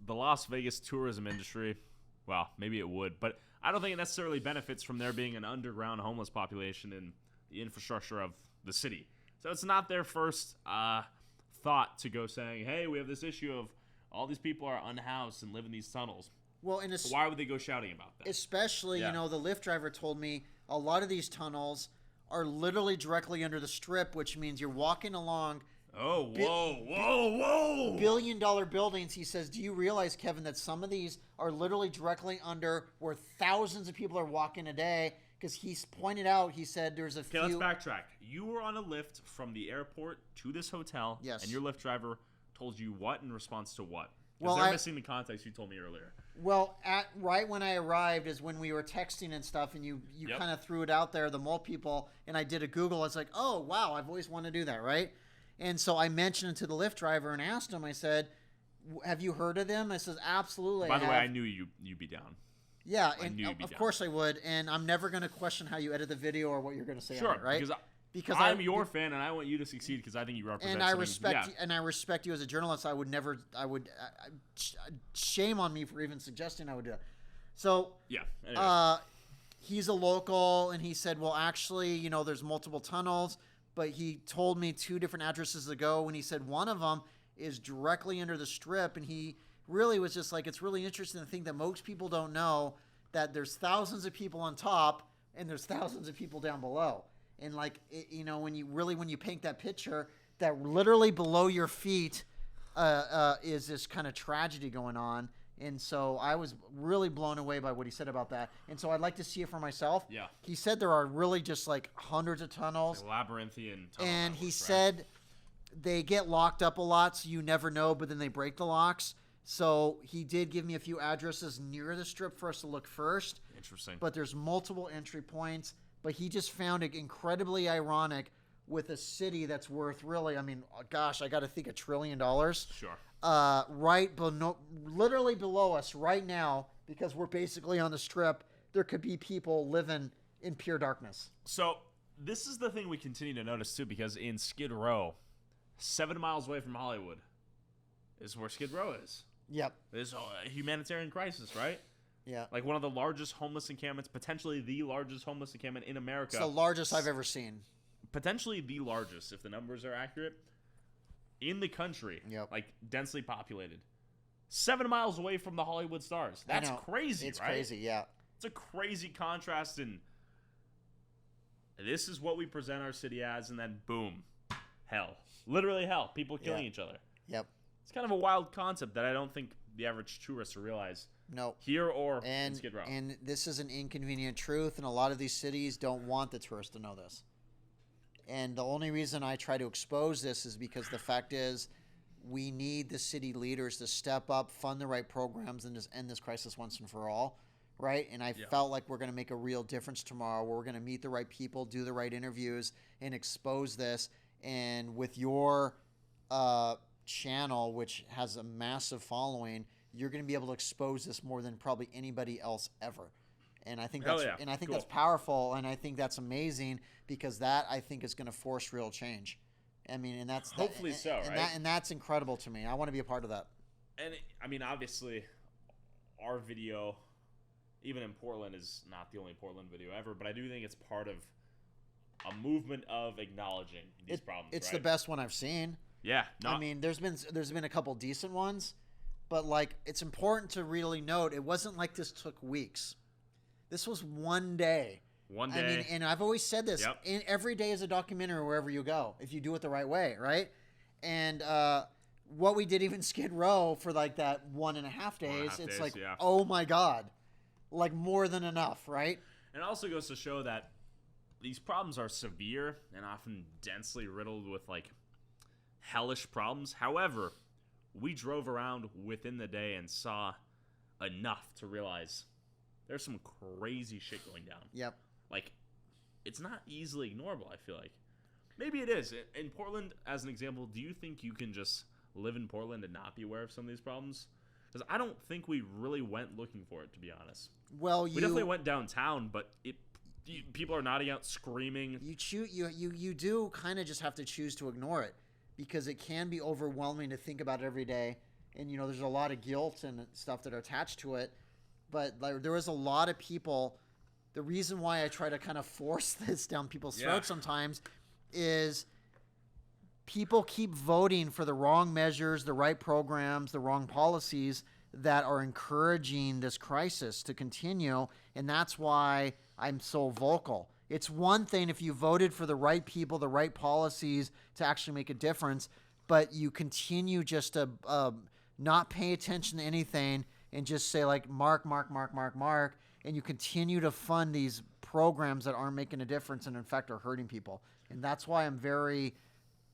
the Las Vegas tourism industry, well, maybe it would, but I don't think it necessarily benefits from there being an underground homeless population in the infrastructure of the city. So it's not their first thought to go saying, hey, we have this issue of all these people are unhoused and live in these tunnels. Well, and so why would they go shouting about that? Especially, the Lyft driver told me a lot of these tunnels are literally directly under the strip, which means you're walking along. Oh, whoa. Billion-dollar buildings. He says, do you realize, Kevin, that some of these are literally directly under where thousands of people are walking a day? Because he's pointed out, he said there's a few. Okay, let's backtrack. You were on a Lyft from the airport to this hotel. Yes. And your Lyft driver told you what in response to what? Well, they're missing the context you told me earlier. Well, right when I arrived is when we were texting and stuff, and you kind of threw it out there, the mole people, and I did a Google. I was like, oh, wow, I've always wanted to do that, right? And so I mentioned it to the Lyft driver and asked him, I said, have you heard of them? I says, absolutely. By the way, I knew you'd be down. Yeah, and of course I would, and I'm never going to question how you edit the video or what you're going to say on it, right? Because I'm your fan, and I want you to succeed because I think you represent. And I respect you as a journalist. I would shame on me for even suggesting I would do that. So he's a local, and he said, well, actually, there's multiple tunnels, but he told me 2 different addresses to go, and he said one of them is directly under the strip, and he really was just like, it's really interesting to think that most people don't know that there's thousands of people on top and there's thousands of people down below. And when you paint that picture, that literally below your feet is this kind of tragedy going on. And so I was really blown away by what he said about that. And so I'd like to see it for myself. Yeah. He said there are really just like hundreds of tunnels. Like labyrinthian tunnel And networks, he right? said they get locked up a lot, so you never know, but then they break the locks. So he did give me a few addresses near the strip for us to look first. Interesting. But there's multiple entry points. But he just found it incredibly ironic with a city that's worth really, I mean, gosh, I got to think $1 trillion. Sure. Literally below us right now, because we're basically on the strip, there could be people living in pure darkness. So this is the thing we continue to notice too, because in Skid Row, 7 miles away from Hollywood, is where Skid Row is. Yep. There's a humanitarian crisis, right? Yeah. Like one of the largest homeless encampments, potentially the largest homeless encampment in America. It's the largest I've ever seen. Potentially the largest, if the numbers are accurate, in the country. Yep. Like densely populated. 7 miles away from the Hollywood stars. That's crazy, it's right? Crazy, yeah. It's a crazy contrast, and this is what we present our city as, and then boom, hell. Literally hell. People killing each other. Yep. It's kind of a wild concept that I don't think the average tourist will realize. No. Here or in Skid Row. And this is an inconvenient truth, and a lot of these cities don't want the tourists to know this. And the only reason I try to expose this is because the fact is we need the city leaders to step up, fund the right programs, and just end this crisis once and for all, right? And I felt like we're going to make a real difference tomorrow, where we're going to meet the right people, do the right interviews, and expose this. And with your channel, which has a massive following, you're going to be able to expose this more than probably anybody else ever. And I think that's powerful, and I think that's amazing, because that, I think, is going to force real change. I mean, and that's hopefully right? And that's incredible to me. I want to be a part of that. And I mean, obviously, our video, even in Portland, is not the only Portland video ever, but I do think it's part of a movement of acknowledging these problems. It's right? the best one I've seen. Yeah. I mean, there's been a couple decent ones, but like, it's important to really note it wasn't like this took weeks. This was one day. One day. I mean, and I've always said this. Yep. Every day is a documentary wherever you go, if you do it the right way, right? And what we did even Skid Row for like that 1.5 days, it's like, oh my God, like more than enough, right? And it also goes to show that these problems are severe and often densely riddled with like hellish problems. However, we drove around within the day and saw enough to realize there's some crazy shit going down. Yep. Like, it's not easily ignorable, I feel like. Maybe it is. In Portland, as an example, do you think you can just live in Portland and not be aware of some of these problems? Because I don't think we really went looking for it, to be honest. Well, we definitely went downtown, but people are nodding out, screaming. You do kind of just have to choose to ignore it, because it can be overwhelming to think about it every day. And, you know, there's a lot of guilt and stuff that are attached to it. But like, there is a lot of people. The reason why I try to kind of force this down people's throats sometimes is people keep voting for the wrong measures, the right programs, the wrong policies that are encouraging this crisis to continue. And that's why I'm so vocal. It's one thing if you voted for the right people, the right policies to actually make a difference, but you continue just to not pay attention to anything and just say like, mark, and you continue to fund these programs that aren't making a difference and in fact are hurting people. And that's why I'm very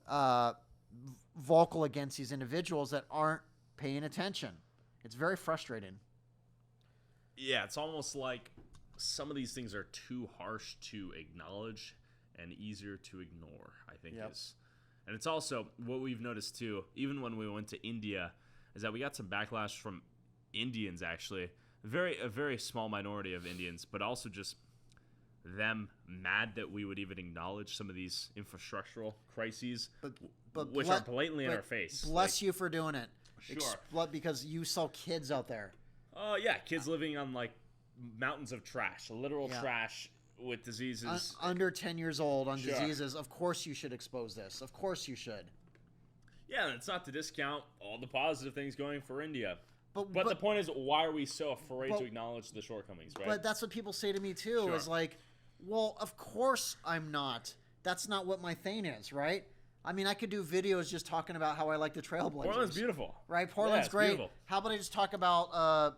vocal against these individuals that aren't paying attention. It's very frustrating. Yeah, it's almost like some of these things are too harsh to acknowledge and easier to ignore, I think is. And it's also what we've noticed too, even when we went to India, is that we got some backlash from Indians, actually. A very small minority of Indians, but also just them mad that we would even acknowledge some of these infrastructural crises, which are blatantly in our face. Bless you for doing it. Sure. Because you saw kids out there. Oh, yeah. Kids living on, like, mountains of trash, literal trash with diseases. Under 10 years old on diseases. Of course you should expose this. Of course you should. Yeah, and it's not to discount all the positive things going for India. But the point is, why are we so afraid to acknowledge the shortcomings, right? But that's what people say to me, too, is like, well, of course I'm not. That's not what my thing is, right? I mean, I could do videos just talking about how I like the Trailblazers. Portland's beautiful. Right? Portland's it's great. beautiful. How about I just talk about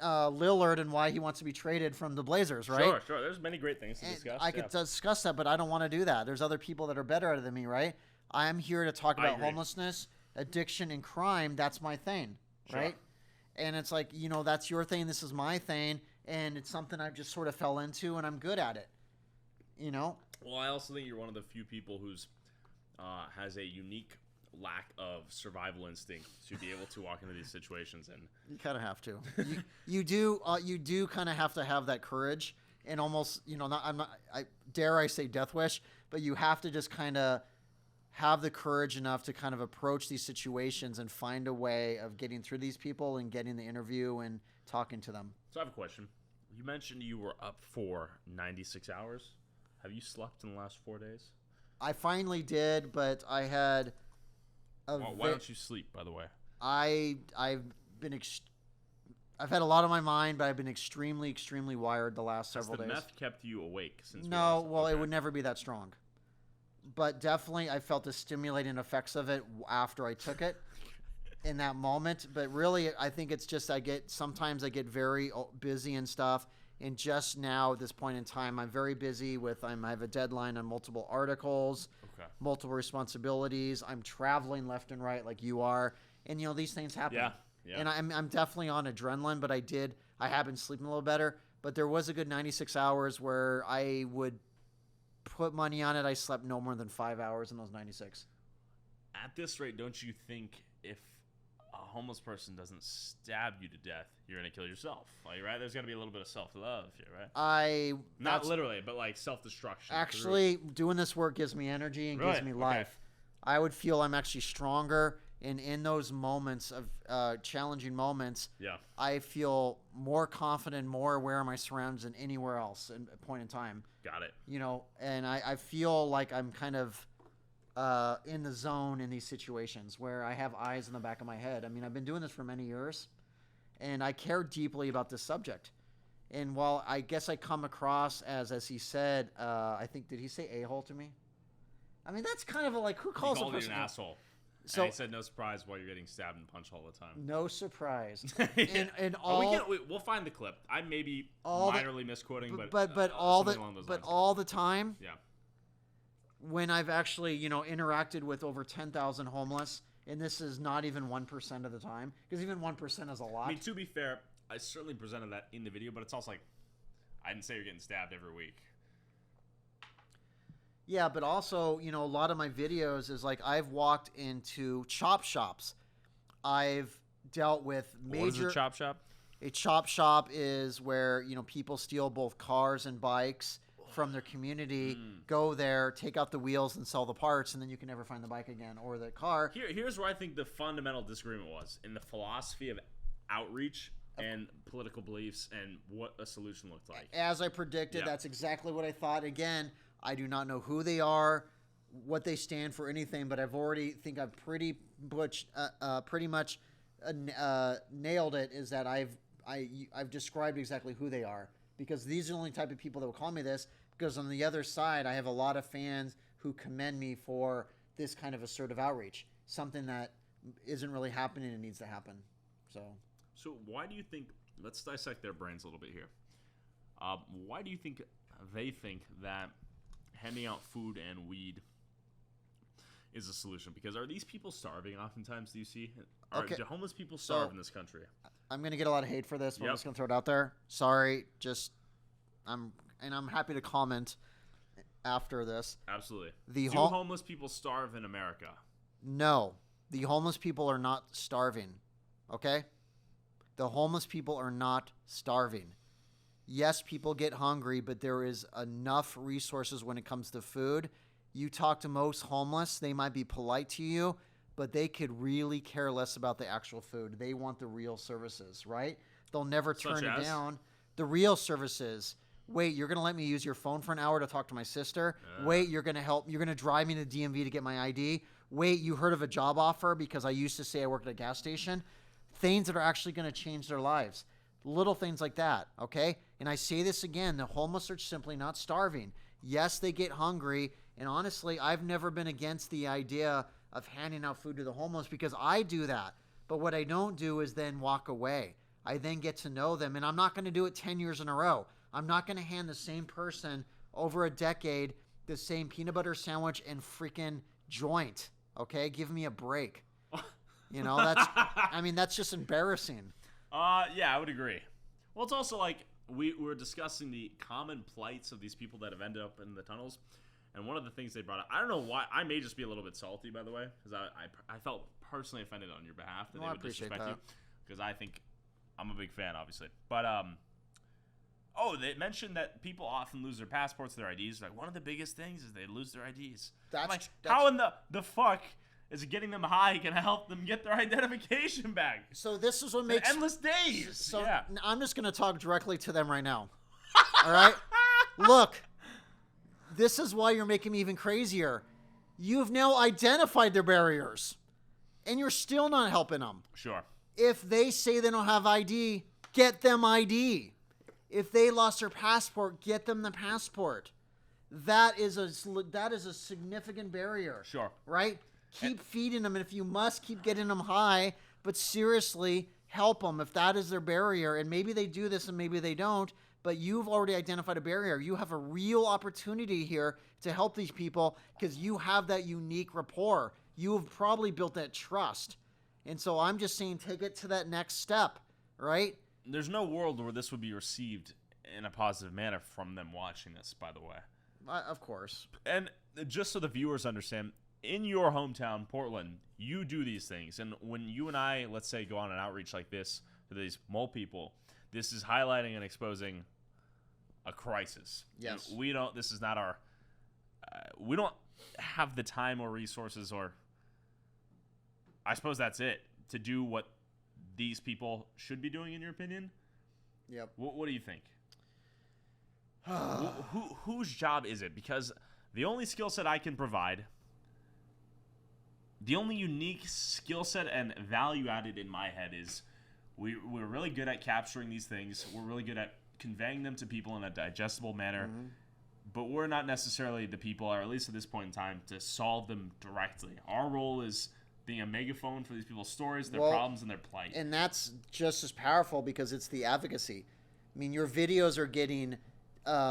Lillard and why he wants to be traded from the Blazers, right? Sure. There's many great things to And discuss. I could discuss that, but I don't want to do that. There's other people that are better at it than me, right? I'm here to talk about agree. homelessness, addiction, and crime. That's my thing, Sure. right? And it's like, that's your thing. This is my thing. And it's something I've just sort of fell into, and I'm good at it, Well, I also think you're one of the few people who's has a unique lack of survival instinct to be able to walk into these situations. And You kind of have to. You do kind of have to have that courage, and almost, I dare I say death wish, but you have to just kind of have the courage enough to kind of approach these situations and find a way of getting through these people and getting the interview and talking to them. so I have a question. You mentioned you were up for 96 hours. Have you slept in the last 4 days? I finally did, but I had Why don't you sleep, by the way? I've had a lot on my mind, but I've been extremely wired the last Has several the days. meth kept you awake since we No, last- well, it okay. would never be that strong. But definitely, I felt the stimulating effects of it after I took it in that moment. But really, I think it's just sometimes I get very busy and stuff. And just now, at this point in time, I'm very busy with, I have a deadline on multiple articles, Okay. multiple responsibilities. I'm traveling left and right like you are. And, these things happen. Yeah. And I'm definitely on adrenaline, but I have been sleeping a little better. But there was a good 96 hours where I would put money on it. I slept no more than 5 hours in those 96. At this rate, don't you think if a homeless person doesn't stab you to death, you're gonna kill yourself? Like, right? There's gonna be a little bit of self-love here, right? Not that's- literally, but like self-destruction. Actually, doing this work gives me energy and gives Really? me Okay. life. I would feel I'm actually stronger. And in those moments of challenging moments, Yeah. I feel more confident, more aware of my surroundings than anywhere else at a point in time. Got it. And I feel like I'm kind of in the zone in these situations where I have eyes in the back of my head. I mean, I've been doing this for many years, and I care deeply about this subject. And while I guess I come across as he said, I think, did he say a-hole to me? I mean, that's kind of who He calls a called you person an asshole. So And he said no surprise while you're getting stabbed and punched all the time. no surprise. Yeah. And Oh, all we'll find the clip. I may be all the- minorly misquoting, but but all something along those lines. all the time Yeah. when I've actually interacted with over 10,000 homeless, and this is not even 1% of the time, because even 1% is a lot. I mean, to be fair, I certainly presented that in the video, but it's also like I didn't say you're getting stabbed every week. Yeah, but also, a lot of my videos is like I've walked into chop shops. I've dealt with major. What is a chop shop? A chop shop is where, people steal both cars and bikes from their community, go there, take out the wheels and sell the parts, and then you can never find the bike again or the car. Here's where I think the fundamental disagreement was in the philosophy of outreach and political beliefs and what a solution looked like. As I predicted, Yeah. that's exactly what I thought. Again, I do not know who they are, what they stand for, anything, but I've pretty much nailed it. Is that I've described exactly who they are, because these are the only type of people that will call me this. Because on the other side, I have a lot of fans who commend me for this kind of assertive outreach, something that isn't really happening and needs to happen. So why do you think? Let's dissect their brains a little bit here. Why do you think they think that handing out food and weed is a solution? Because are these people starving oftentimes, do you see? Do homeless people starve in this country? I'm going to get a lot of hate for this, but I'm Yep. just going to throw it out there. Sorry, I'm happy to comment after this. Absolutely. The Do homeless people starve in America? No, the homeless people are not starving, okay? The homeless people are not starving. Yes, people get hungry, but there is enough resources when it comes to food. You talk to most homeless, they might be polite to you, but they could really care less about the actual food. They want the real services, right? They'll never turn it down. The real services. Wait, you're going to let me use your phone for an hour to talk to my sister? Wait, you're going to drive me to DMV to get my ID? Wait, you heard of a job offer because I used to say I worked at a gas station? Things that are actually going to change their lives. Little things like that, okay? And I say this again, the homeless are simply not starving. Yes, they get hungry. And honestly, I've never been against the idea of handing out food to the homeless because I do that. But what I don't do is then walk away. I then get to know them. And I'm not going to do it 10 years in a row. I'm not going to hand the same person over a decade the same peanut butter sandwich and freaking joint. Okay? Give me a break. You know, that's just embarrassing. Yeah, I would agree. Well, it's also like we were discussing the common plights of these people that have ended up in the tunnels. And one of the things they brought up, I don't know why, I may just be a little bit salty, by the way, because I felt personally offended on your behalf that they would disrespect you. Because I think I'm a big fan, obviously. But, they mentioned that people often lose their passports, their IDs. Like, one of the biggest things is they lose their IDs. How in the fuck is getting them high going to help them get their identification back? So this is what makes... endless days. So yeah. I'm just going to talk directly to them right now. All right? Look, this is why you're making me even crazier. You've now identified their barriers, and you're still not helping them. Sure. If they say they don't have ID, get them ID. If they lost their passport, get them the passport. That is a significant barrier. Sure. Right? Keep feeding them, and if you must, keep getting them high. But seriously, help them if that is their barrier. And maybe they do this and maybe they don't, but you've already identified a barrier. You have a real opportunity here to help these people because you have that unique rapport. You have probably built that trust. And so I'm just saying take it to that next step, right? There's no world where this would be received in a positive manner from them watching this, by the way. Of course. And just so the viewers understand, in your hometown, Portland, you do these things. And when you and I, let's say, go on an outreach like this to these mole people, this is highlighting and exposing a crisis. Yes. This is not our, we don't have the time or resources or, I suppose that's it, to do what these people should be doing, in your opinion? Yep. What do you think? Whose job is it? Because the only skill set I can provide, the only unique skill set and value added in my head is we're really good at capturing these things. We're really good at conveying them to people in a digestible manner. Mm-hmm. But we're not necessarily the people, or at least at this point in time, to solve them directly. Our role is being a megaphone for these people's stories, their problems, and their plight. And that's just as powerful because it's the advocacy. I mean, your videos are getting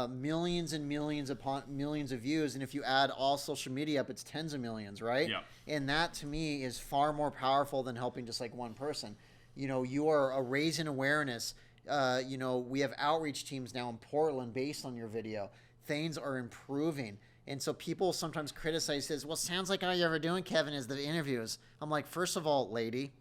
millions and millions upon millions of views, and if you add all social media up, it's tens of millions, right? Yeah. And that, to me, is far more powerful than helping just like one person. You know, you are raising awareness. We have outreach teams now in Portland based on your video. Things are improving. And so people sometimes criticize this. Well, sounds like all you're ever doing, Kevin, is the interviews. I'm like, first of all, lady,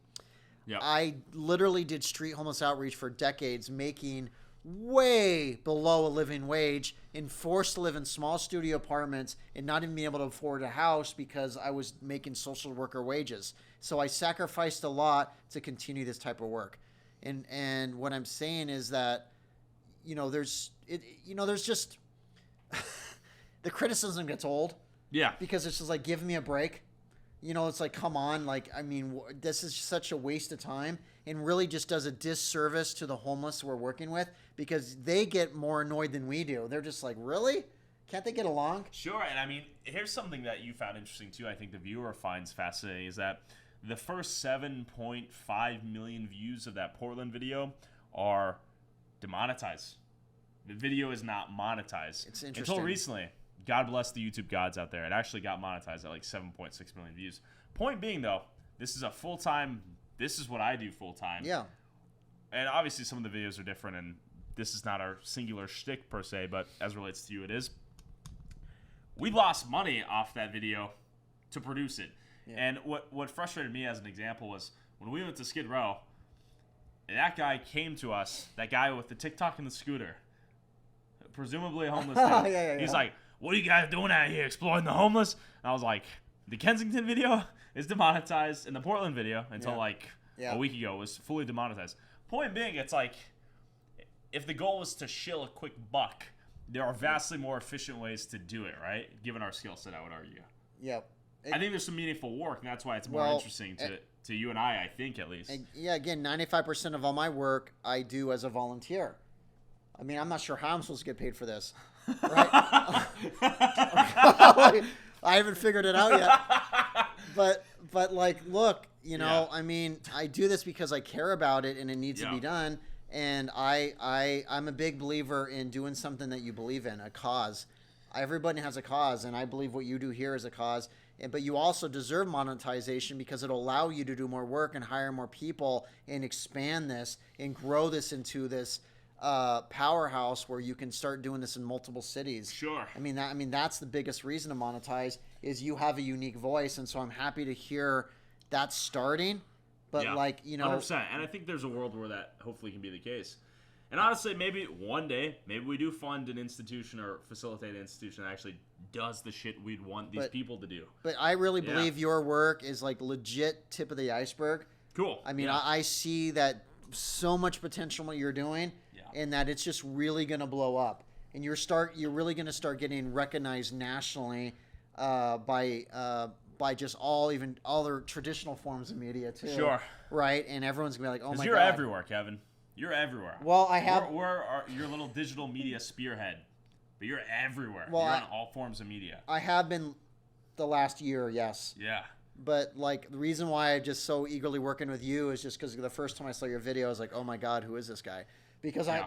I literally did street homeless outreach for decades, making way below a living wage and forced to live in small studio apartments and not even being able to afford a house because I was making social worker wages. So I sacrificed a lot to continue this type of work. And what I'm saying is that, there's just... the criticism gets old. Yeah. Because it's just like, give me a break. It's like, come on. Like, I mean, this is such a waste of time and really just does a disservice to the homeless we're working with because they get more annoyed than we do. They're just like, really? Can't they get along? Sure. And I mean, here's something that you found interesting too. I think the viewer finds fascinating is that the first 7.5 million views of that Portland video are demonetized. The video is not monetized. It's interesting. Until recently. God bless the YouTube gods out there. It actually got monetized at like 7.6 million views. Point being, though, this is what I do full-time. Yeah. And obviously some of the videos are different, and this is not our singular shtick per se, but as it relates to you, it is. We lost money off that video to produce it. Yeah. And what frustrated me as an example was when we went to Skid Row, that guy came to us, that guy with the TikTok and the scooter, presumably a homeless dude. Yeah. He's like, what are you guys doing out here, exploring the homeless? And I was like, the Kensington video is demonetized, and the Portland video, until a week ago, was fully demonetized. Point being, it's like, if the goal was to shill a quick buck, there are vastly more efficient ways to do it, right? Given our skill set, I would argue. Yep. I think there's some meaningful work, and that's why it's more interesting to you and I think, at least. Yeah, again, 95% of all my work I do as a volunteer. I mean, I'm not sure how I'm supposed to get paid for this. Right? I haven't figured it out yet. But like, look, you know, I mean, I do this because I care about it and it needs to be done. And I'm a big believer in doing something that you believe in, a cause. Everybody has a cause, and I believe what you do here is a cause. But you also deserve monetization because it'll allow you to do more work and hire more people and expand this and grow this into this powerhouse where you can start doing this in multiple cities. Sure. I mean that's the biggest reason to monetize is you have a unique voice, and so I'm happy to hear that's starting. But like, you know, 100%. And I think there's a world where that hopefully can be the case. And honestly, maybe one day, maybe we do fund an institution or facilitate an institution that actually does the shit we'd want these people to do. But I really believe your work is like legit tip of the iceberg. Cool. I mean, I see that so much potential in what you're doing, and that it's just really going to blow up. And you're really going to start getting recognized nationally by just all the traditional forms of media too. Sure. Right? And everyone's going to be like, "Oh my God." You're everywhere, Kevin. You're everywhere. Well, I have we're your little digital media spearhead. But you're everywhere. Well, you're on all forms of media. I have been the last year, yes. Yeah. But like the reason why I'm just so eagerly working with you is just because the first time I saw your video, I was like, "Oh my God, who is this guy?" Because I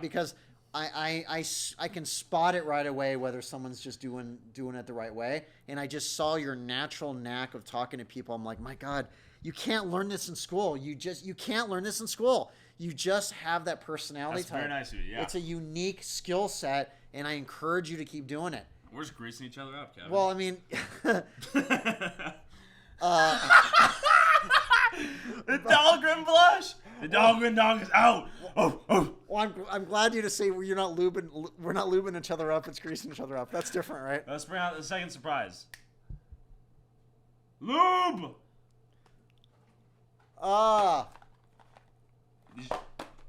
can spot it right away whether someone's just doing it the right way. And I just saw your natural knack of talking to people. I'm like, my God, you can't learn this in school. You can't learn this in school. You just have that personality type. Very nice of you. Yeah. It's a unique skill set, and I encourage you to keep doing it. We're just greasing each other up, Kevin. Well, I mean, the Dahlgren blush. The Dahlgren dog is out. Oh. Well, I'm glad you to say we're not lubing each other up. It's greasing each other up. That's different, right? Let's bring out the second surprise. Lube.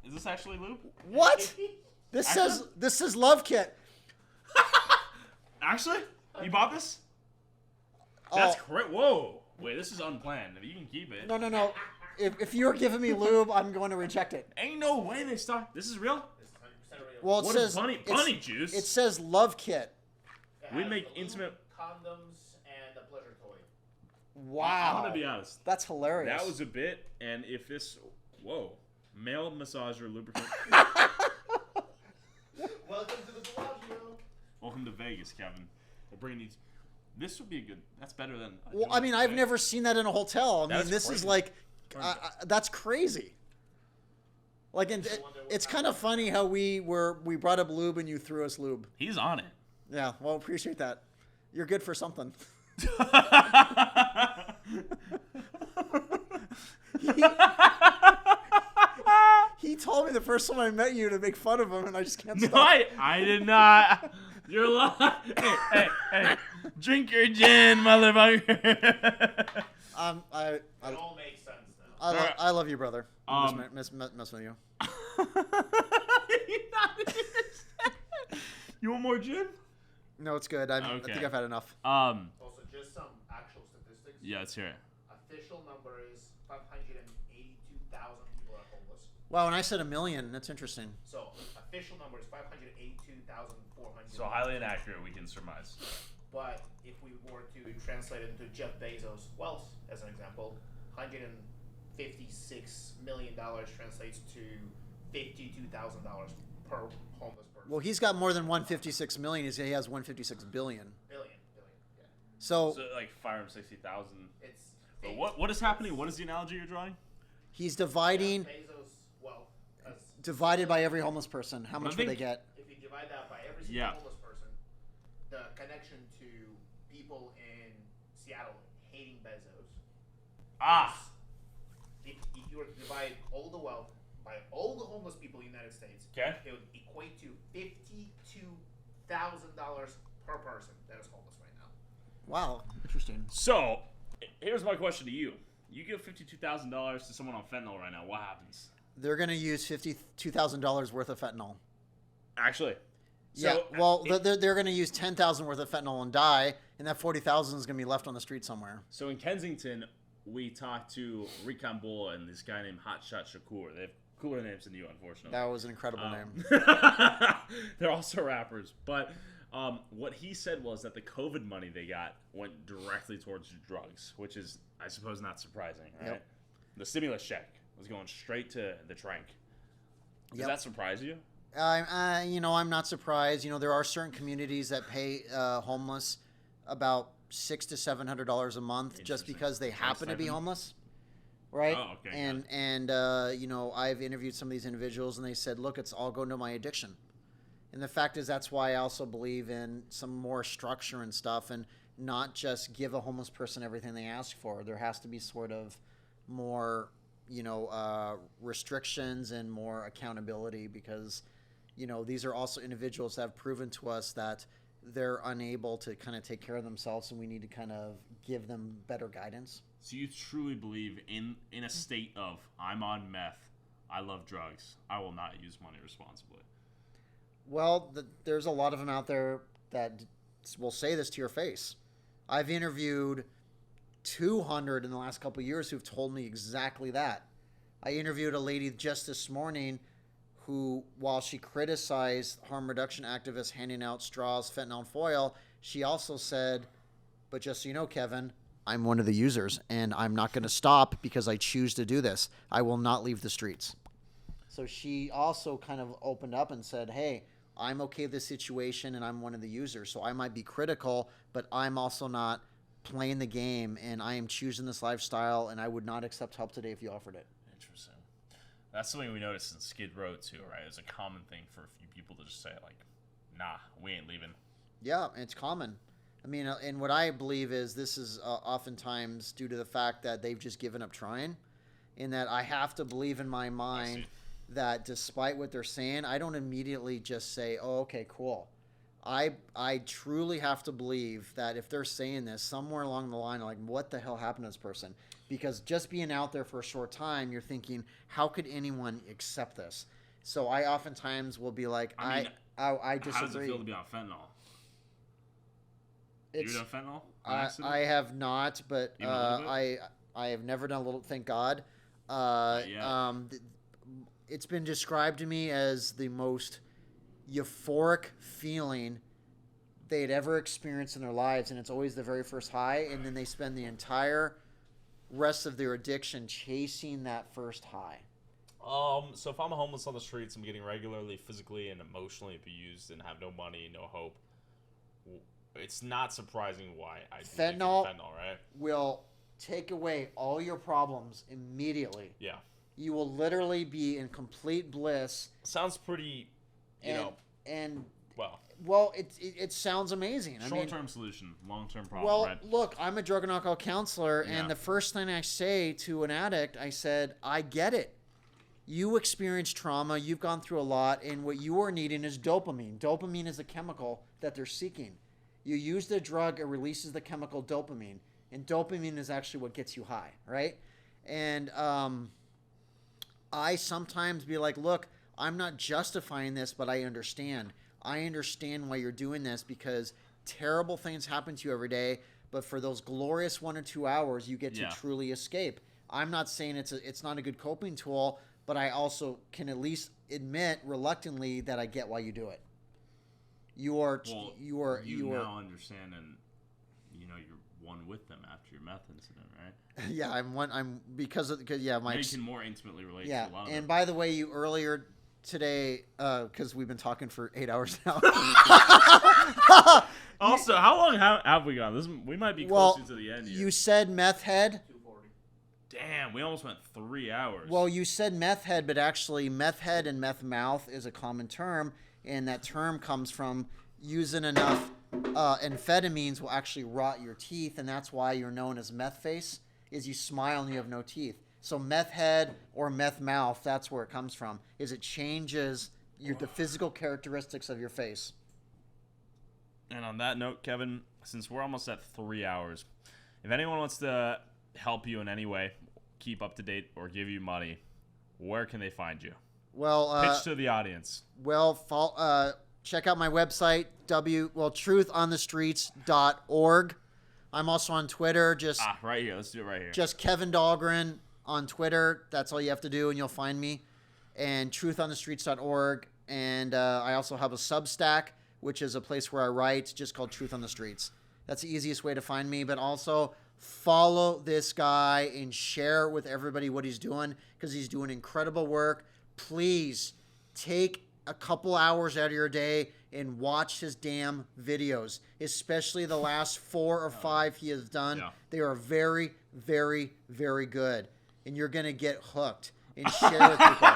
Is this actually lube? What? This says Love Kit. Actually, you bought this? That's great. Whoa. Wait, this is unplanned. You can keep it. No. If you're giving me lube, I'm going to reject it. Ain't no way they stock. This is real? Well, What is bunny juice? It says Love Kit. We make intimate condoms and a pleasure toy. Wow. I'm gonna be honest. That's hilarious. That was a bit, and if this, male massager lubricant. Welcome to the Bellagio. Welcome to Vegas, Kevin. We're bringing these. This would be a good. That's better than. Well, I mean, I've never seen that in a hotel. I mean, this is crazy. like, that's crazy. Like, it's kind of funny how we brought up lube and you threw us lube. He's on it. Yeah, well, appreciate that. You're good for something. He told me the first time I met you to make fun of him, and I just can't stop. No, I did not. You're lying. Hey, drink your gin, motherfucker. It all makes sense now. I love you, brother. Mess with you. You want more gin? No, it's good. I think I've had enough. Also, just some actual statistics. Yeah, let's hear it. Official number is 582,000 people are homeless. Wow, and I said 1 million. That's interesting. So, official number is 582,400. So highly inaccurate, we can surmise. But if we were to translate it into Jeff Bezos' wealth, as an example, $156 million translates to $52,000 per homeless person. Well, he's got more than 156 million. He has 156 billion. Billion, yeah. So like 560,000. It's But what is happening? What is the analogy you're drawing? he's dividing, Jeff Bezos' wealth as divided by every homeless person. How much would they get? if you divide that by every single homeless person, the connection to people in Seattle hating Bezos. If you were to divide all the wealth by all the homeless people in the United States, Okay. it would equate to $52,000 per person that is homeless right now. Wow, interesting. So, here's my question to you. You give $52,000 to someone on fentanyl right now, what happens? They're going to use $52,000 worth of fentanyl. Actually. Yeah, well, they're going to use $10,000 worth of fentanyl and die, and that $40,000 is going to be left on the street somewhere. So in Kensington, we talked to Rikan Bulla and this guy named Hotshot Shakur. They have cooler names than you, unfortunately. That was an incredible name. They're also rappers. But what he said was that the COVID money they got went directly towards drugs, which is, I suppose, not surprising, right? Yep. The stimulus check was going straight to the trank. Does Yep. that surprise you? I'm not surprised. There are certain communities that pay homeless about $600 to $700 a month just Interesting. because they happen to be stipend? homeless, right? Oh, okay, And I've interviewed some of these individuals, and they said, "Look, it's all going to my addiction." And the fact is, that's why I also believe in some more structure and stuff, and not just give a homeless person everything they ask for. There has to be sort of more, restrictions and more accountability, because these are also individuals that have proven to us that they're unable to kind of take care of themselves, and we need to kind of give them better guidance. So you truly believe in a state of, I'm on meth, I love drugs, I will not use money responsibly. Well, there's a lot of them out there that will say this to your face. I've interviewed 200 in the last couple of years who've told me exactly that. I interviewed a lady just this morning who, while she criticized harm reduction activists handing out straws, fentanyl, and foil, she also said, "But just so you know, Kevin, I'm one of the users, and I'm not going to stop because I choose to do this. I will not leave the streets." So she also kind of opened up and said, "Hey, I'm okay with this situation, and I'm one of the users. So I might be critical, but I'm also not playing the game, and I am choosing this lifestyle, and I would not accept help today if you offered it." Interesting. That's something we noticed in Skid Row too, right? It's a common thing for a few people to just say, like, nah, we ain't leaving. Yeah, it's common. I mean, and what I believe is this is oftentimes due to the fact that they've just given up trying, in that I have to believe in my mind that despite what they're saying, I don't immediately just say, "Oh, okay, cool." I truly have to believe that if they're saying this, somewhere along the line, like, what the hell happened to this person? Because just being out there for a short time, you're thinking, how could anyone accept this? So I oftentimes will be like, I disagree. How does it feel to be on fentanyl? You done fentanyl? I have not, but Even a little bit? I have never done a little. Thank God. yet. It's been described to me as the most euphoric feeling they'd ever experienced in their lives, and it's always the very first high, and then they spend the entire rest of their addiction chasing that first high. So if I'm homeless on the streets, I'm getting regularly physically and emotionally abused and have no money, no hope, it's not surprising why I do Fentanyl right? will take away all your problems immediately. Yeah. You will literally be in complete bliss. Sounds pretty, Well, it sounds amazing. Short-term solution, long-term problem, Well, right? look, I'm a drug and alcohol counselor, Yeah. and the first thing I say to an addict, I said, I get it. You experienced trauma, you've gone through a lot, and what you are needing is dopamine. Dopamine is a chemical that they're seeking. You use the drug, it releases the chemical dopamine, and dopamine is actually what gets you high, right? And I sometimes be like, look, I'm not justifying this, but I understand. I understand why you're doing this, because terrible things happen to you every day, but for those glorious 1 or 2 hours, you get to truly escape. I'm not saying it's not a good coping tool, but I also can at least admit reluctantly that I get why you do it. You now understand, and you're one with them after your meth incident, right? Yeah, I'm because my you can more intimately relate to a lot of and it. by the way, you earlier today, because we've been talking for 8 hours now. Also, how long have we gone? We might be close to the end here. You said meth head. 240. Damn, we almost went 3 hours. Well, you said meth head, but actually meth head and meth mouth is a common term, and that term comes from using enough amphetamines will actually rot your teeth, and that's why you're known as meth face, is you smile and you have no teeth. So meth head or meth mouth, that's where it comes from, is it changes the physical characteristics of your face. And on that note, Kevin, since we're almost at 3 hours, if anyone wants to help you in any way, keep up to date, or give you money, where can they find you? Well, pitch to the audience. Well, check out my website, truthonthestreets.org. I'm also on Twitter. Right here. Let's do it right here. Just Kevin Dahlgren on Twitter. That's all you have to do, and you'll find me. And truthonthestreets.org. And I also have a Substack, which is a place where I write, just called Truth on the Streets. That's the easiest way to find me. But also follow this guy and share with everybody what he's doing, because he's doing incredible work. Please take a couple hours out of your day and watch his damn videos, especially the last 4 or 5 he has done. Yeah. They are very, very, very good. And you're going to get hooked and share with people.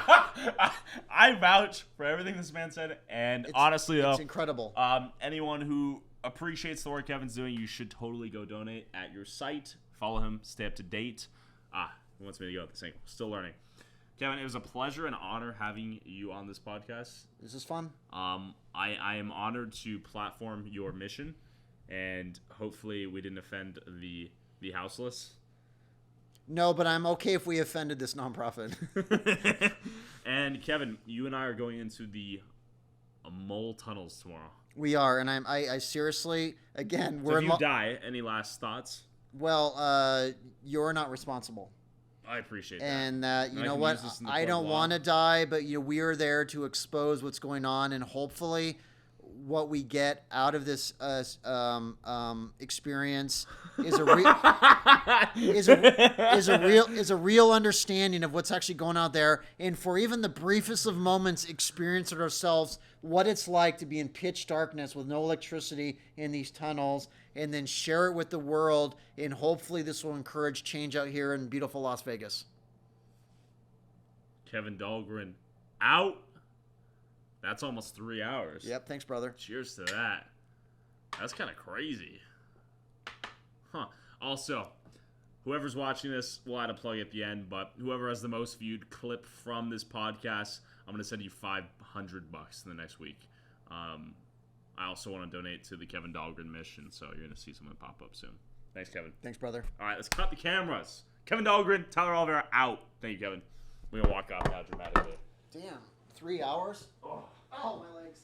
I vouch for everything this man said, and honestly, though, it's incredible. Anyone who appreciates the work Kevin's doing, you should totally go donate at your site. Follow him, stay up to date. He wants me to go at the same. Still learning. Kevin, it was a pleasure and honor having you on this podcast. This is fun. I am honored to platform your mission, and hopefully we didn't offend the houseless. No, but I'm okay if we offended this nonprofit. And Kevin, you and I are going into the mole tunnels tomorrow. We are, and I seriously, again, So we're if you die, any last thoughts? well, you're not responsible. I appreciate that. And you I know can what? use this in the I court of don't law. want to die, but we are there to expose what's going on, and hopefully, what we get out of this experience is a real understanding of what's actually going on there, and for even the briefest of moments, experience it ourselves, what it's like to be in pitch darkness with no electricity in these tunnels, and then share it with the world, and hopefully this will encourage change out here in beautiful Las Vegas. Kevin Dahlgren out. That's almost 3 hours. Yep, thanks, brother. Cheers to that. That's kind of crazy. Huh. Also, whoever's watching this, we'll add a plug at the end, but whoever has the most viewed clip from this podcast, I'm going to send you $500 in the next week. I also want to donate to the Kevin Dahlgren mission, so you're going to see something pop up soon. Thanks, Kevin. Thanks, brother. All right, let's cut the cameras. Kevin Dahlgren, Tyler Oliveira out. Thank you, Kevin. We're going to walk off now dramatically. Damn, 3 hours? Oh, my legs.